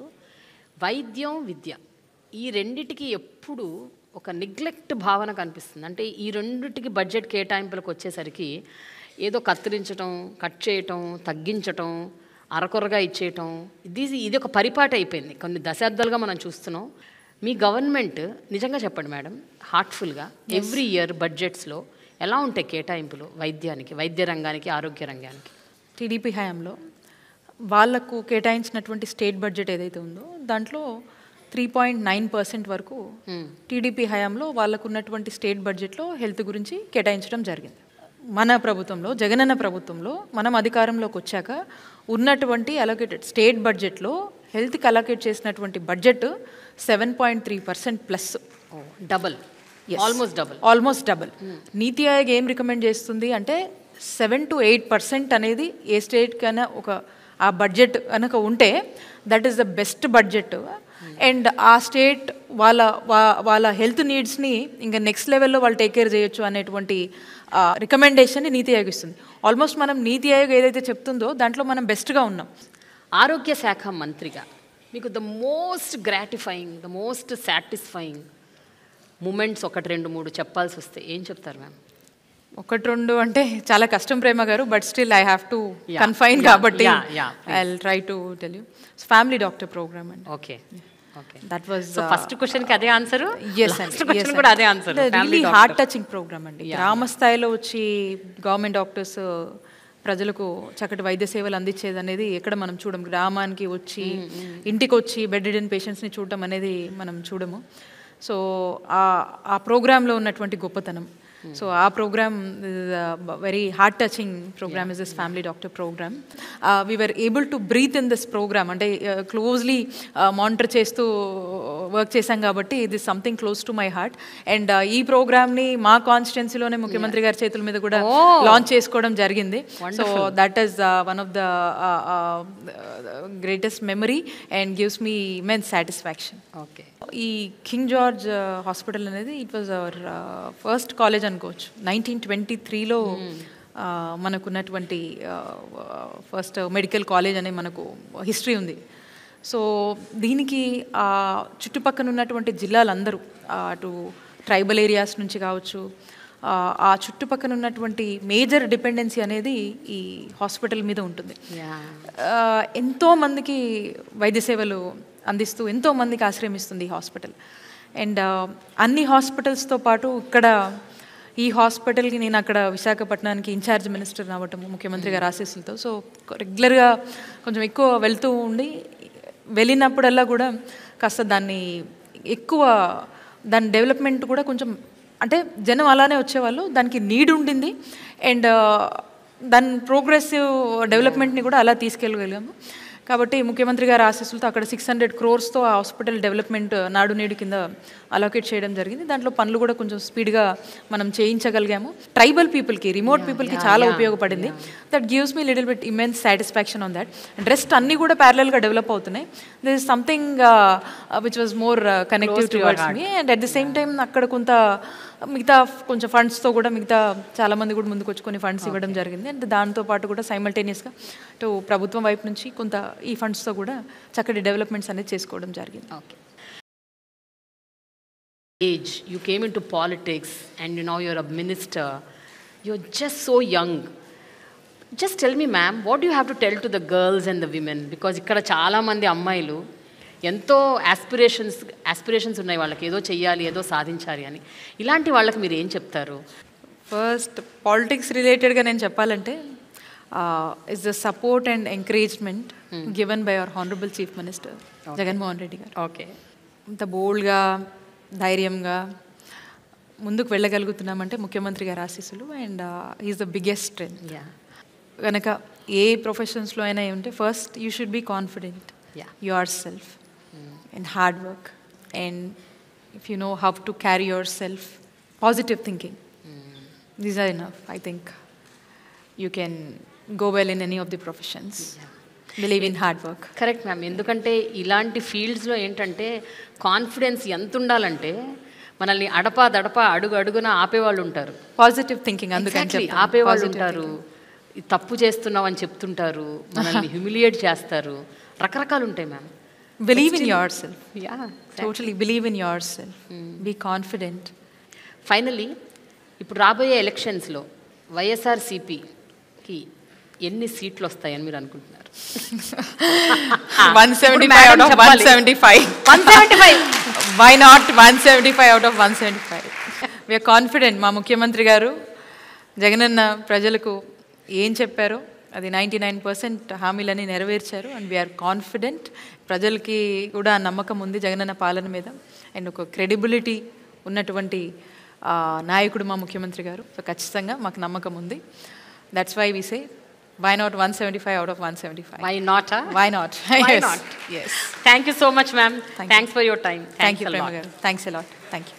వైద్యం, విద్య ఈ రెండిటికి ఎప్పుడు ఒక నెగ్లెక్ట్ భావన కనిపిస్తుంది. అంటే ఈ రెండిటికి బడ్జెట్ కేటాయింపులకు వచ్చేసరికి ఏదో కత్తిరించటం, కట్ చేయటం, తగ్గించటం, అరకొరగా ఇచ్చేయటం, ఇది ఒక పరిపాటి అయిపోయింది. కొన్ని దశాబ్దాలుగా మనం చూస్తున్నాం. మీ గవర్నమెంట్ నిజంగా చెప్పండి మేడం, హార్ట్ఫుల్గా ఎవ్రీ ఇయర్ బడ్జెట్స్లో ఎలా ఉంటాయి కేటాయింపులు వైద్యానికి, వైద్య రంగానికి, ఆరోగ్య రంగానికి? టీడీపీ హయాంలో వాళ్లకు కేటాయించినటువంటి స్టేట్ బడ్జెట్ ఏదైతే ఉందో దాంట్లో 3.9% వరకు టీడీపీ హయాంలో వాళ్ళకు ఉన్నటువంటి స్టేట్ బడ్జెట్లో హెల్త్ గురించి కేటాయించడం జరిగింది. మన ప్రభుత్వంలో, జగనన్న ప్రభుత్వంలో మనం అధికారంలోకి వచ్చాక ఉన్నటువంటి అలొకేటెడ్ స్టేట్ బడ్జెట్లో హెల్త్కి అలొకేట్ చేసినటువంటి budget 7.3% plus, double, almost double. నీతి ఆయోగ్ ఏం రికమెండ్ చేస్తుంది అంటే 7 to 8% అనేది ఏ స్టేట్ కన్నా ఒక ఆ బడ్జెట్ కనుక ఉంటే that is the best budget. And ఆ స్టేట్ వాళ్ళ హెల్త్ నీడ్స్ని ఇంకా నెక్స్ట్ లెవెల్లో వాళ్ళు టేక్ కేర్ చేయొచ్చు అనేటువంటి రికమెండేషన్ని నీతి ఆయోగ్ ఇస్తుంది. ఆల్మోస్ట్ మనం నీతి ఆయోగ్ ఏదైతే చెప్తుందో దాంట్లో మనం బెస్ట్గా ఉన్నాం. ఆరోగ్య శాఖ మంత్రిగా మీకు the most gratifying, the most satisfying moments 1, 2, 3 చెప్పాల్సి వస్తే ఏం చెప్తారు మ్యామ్? 1, 2 అంటే చాలా కష్టం ప్రేమ గారు, but still I have to confine కాబట్టి I will try to tell you. Family doctor program అండి. ఓకే, దట్ వాజ్ ఫస్ట్ క్వశ్చన్కి అదే ఆన్సర్, yes కూడా అదే answer. Really heart touching program అండి. గ్రామ స్థాయిలో వచ్చి గవర్నమెంట్ డాక్టర్స్ ప్రజలకు చక్కటి వైద్య సేవలు అందించేది అనేది ఎక్కడ మనం చూడము. గ్రామానికి వచ్చి ఇంటికి వచ్చి బెడ్ రిడెన్ పేషెంట్స్ని చూడటం అనేది మనం చూడము. సో ఆ ప్రోగ్రాంలో ఉన్నటువంటి గొప్పతనం, సో ఆ programme very heart touching programme is this family doctor programme. We were able to breathe in this programme. అంటే క్లోజ్లీ మానిటర్ చేస్తూ వర్క్ చేశాం కాబట్టి ఇది something close to my heart. And ఈ ప్రోగ్రామ్ని మా కాన్స్టిట్యున్సీలోనే ముఖ్యమంత్రి గారి చేతుల మీద కూడా లాంచ్ చేసుకోవడం జరిగింది. So that is one of the greatest memory and gives me immense satisfaction. Okay, ఈ కింగ్ జార్జ్ హాస్పిటల్ అనేది it was our first college అనుకోవచ్చు. 1923లో మనకున్నటువంటి ఫస్ట్ మెడికల్ కాలేజ్ అనే మనకు హిస్టరీ ఉంది. సో దీనికి చుట్టుపక్కల ఉన్నటువంటి జిల్లాలందరూ, అటు ట్రైబల్ ఏరియాస్ నుంచి కావచ్చు, ఆ చుట్టుపక్కల ఉన్నటువంటి మేజర్ డిపెండెన్సీ అనేది ఈ హాస్పిటల్ మీద ఉంటుంది. ఎంతోమందికి వైద్య సేవలు అందిస్తూ ఎంతోమందికి ఆశ్రయమిస్తుంది ఈ హాస్పిటల్. అండ్ అన్ని హాస్పిటల్స్తో పాటు ఇక్కడ ఈ హాస్పిటల్కి నేను అక్కడ విశాఖపట్నానికి ఇన్ఛార్జ్ మినిస్టర్ అవ్వటం ముఖ్యమంత్రి గారి ఆశీస్సులతో, సో రెగ్యులర్గా కొంచెం ఎక్కువ వెళ్తూ ఉండి వెళ్ళినప్పుడల్లా కూడా కాస్త దాన్ని ఎక్కువ దాని డెవలప్మెంట్ కూడా కొంచెం, అంటే జనం అలానే వచ్చేవాళ్ళు, దానికి నీడ్ ఉండింది. అండ్ దాని ప్రోగ్రెసివ్ డెవలప్మెంట్ని కూడా అలా తీసుకెళ్ళగలిగాము. కాబట్టి ముఖ్యమంత్రి గారి ఆశీస్సులతో అక్కడ 600 crores ఆ హాస్పిటల్ డెవలప్మెంట్ నాడు నేడు కింద అలోకేట్ చేయడం జరిగింది. దాంట్లో పనులు కూడా కొంచెం స్పీడ్గా మనం చేయించగలిగాము. ట్రైబల్ పీపుల్కి, రిమోట్ పీపుల్కి చాలా ఉపయోగపడింది. That gives me little bit immense satisfaction on that. And rest అన్నీ కూడా ప్యారలల్గా డెవలప్ అవుతున్నాయి. This is something which was more connective towards me. And at the same time అక్కడ కొంత మిగతా కొంచెం ఫండ్స్తో కూడా మిగతా చాలామంది కూడా ముందుకు వచ్చి కొన్ని ఫండ్స్ ఇవ్వడం జరిగింది. అండ్ దాంతోపాటు కూడా సైమల్టేనియస్గా అటు ప్రభుత్వం వైపు నుంచి కొంత ఈ ఫండ్స్తో కూడా చక్కటి డెవలప్మెంట్స్ అనేది చేసుకోవడం జరిగింది. Okay, age you came into politics and now you're a minister, you're just so young. Just tell me ma'am, what do you have to tell to the girls and the women, because ikkada chaala mandi ammayilu ఎంతో ఆస్పిరేషన్స్ ఉన్నాయి వాళ్ళకి, ఏదో చెయ్యాలి, ఏదో సాధించాలి అని. ఇలాంటి వాళ్ళకి మీరు ఏం చెప్తారు? ఫస్ట్ పాలిటిక్స్ రిలేటెడ్గా నేను చెప్పాలంటే is the support and encouragement given by our honourable chief minister Jaganmohan Reddy గారు. ఓకే, ఇంత బోల్డ్గా ధైర్యంగా ముందుకు వెళ్ళగలుగుతున్నామంటే ముఖ్యమంత్రి గారి ఆశీస్సులు. And is the biggest strength. కనుక ఏ ప్రొఫెషన్స్లో అయినా ఉంటే first you should be confident yourself and hard work and if you know how to carry yourself positive thinking these are enough I think you can go well in any of the professions believe in hard work. Correct ma'am. ఎందుకంటే ఇలాంటి ఫీల్డ్స్లో ఏంటంటే కాన్ఫిడెన్స్ ఎంత ఉండాలంటే మనల్ని అడపా అడుగు అడుగున ఆపేవాళ్ళు ఉంటారు. పాజిటివ్ థింకింగ్ అందుకని ఆపేవాళ్ళు ఉంటారు, తప్పు చేస్తున్నావు అని చెప్తుంటారు, మనల్ని హ్యూమిలియేట్ చేస్తారు, రకరకాలు ఉంటాయి ma'am. Believe in yourself. Totally believe in yourself. Be confident. Finally ఇప్పుడు రాబోయే ఎలక్షన్స్లో వైఎస్ఆర్సీపీకి ఎన్ని సీట్లు వస్తాయని మీరు అనుకుంటున్నారు? 175 out of 175. 175. Why not 175 out of 175? We are confident. మా ముఖ్యమంత్రి గారు జగనన్న ప్రజలకు ఏం చెప్పారో అది 99% హామీలని నెరవేర్చారు. And we are confident. ప్రజలకి కూడా నమ్మకం ఉంది జగనన్న పాలన మీద. అండ్ ఒక క్రెడిబిలిటీ ఉన్నటువంటి నాయకుడు మా ముఖ్యమంత్రి గారు. సో ఖచ్చితంగా మాకు నమ్మకం ఉంది. That's why we say why not 175 out of 175? Why not? Why not? Why yes. not? Yes. Thank you so much, ma'am. Thanks for your time. Thank you, Prema garu. Thanks a lot. Thank you.